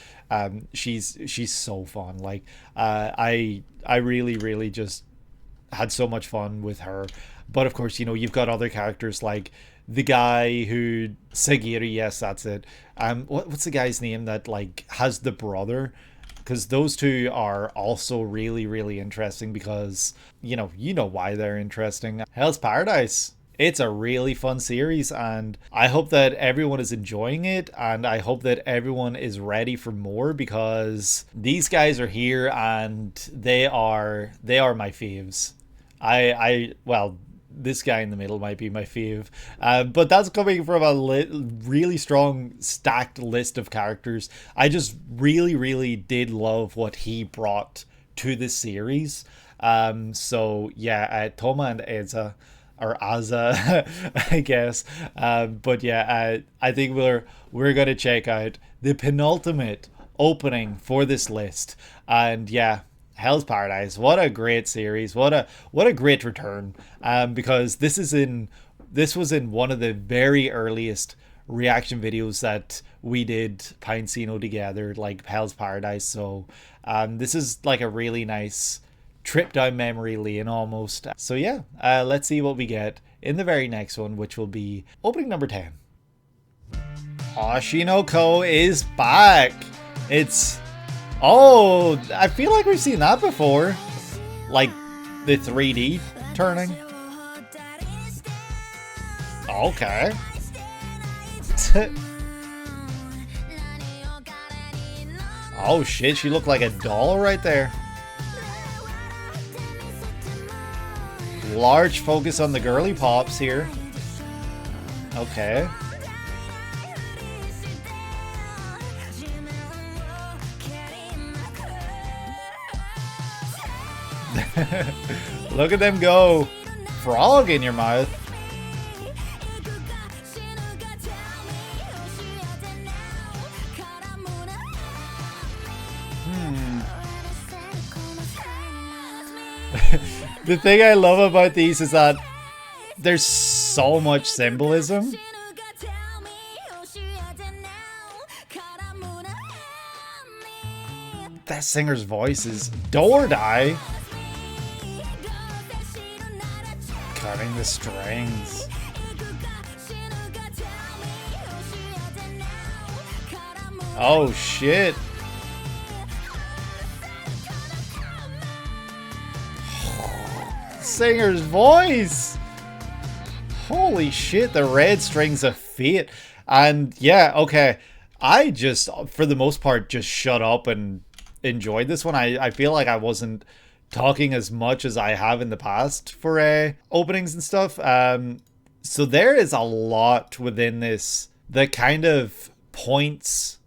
she's so fun. Like, I really just had so much fun with her. But of course, you know, you've got other characters like the guy who Sagiri, yes, that's it. What's the guy's name that like has the brother? Because those two are also really interesting, because you know why they're interesting. Hell's Paradise, it's a really fun series, and I hope that everyone is enjoying it, and I hope that everyone is ready for more, because these guys are here and they are my faves. Well, this guy in the middle might be my fave, but that's coming from a really strong stacked list of characters. I just really did love what he brought to this series. So yeah, Toma and Eza, or Aza, I guess. But yeah, I think we're gonna check out the penultimate opening for this list, and yeah, Hell's Paradise. What a great series! What a great return! Because this was in one of the very earliest reaction videos that we did Pinecino together, like Hell's Paradise. So this is like a really nice trip down memory lane almost. So yeah, let's see what we get in the very next one, which will be opening number 10. Oshinoko is back. Oh, I feel like we've seen that before. Like the 3D turning. Okay. Oh shit, she looked like a doll right there. Large focus on the girly pops here. Okay. Look at them go. Frog in your mouth. The thing I love about these is that there's so much symbolism. That singer's voice is Dordai. Cutting the strings. Oh shit. Singer's voice. Holy shit, the red strings of fate. And yeah, okay. I just, for the most part, just shut up and enjoyed this one. I feel like I wasn't talking as much as I have in the past for openings and stuff. So there is a lot within this that kind of points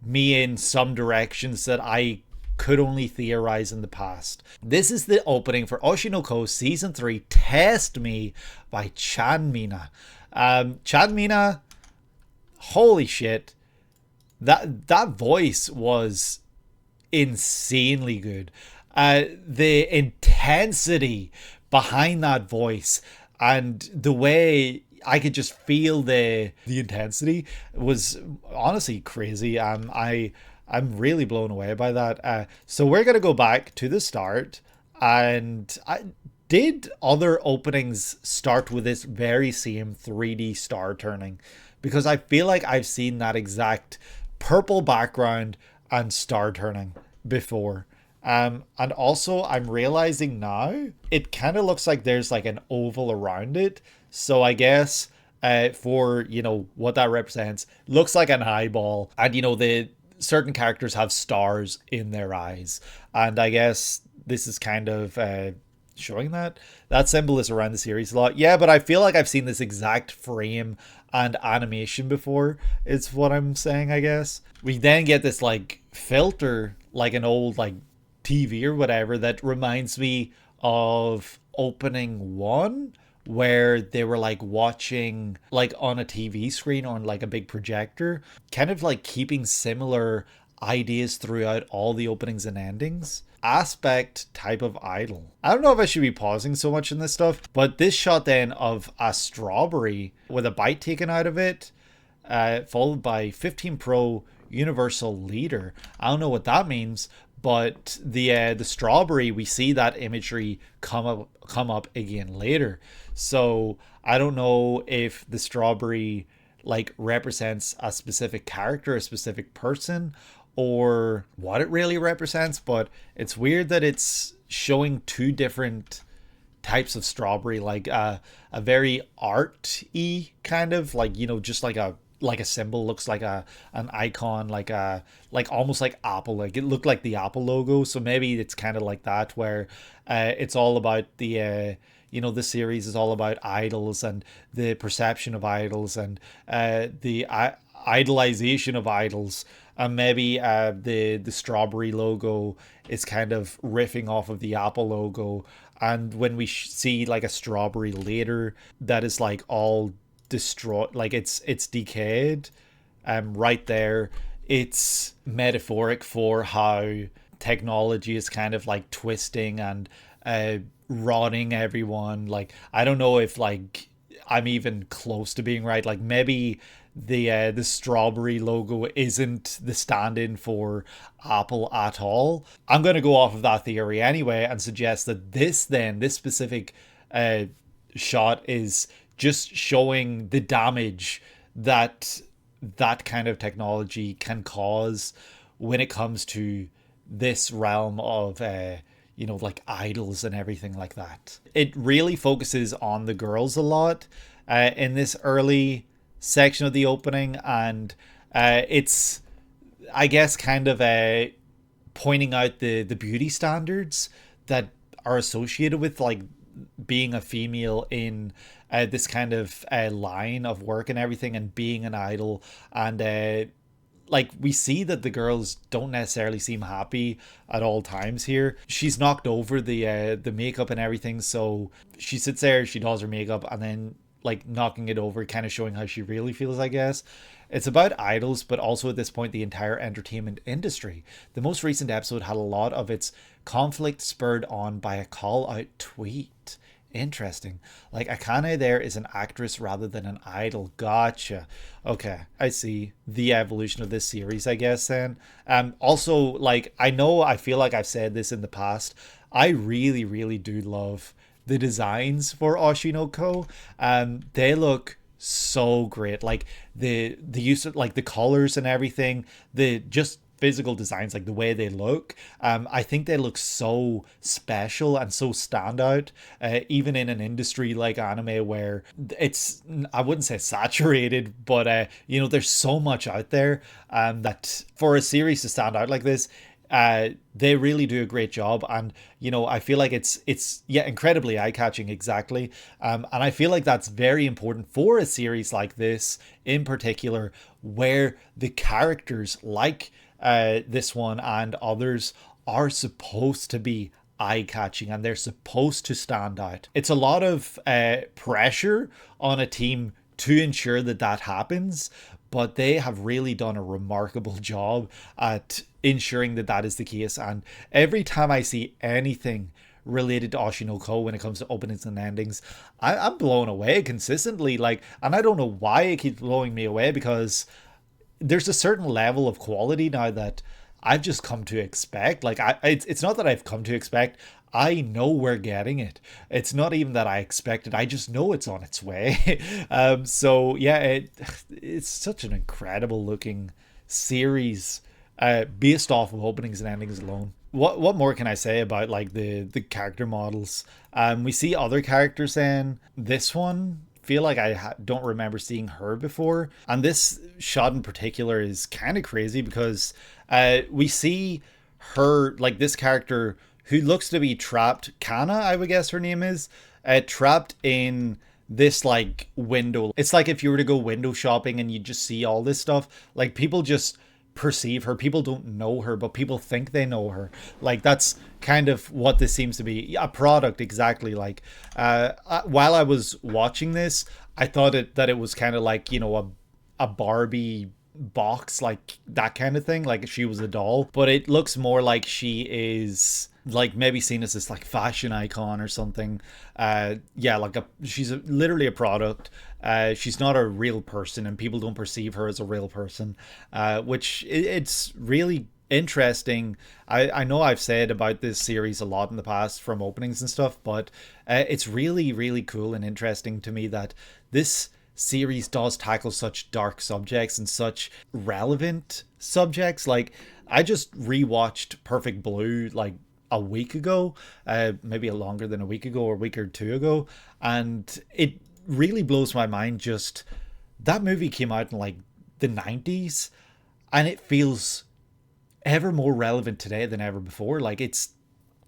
me in some directions that I could only theorize in the past. This is the opening for Oshi no Ko Season 3 Test Me by CHANMINA. CHANMINA, holy shit. That voice was insanely good. The intensity behind that voice and the way I could just feel the intensity was honestly crazy. I'm really blown away by that. So we're gonna go back to the start, and did other openings start with this very same 3D star turning? Because I feel like I've seen that exact purple background and star turning before. And also I'm realizing now it kind of looks like there's like an oval around it. So I guess for, you know, what that represents, looks like an eyeball. And, you know, the certain characters have stars in their eyes. And I guess this is kind of showing that. That symbol is around the series a lot. Yeah, but I feel like I've seen this exact frame and animation before, is what I'm saying, I guess. We then get this like filter, like an old like TV or whatever, that reminds me of opening 1, where they were like watching like on a TV screen on like a big projector, kind of like keeping similar ideas throughout all the openings and endings. Aspect type of idol. I don't know if I should be pausing so much in this stuff, but this shot then of a strawberry with a bite taken out of it, followed by 15 Pro Universal Leader. I don't know what that means, but the strawberry, we see that imagery come up again later. So I don't know if the strawberry like represents a specific character, a specific person, or what it really represents. But it's weird that it's showing two different types of strawberry, like a very art-y kind of, like, you know, just like a symbol, looks like an icon, like almost like Apple, like it looked like the Apple logo. So maybe it's kind of like that, where it's all about the you know, the series is all about idols and the perception of idols and the idolization of idols. And maybe the strawberry logo is kind of riffing off of the Apple logo. And when we see like a strawberry later that is like all destroyed, like it's decayed, right there, it's metaphoric for how technology is kind of like twisting and rotting everyone. Like, I don't know if like I'm even close to being right. Like maybe the strawberry logo isn't the stand-in for Apple at all. I'm going to go off of that theory anyway and suggest that this specific shot is just showing the damage that that kind of technology can cause when it comes to this realm of you know, like idols and everything like that. It really focuses on the girls a lot in this early section of the opening, and it's I guess kind of pointing out the beauty standards that are associated with like being a female in this kind of line of work and everything, and being an idol. And like we see that the girls don't necessarily seem happy at all times here. She's knocked over the makeup and everything, so she sits there, she does her makeup, and then like knocking it over, kind of showing how she really feels, I guess. It's about idols, but also at this point, the entire entertainment industry. The most recent episode had a lot of its conflict spurred on by a call out tweet. Interesting. Like Akane there is an actress rather than an idol. Gotcha. Okay, I see the evolution of this series, I guess then. Also, like, I feel like I've said this in the past. I really, really do love the designs for Oshinoko. They look so great. Like the use of like the colors and everything, the just physical designs, like the way they look, I think they look so special and so standout, even in an industry like anime where it's, I wouldn't say saturated, but there's so much out there, that for a series to stand out like this, they really do a great job. And I feel like it's incredibly eye-catching, exactly. And I feel like that's very important for a series like this in particular, where the characters like this one and others are supposed to be eye-catching and they're supposed to stand out. It's a lot of pressure on a team to ensure that that happens, but they have really done a remarkable job at ensuring that that is the case. And every time I see anything related to Oshinoko when it comes to openings and endings, I'm blown away consistently. Like, and I don't know why it keeps blowing me away, because there's a certain level of quality now that I've just come to expect. Like, it's not that I've come to expect. I know we're getting it. It's not even that I expect it. I just know it's on its way. So yeah, it's such an incredible looking series, based off of openings and endings alone. What more can I say about like the character models? We see other characters in this one. Feel like I don't remember seeing her before, and this shot in particular is kind of crazy because we see her, like this character who looks to be trapped, Kana, I would guess her name is, trapped in this like window. It's like if you were to go window shopping and you just see all this stuff, like people just perceive her, people don't know her, but people think they know her. Like that's kind of what this seems to be, a product, exactly. Like while I was watching this, I thought that it was kind of like a Barbie box, like that kind of thing, like she was a doll, but it looks more like she is like maybe seen as this like fashion icon or something. She's literally a product. She's not a real person, and people don't perceive her as a real person, which it's really interesting. I know I've said about this series a lot in the past from openings and stuff, but it's really, really cool and interesting to me that this series does tackle such dark subjects and such relevant subjects. Like, I just rewatched Perfect Blue like a week ago, maybe longer than a week ago or a week or two ago, and it really blows my mind. Just that movie came out in like the 90s, and it feels ever more relevant today than ever before. Like, it's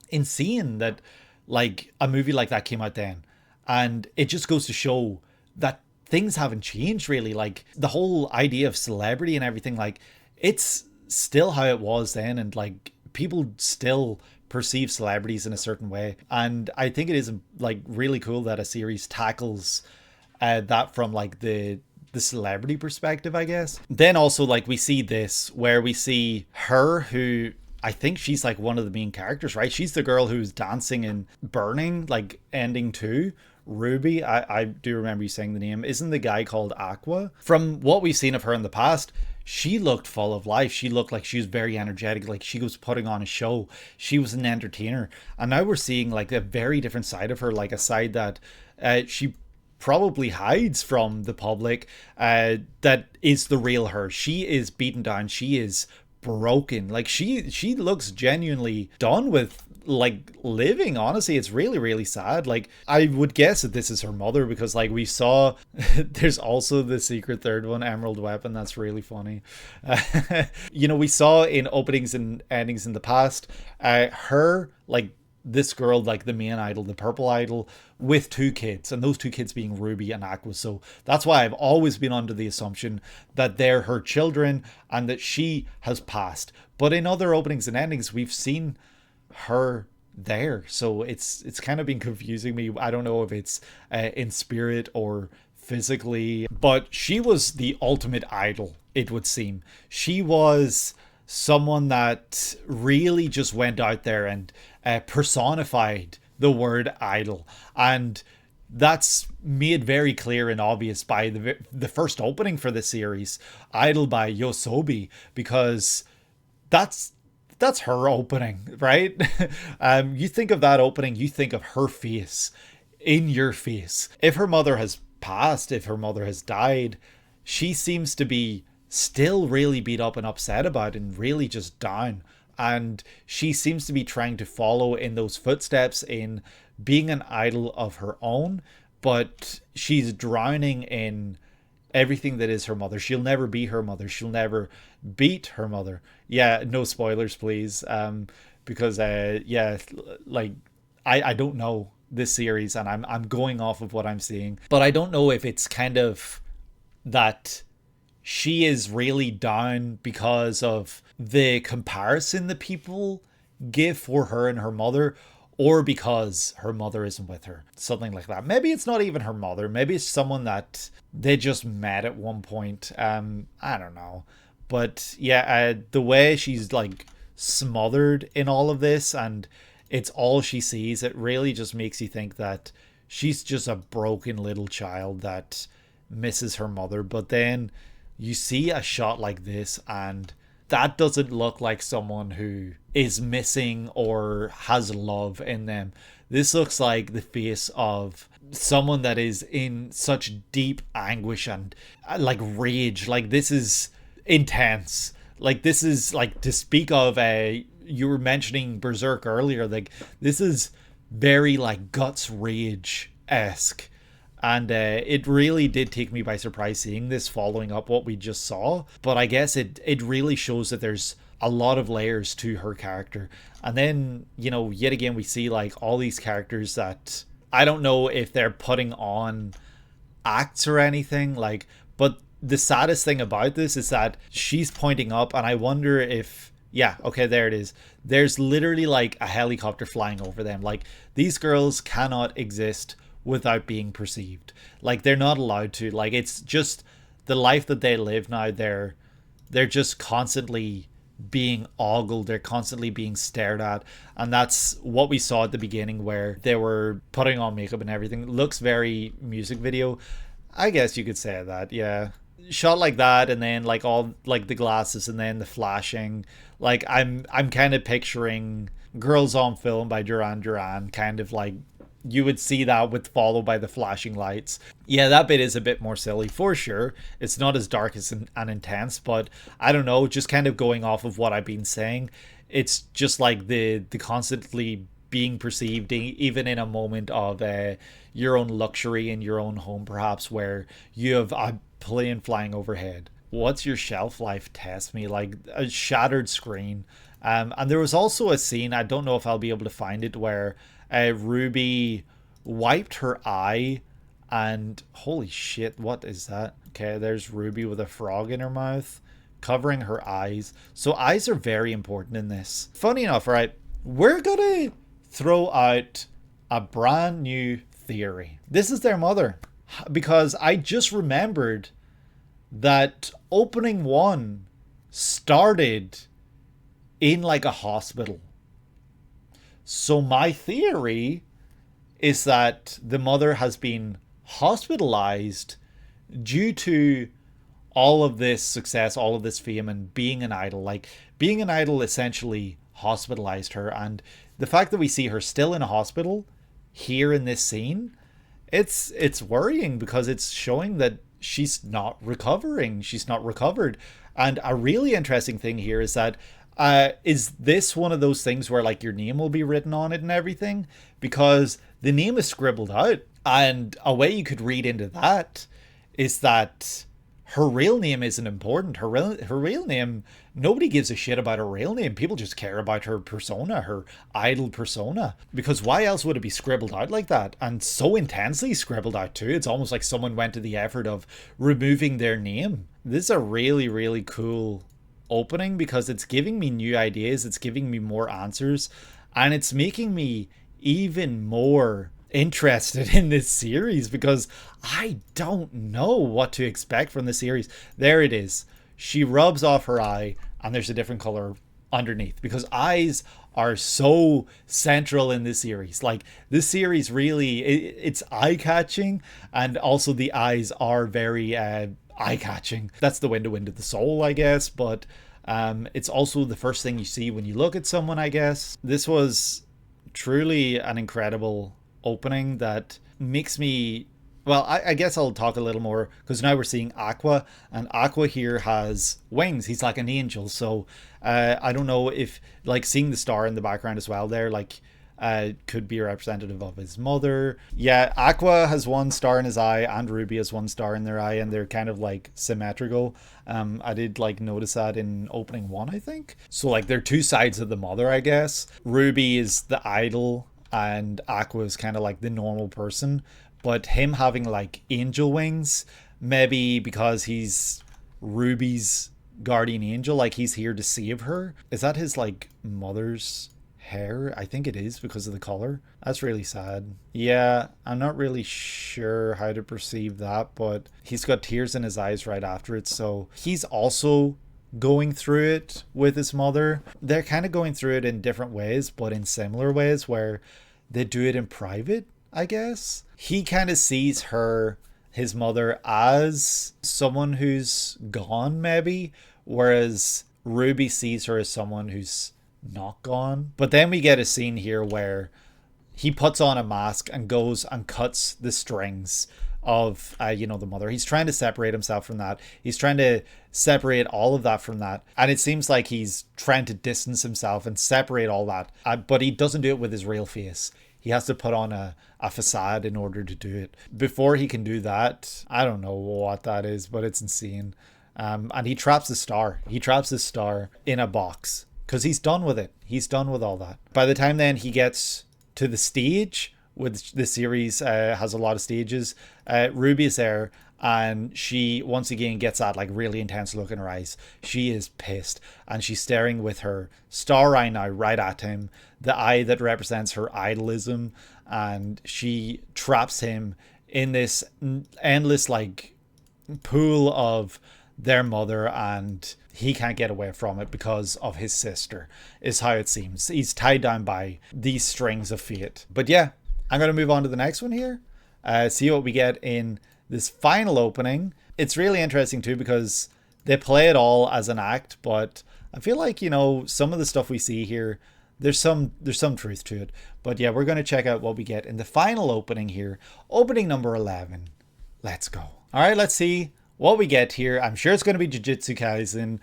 insane that like a movie like that came out then, and it just goes to show that things haven't changed really. Like the whole idea of celebrity and everything, like it's still how it was then, and like people still perceive celebrities in a certain way. And I think it is like really cool that a series tackles that from like the celebrity perspective, I guess. Then also like we see this where we see her, who I think she's like one of the main characters, right? She's the girl who's dancing in Burning, like ending 2. Ruby, I do remember you saying the name. Isn't the guy called Aqua? From what we've seen of her in the past, she looked full of life. She looked like she was very energetic, like she was putting on a show. She was an entertainer. And now we're seeing like a very different side of her, like a side that she probably hides from the public, that is the real her. She is beaten down. She is broken. Like she looks genuinely done with like living. Honestly, it's really, really sad. Like, I would guess that this is her mother, because like we saw there's also the secret third one, Emerald Weapon. That's really funny. You know, we saw in openings and endings in the past, her, like, this girl, like the main idol, the purple idol, with two kids, and those two kids being Ruby and Aqua. So that's why I've always been under the assumption that they're her children and that she has passed. But in other openings and endings, we've seen her there, so it's kind of been confusing me. I don't know if it's in spirit or physically, but she was the ultimate idol, it would seem. She was someone that really just went out there and personified the word idol, and that's made very clear and obvious by the first opening for the series, Idol by Yosobi, because that's her opening, right? You think of that opening, you think of her face in your face. If her mother has passed, if her mother has died, she seems to be still really beat up and upset about it, and really just down. And she seems to be trying to follow in those footsteps in being an idol of her own, but she's drowning in everything that is her mother. She'll never be her mother. She'll never beat her mother. Yeah, no spoilers, please. Because yeah, like I don't know this series, and I'm going off of what I'm seeing, but I don't know if it's kind of that she is really down because of the comparison that people give for her and her mother, or because her mother isn't with her. Something like that. Maybe it's not even her mother. Maybe it's someone that they just met at one point. I don't know. But yeah, the way she's like smothered in all of this, and it's all she sees, it really just makes you think that she's just a broken little child that misses her mother. But then you see a shot like this, and that doesn't look like someone who is missing or has love in them. This looks like the face of someone that is in such deep anguish and like rage. Like, this is intense. Like, this is like, to speak of you were mentioning Berserk earlier, like this is very like guts rage-esque. And it really did take me by surprise seeing this, following up what we just saw. But I guess it really shows that there's a lot of layers to her character. And then, you know, yet again, we see like all these characters that I don't know if they're putting on acts or anything, like, but the saddest thing about this is that she's pointing up, and I wonder if, yeah, okay, there it is. There's literally like a helicopter flying over them. Like, these girls cannot exist without being perceived. Like, they're not allowed to. Like, it's just the life that they live now. They're just constantly being ogled. They're constantly being stared at. And that's what we saw at the beginning, where they were putting on makeup and everything. It looks very music video, I guess you could say that. Yeah, shot like that, and then like all like the glasses, and then the flashing. Like, I'm kind of picturing Girls on Film by Duran Duran, kind of like you would see that with followed by the flashing lights. Yeah, that bit is a bit more silly for sure. It's not as dark as and intense, but I don't know, just kind of going off of what I've been saying, it's just like the constantly being perceived, even in a moment of your own luxury in your own home, perhaps, where you have a plane flying overhead. What's your shelf life? Test me. Like, a shattered screen. And there was also a scene, I don't know if I'll be able to find it, where Ruby wiped her eye, and holy shit, what is that? Okay, there's Ruby with a frog in her mouth, covering her eyes. So eyes are very important in this. Funny enough, right, we're gonna throw out a brand new theory. This is their mother, because I just remembered that opening one started in like a hospital. So my theory is that the mother has been hospitalized due to all of this success, all of this fame, and being an idol. Like, being an idol essentially hospitalized her, and the fact that we see her still in a hospital here in this scene, it's worrying, because it's showing that she's not recovering. She's not recovered. And a really interesting thing here is that is this one of those things where like your name will be written on it and everything? Because the name is scribbled out, and a way you could read into that is that her real name isn't important. Her real name, nobody gives a shit about her real name. People just care about her persona, her idol persona. Because why else would it be scribbled out like that? And so intensely scribbled out too. It's almost like someone went to the effort of removing their name. This is a really, really cool opening because it's giving me new ideas. It's giving me more answers. And it's making me even more interested in this series because I don't know what to expect from the series. There it is. She rubs off her eye and there's a different color underneath because eyes are so central in this series. Like this series really, it's eye-catching, and also the eyes are very eye-catching. That's the window into the soul, I guess, but it's also the first thing you see when you look at someone, I guess. This was truly an incredible opening that makes me, well, I guess I'll talk a little more because now we're seeing Aqua, and Aqua here has wings. He's like an angel. So I don't know if like seeing the star in the background as well there, like could be a representative of his mother. Yeah, Aqua has one star in his eye and Ruby has one star in their eye, and they're kind of like symmetrical. I did like notice that in opening 1, I think. So like they're two sides of the mother, I guess. Ruby is the idol and Aqua is kind of like the normal person, but him having like angel wings, maybe because he's Ruby's guardian angel, like he's here to save her. Is that his like mother's hair? I think it is because of the color. That's really sad. Yeah, I'm not really sure how to perceive that, but he's got tears in his eyes right after it, so he's also going through it with his mother. They're kind of going through it in different ways, but in similar ways where they do it in private, I guess. He kind of sees her, his mother, as someone who's gone maybe, whereas Ruby sees her as someone who's not gone. But then we get a scene here where he puts on a mask and goes and cuts the strings of the mother. He's trying to separate himself from that. He's trying to separate all of that from that, and it seems like he's trying to distance himself and separate all that, but he doesn't do it with his real face. He has to put on a facade in order to do it. Before he can do that, I don't know what that is, but it's insane. And he traps the star. He traps the star in a box because he's done with it. He's done with all that. By the time then he gets to the stage, with the series has a lot of stages, Ruby is there, and she once again gets that like really intense look in her eyes. She is pissed, and she's staring with her star eye now right at him, the eye that represents her idolism, and she traps him in this endless like pool of their mother, and he can't get away from it because of his sister, is how it seems. He's tied down by these strings of fate. But yeah, I'm going to move on to the next one here. See what we get in this final opening. It's really interesting too because they play it all as an act, but I feel like, some of the stuff we see here, there's some truth to it. But yeah, we're going to check out what we get in the final opening here. Opening number 11. Let's go. All right, let's see what we get here. I'm sure it's going to be Jujutsu Kaisen,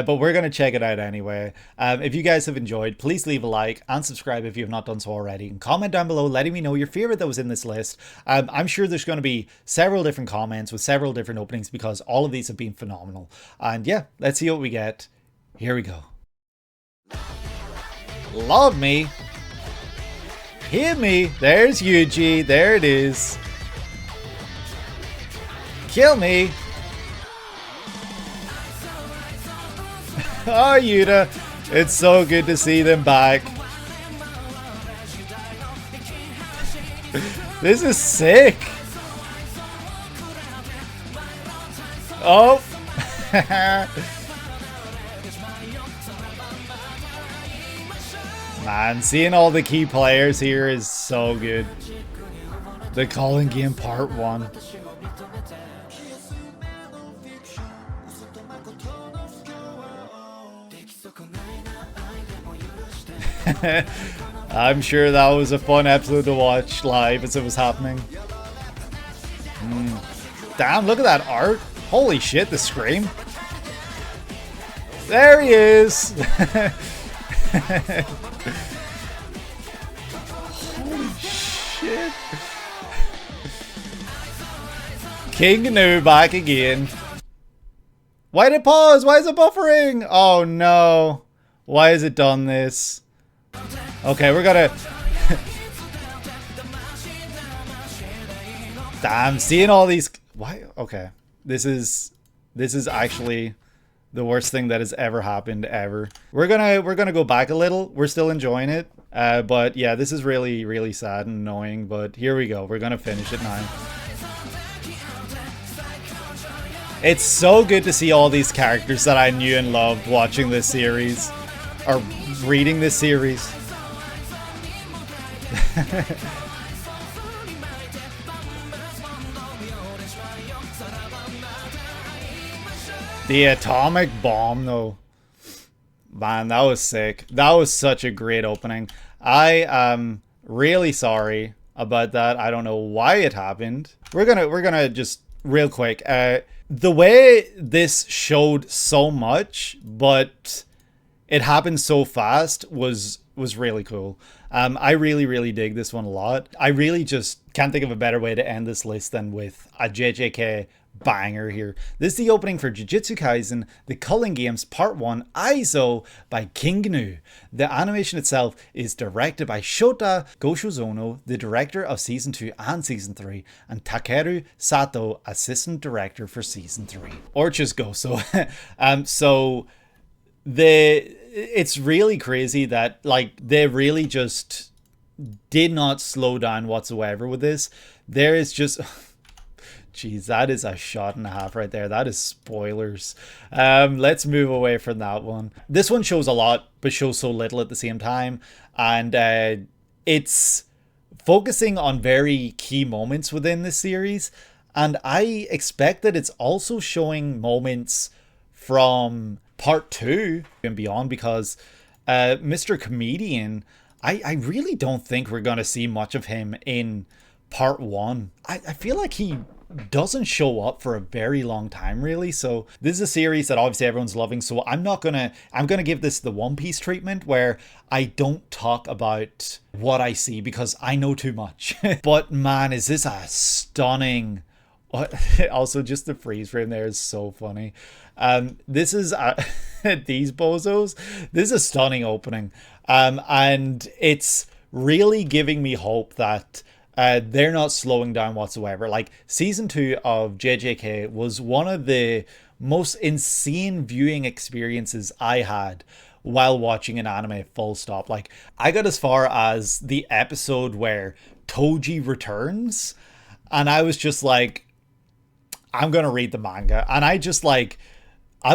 but we're going to check it out anyway. If you guys have enjoyed, please leave a like and subscribe if you have not done so already, and comment down below letting me know your favorite that was in this list. I'm sure there's going to be several different comments with several different openings because all of these have been phenomenal. And yeah, let's see what we get. Here we go. Love me. Hear me. There's Yuji. There it is. Kill me. Oh, Yuta, it's so good to see them back. This is sick. Oh. Man, seeing all the key players here is so good. The Calling Game Part 1. I'm sure that was a fun episode to watch live as it was happening. Damn, look at that art. Holy shit, the scream. There he is. Holy shit. King Kamuy back again. Why did it pause? Why is it buffering? Oh no. Why has it done this? Okay, we're gonna... Damn, seeing all these... Why? Okay. This is actually the worst thing that has ever happened ever. We're gonna go back a little. We're still enjoying it. But yeah, this is really, really sad and annoying. But here we go. We're gonna finish it now. It's so good to see all these characters that I knew and loved watching this series. Or reading this series. The atomic bomb though. Man, that was sick. That was such a great opening. I am really sorry about that. I don't know why it happened. We're gonna just real quick. The way this showed so much, but it happened so fast was really cool. I really dig this one a lot. I really just can't think of a better way to end this list than with a JJK banger here. This is the opening for Jujutsu Kaisen, The Culling Games Part 1, AIZO by King Kamuy. The animation itself is directed by Shota Goshozono, the director of Season 2 and Season 3, and Takeru Sato, assistant director for Season 3. Or just Goso. So it's really crazy that like they really just did not slow down whatsoever with this. There is just... Jeez, that is a shot and a half right there. That is spoilers. Let's move away from that one. This one shows a lot, but shows so little at the same time. And it's focusing on very key moments within this series. And I expect that it's also showing moments from Part 2 and beyond, because Mr. Comedian, I really don't think we're going to see much of him in Part 1. I feel like he doesn't show up for a very long time, really. So this is a series that obviously everyone's loving, so I'm gonna give this the One Piece treatment, where I don't talk about what I see because I know too much. But man, is this a stunning... Also, just the freeze frame there is so funny. This is these bozos. This is a stunning opening, and it's really giving me hope that they're not slowing down whatsoever. Like, Season 2 of JJK was one of the most insane viewing experiences I had while watching an anime, full stop. Like, I got as far as the episode where Toji returns, and I was just like, I'm gonna read the manga. And I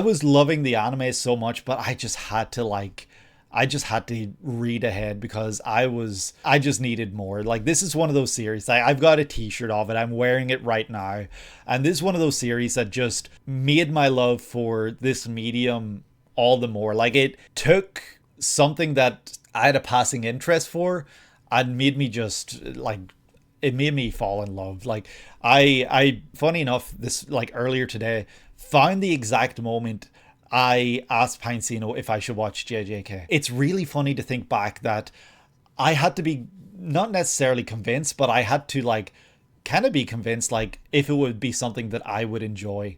was loving the anime so much, but I just had to read ahead because I just needed more. Like, this is one of those series, I've got a t-shirt of it, I'm wearing it right now, and this is one of those series that just made my love for this medium all the more. Like, it took something that I had a passing interest for and made me just like, it made me fall in love. Like, I funny enough, this, like, earlier today, found the exact moment I asked Pinecino if I should watch JJK. It's really funny to think back that I had to be not necessarily convinced, but I had to, like, kind of be convinced, like, if it would be something that I would enjoy.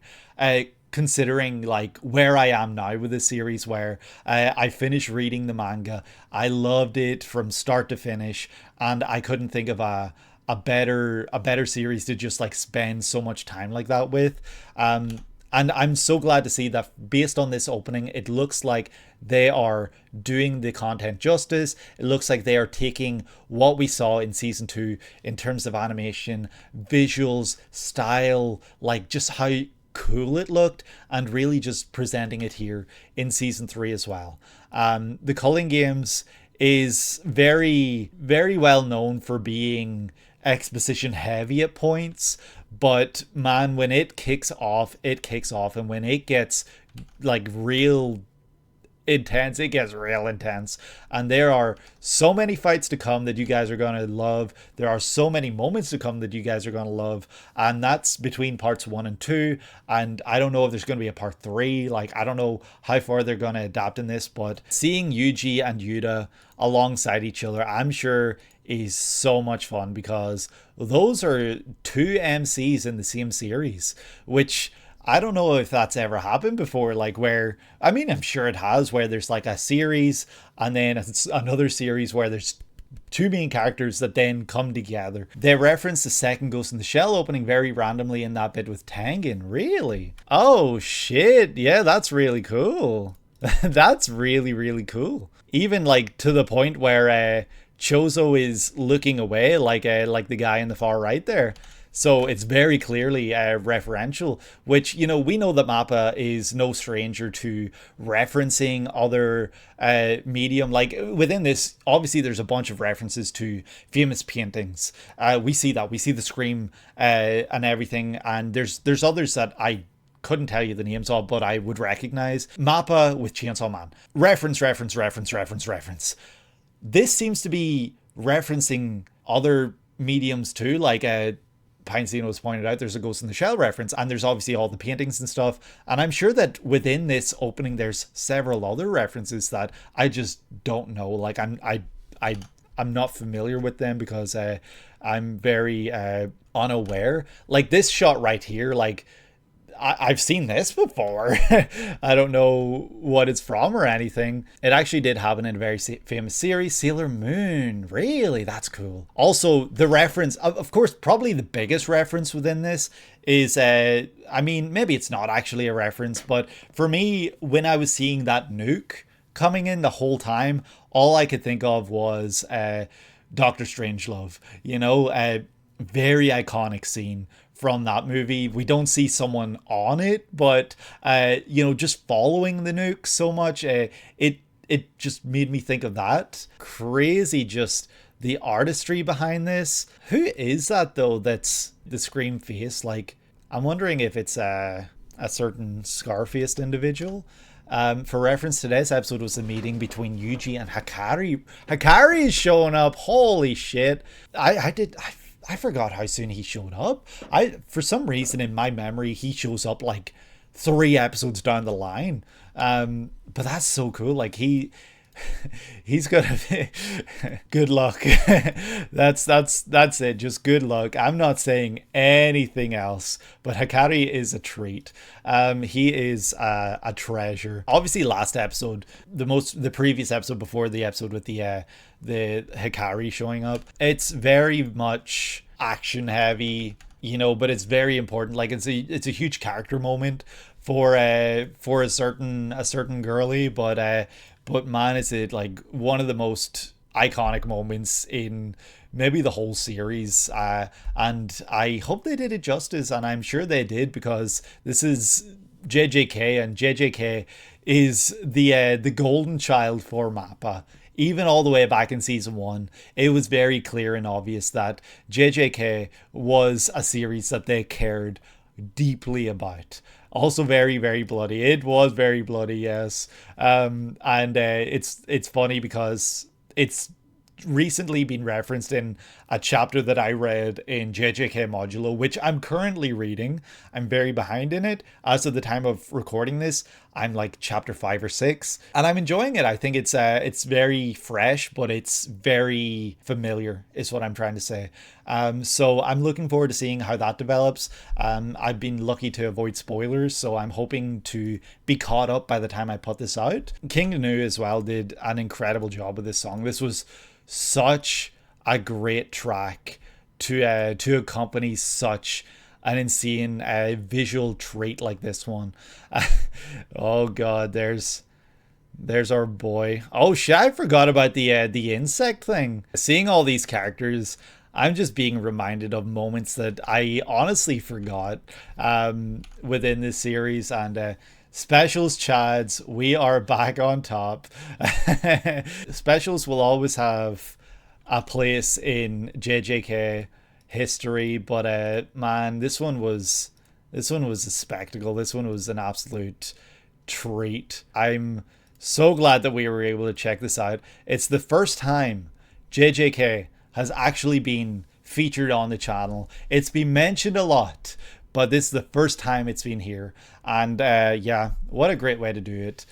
Considering, like, where I am now with this series, where I finished reading the manga, I loved it from start to finish, and I couldn't think of a better series to just, like, spend so much time like that with. And I'm so glad to see that based on this opening, it looks like they are doing the content justice. It looks like they are taking what we saw in Season 2 in terms of animation, visuals, style, like just how cool it looked, and really just presenting it here in Season 3 as well. The Culling Games is very, very well known for being exposition heavy at points, but man, when it kicks off, and when it gets, like, real intense. It gets real intense, and there are so many fights to come that you guys are going to love. There are so many moments to come that you guys are going to love, and that's between parts 1 and 2. And I don't know if there's going to be a part 3. Like, I don't know how far they're going to adapt in this, but seeing Yuji and Yuta alongside each other, I'm sure is so much fun, because those are 2 MCs in the same series, which I don't know if that's ever happened before. Like, where, I mean, I'm sure it has, where there's like a series and then it's another series where there's 2 main characters that then come together. They reference the second Ghost in the Shell opening very randomly in that bit with Tengen. Really? Oh shit, yeah, that's really cool. That's really, really cool. Even like to the point where Chozo is looking away, like the guy in the far right there. So it's very clearly referential, which, you know, we know that Mappa is no stranger to referencing other medium. Like, within this, obviously there's a bunch of references to famous paintings. We see that. We see the Scream and everything. And there's others that I couldn't tell you the names of, but I would recognize. Mappa with Chainsaw Man. Reference. This seems to be referencing other mediums too, like Pinecino was pointed out, there's a Ghost in the Shell reference, and there's obviously all the paintings and stuff. And I'm sure that within this opening, there's several other references that I just don't know. Like, I'm not familiar with them because I'm very unaware. Like, this shot right here, like, I've seen this before. I don't know what it's from or anything. It actually did happen in a very famous series, Sailor Moon. Really? That's cool. Also, the reference, of course, probably the biggest reference within this is, I mean, maybe it's not actually a reference, but for me, when I was seeing that nuke coming in the whole time, all I could think of was Doctor Strangelove. You know, a very iconic scene from that movie. We don't see someone on it, but you know, just following the nuke so much, it just made me think of that. Crazy, just the artistry behind this. Who is that though? That's the Scream face. Like, I'm wondering if it's a certain scar-faced individual. For reference, today's episode was the meeting between Yuji and Hikari. Hikari is showing up. Holy shit! I forgot how soon he showed up. For some reason in my memory, he shows up like 3 episodes down the line. But that's so cool. Like, he's gonna be good luck. that's it. Just good luck. I'm not saying anything else, but Hikari is a treat. He is a treasure. Obviously, last episode, the previous episode before the episode with the Hikari showing up, it's very much action heavy, you know, but it's very important. Like, it's a huge character moment for a certain girly, but man, is it like one of the most iconic moments in maybe the whole series, and I hope they did it justice, and I'm sure they did, because this is JJK, and JJK is the golden child for Mappa. Even all the way back in season 1, it was very clear and obvious that JJK was a series that they cared deeply about. Also very, very bloody. It was very bloody, yes. And it's funny because it's recently been referenced in a chapter that I read in JJK Modulo, which I'm currently reading. I'm very behind in it. As of the time of recording this, I'm like chapter 5 or 6, and I'm enjoying it. I think it's very fresh, but it's very familiar, is what I'm trying to say. So I'm looking forward to seeing how that develops. I've been lucky to avoid spoilers, so I'm hoping to be caught up by the time I put this out. King TOMOO as well did an incredible job with this song. This was such a great track to accompany such an insane visual treat like this one. Oh god, there's our boy. Oh shit, I forgot about the insect thing. Seeing all these characters, I'm just being reminded of moments that I honestly forgot within this series. And Specials Chads, we are back on top. Specials will always have a place in JJK history, but man, this one was a spectacle. This one was an absolute treat. I'm So glad that we were able to check this out. It's the first time JJK has actually been featured on the channel. It's been mentioned a lot, but this is the first time it's been here. And yeah, what a great way to do it.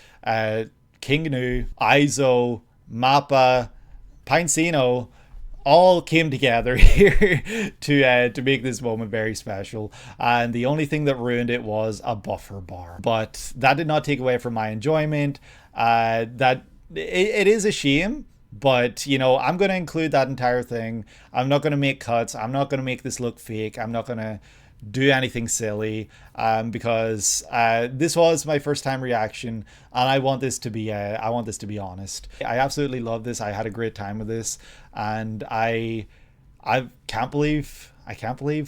King Gnu, AIZO, Mappa, Pinecino all came together here to make this moment very special, and the only thing that ruined it was a buffer bar, but that did not take away from my enjoyment. It is a shame, but you know, I'm going to include that entire thing. I'm not going to make cuts. I'm not going to make this look fake. I'm not going to do anything silly, because this was my first time reaction, and I want this to be honest. I absolutely love this. I had a great time with this, and I can't believe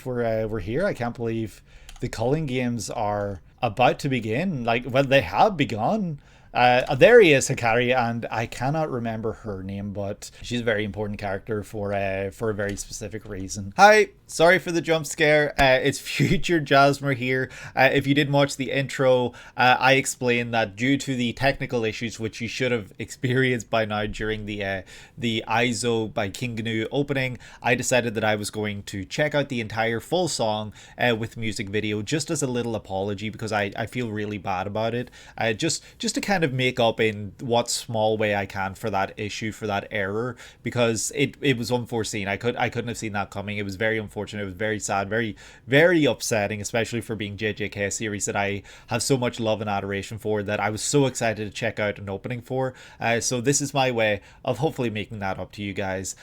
we're here. I can't believe the culling games are about to begin. Like, well, they have begun. There he is, Hikari, and I cannot remember her name, but she's a very important character for a very specific reason. Hi, sorry for the jump scare. It's future Jasmer here. If you didn't watch the intro, I explained that due to the technical issues which you should have experienced by now during the AIZO by King Gnu opening, I decided that I was going to check out the entire full song with music video, just as a little apology, because I feel really bad about it. Just to kind of make up in what small way I can for that issue, for that error, because it was unforeseen. I couldn't have seen that coming. It was very unfortunate. It was very sad, very upsetting, especially for being JJK, a series that I have so much love and adoration for, that I was so excited to check out an opening for. So this is my way of hopefully making that up to you guys.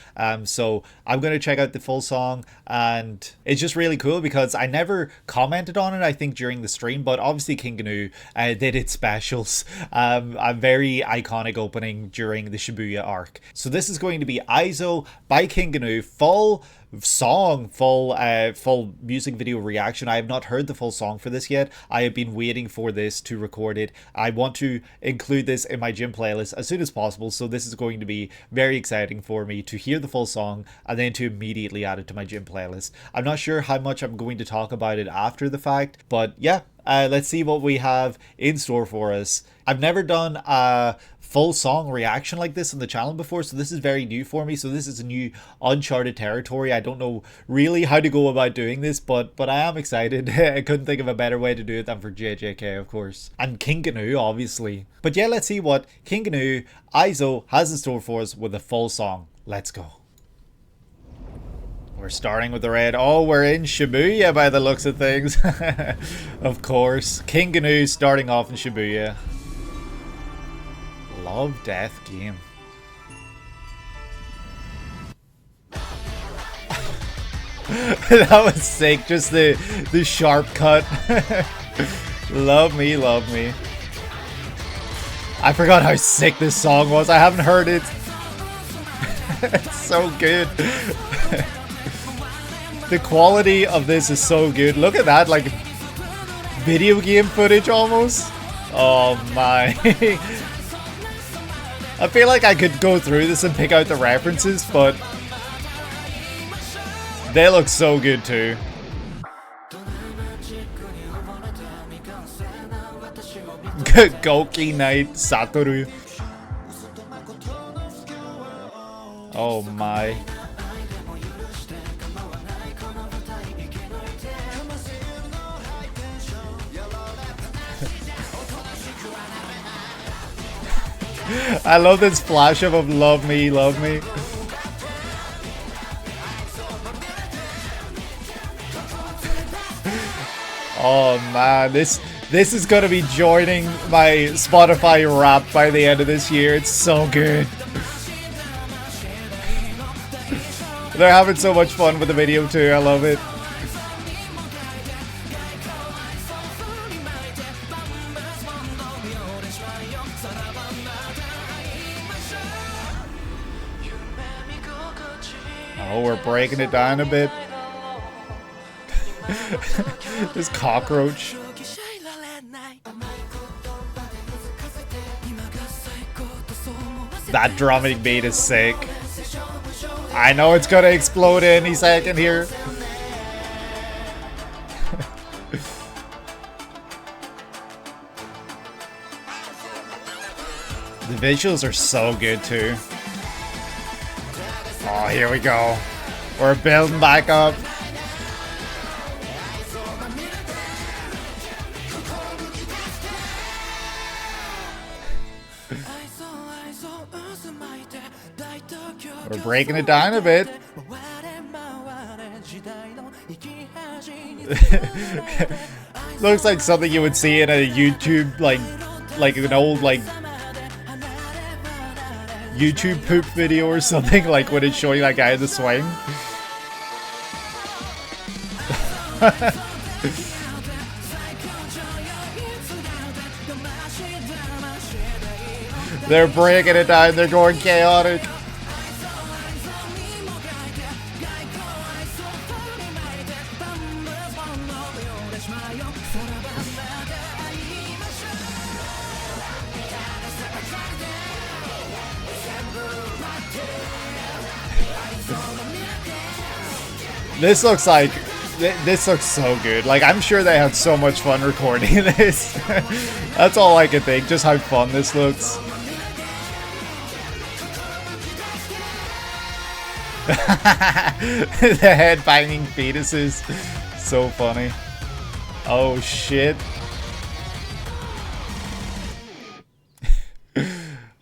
So I'm going to check out the full song, and it's just really cool because I never commented on it, I think, during the stream, but obviously King Gnu, they did specials. A very iconic opening during the Shibuya arc. So this is going to be AIZO by King Gnu, full song, full music video reaction. I have not heard the full song for this yet. I have been waiting for this to record it. I want to include this in my gym playlist as soon as possible, so this is going to be very exciting for me to hear the full song and then to immediately add it to my gym playlist. I'm not sure how much I'm going to talk about it after the fact, but yeah, let's see what we have in store for us. I've never done a full song reaction like this on the channel before, so this is very new for me. So this is a new uncharted territory. I don't know really how to go about doing this, but I am excited. I couldn't think of a better way to do it than for JJK, of course, and King Gnu, obviously. But yeah, let's see what King Gnu AIZO has in store for us with a full song. Let's go. We're starting with the red. Oh, we're in Shibuya by the looks of things. Of course, King Gnu starting off in Shibuya. Love death game. That was sick, just the sharp cut. Love me, love me. I forgot how sick this song was. I haven't heard it. It's so good. The quality of this is so good. Look at that, like video game footage almost. Oh my. I feel like I could go through this and pick out the references, but they look so good too. Goki Knight Satoru. Oh my. I love this flash of him, love me, love me. Oh man, this is gonna be joining my Spotify rap by the end of this year. It's so good. They're having so much fun with the video too, I love it. Oh, we're breaking it down a bit. This cockroach. That drumming beat is sick. I know it's gonna explode any second here. The visuals are so good too. Oh, here we go. We're building back up. We're breaking it down a bit. Looks like something you would see in a YouTube, like an old, like, YouTube poop video or something, like when it's showing that guy in the swing. They're breaking it down, they're going chaotic. This looks like, this looks so good. Like, I'm sure they had so much fun recording this. That's all I can think, just how fun this looks. The head banging fetuses. So funny. Oh shit.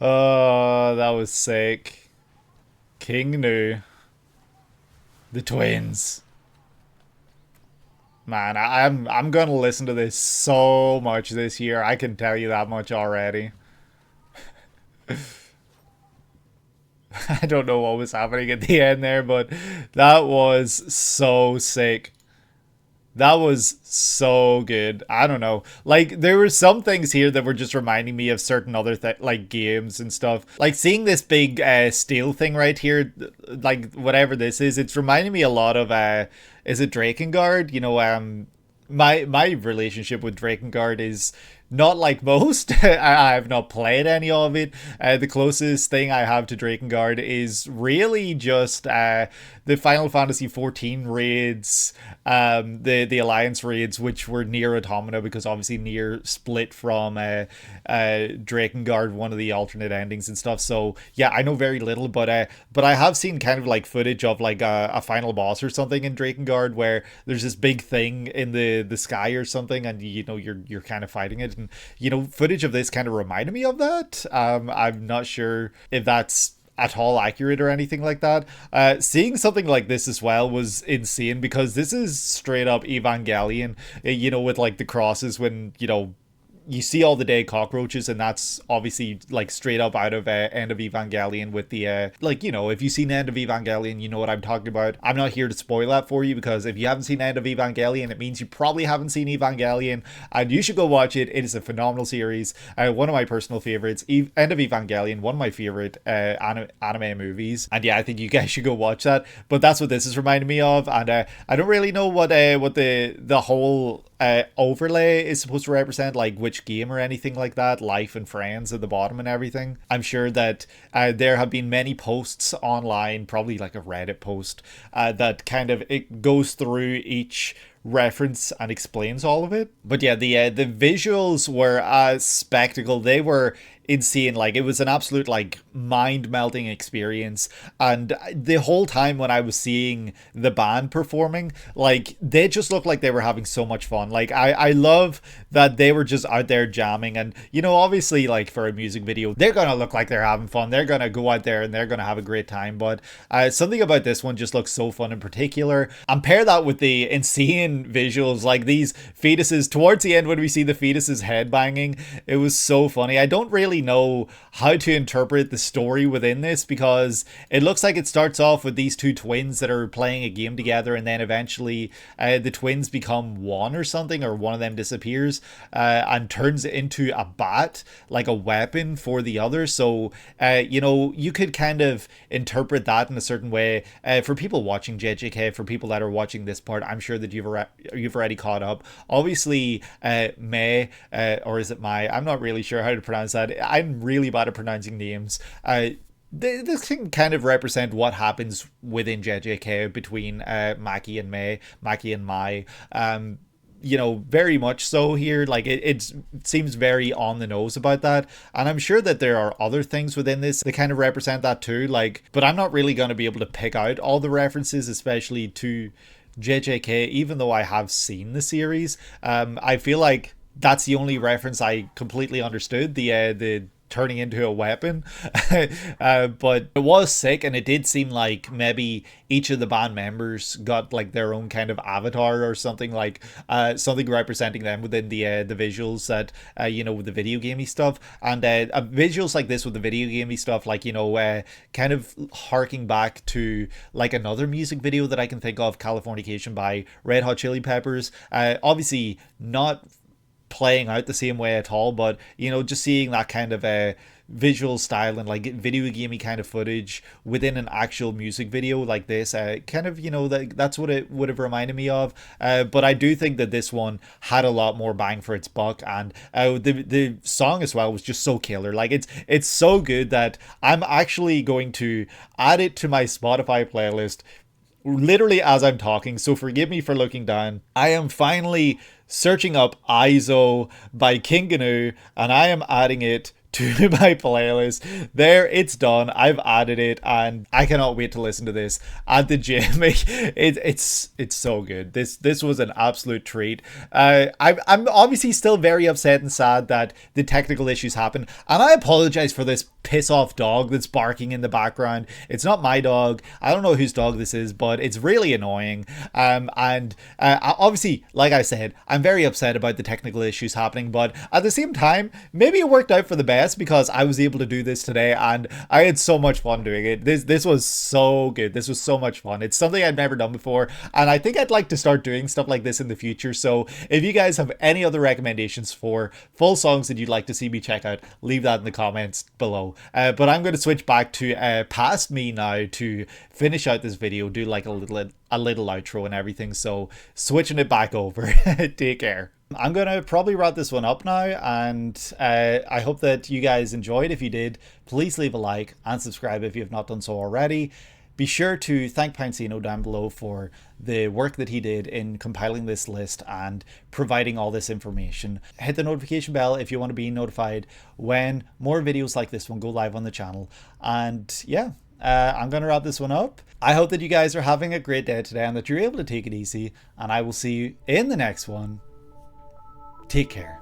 Oh, that was sick. King knew. The twins. Man, I'm gonna listen to this so much this year. I can tell you that much already. I don't know what was happening at the end there, but that was so sick. That was so good. I don't know. Like, there were some things here that were just reminding me of certain other like games and stuff. Like, seeing this big steel thing right here, like whatever this is, it's reminding me a lot of is it Drakengard? You know, my relationship with Drakengard is not like most. I have not played any of it. The closest thing I have to Drakengard is really just the Final Fantasy XIV raids, the Alliance raids, which were Nier Automata, because obviously Nier split from Drakengard, one of the alternate endings and stuff. So yeah, I know very little, but I have seen kind of like footage of like a final boss or something in Drakengard where there's this big thing in the sky or something, and you know you're kind of fighting it, and you know footage of this kind of reminded me of that. I'm not sure if that's at all accurate or anything like that. Seeing something like this as well was insane, because this is straight up Evangelion, you know, with like the crosses when, you know, you see all the dead cockroaches, and that's obviously like straight up out of End of Evangelion with the like, you know, if you've seen End of Evangelion, you know what I'm talking about. I'm not here to spoil that for you, because if you haven't seen End of Evangelion, it means you probably haven't seen Evangelion, and you should go watch it. It is a phenomenal series. One of my personal favorites. End of Evangelion, one of my favorite anime movies, and yeah, I think you guys should go watch that. But that's what this is reminding me of, and I don't really know what the whole overlay is supposed to represent, like which game or anything like that. Life and friends at the bottom and everything. I'm sure that there have been many posts online, probably like a Reddit post, that kind of it goes through each reference and explains all of it. But yeah, the visuals were a spectacle. They were insane. Like, it was an absolute like mind-melting experience, and the whole time when I was seeing the band performing, like, they just looked like they were having so much fun. Like, I love that they were just out there jamming, and you know, obviously, like, for a music video, they're gonna look like they're having fun, they're gonna go out there and they're gonna have a great time. But something about this one just looks so fun in particular, and pair that with the insane visuals, like these fetuses towards the end when we see the fetuses headbanging. It was so funny. I don't really know how to interpret the story within this, because it looks like it starts off with these two twins that are playing a game together, and then eventually the twins become one or something, or one of them disappears and turns into a bat, like a weapon for the other. So you know, you could kind of interpret that in a certain way. For people watching JJK, for people that are watching this part, I'm sure that you've already caught up. Obviously Mei, or is it Mai? I'm not really sure how to pronounce that. I'm really bad at pronouncing names. This can kind of represent what happens within JJK between Maki and Mei, Maki and Mai. you know, very much so here. Like it seems very on the nose about that, and I'm sure that there are other things within this that kind of represent that too, like, but I'm not really going to be able to pick out all the references, especially to JJK, even though I have seen the series. I feel like that's the only reference I completely understood, the turning into a weapon. But it was sick, and it did seem like maybe each of the band members got like their own kind of avatar or something, like something representing them within the visuals that you know, with the video gamey stuff. And visuals like this with the video gamey stuff, like, you know, kind of harking back to like another music video that I can think of, Californication by Red Hot Chili Peppers. Obviously not playing out the same way at all, but you know, just seeing that kind of a visual style and like video gamey kind of footage within an actual music video like this, kind of, you know, that's what it would have reminded me of. But I do think that this one had a lot more bang for its buck, and the song as well was just so killer. Like it's so good that I'm actually going to add it to my Spotify playlist literally as I'm talking, so forgive me for looking down. I am finally searching up AIZO by King Gnu, and I am adding it to my playlist. There, it's done. I've added it, and I cannot wait to listen to this at the gym. It's so good. This was an absolute treat. I'm obviously still very upset and sad that the technical issues happened, and I apologize for this piss off dog that's barking in the background. It's not my dog. I don't know whose dog this is, but it's really annoying. Obviously, like I said, I'm very upset about the technical issues happening, but at the same time, maybe it worked out for the best, because I was able to do this today and I had so much fun doing it. This was so good. This was so much fun. It's something I'd never done before, and I think I'd like to start doing stuff like this in the future. So if you guys have any other recommendations for full songs that you'd like to see me check out, leave that in the comments below. But I'm going to switch back to past me now to finish out this video, do like a little outro and everything. So switching it back over. Take care. I'm going to probably wrap this one up now, and I hope that you guys enjoyed. If you did, please leave a like and subscribe if you have not done so already. Be sure to thank Pinecino down below for the work that he did in compiling this list and providing all this information. Hit the notification bell if you want to be notified when more videos like this one go live on the channel. And yeah, I'm going to wrap this one up. I hope that you guys are having a great day today and that you're able to take it easy, and I will see you in the next one. Take care.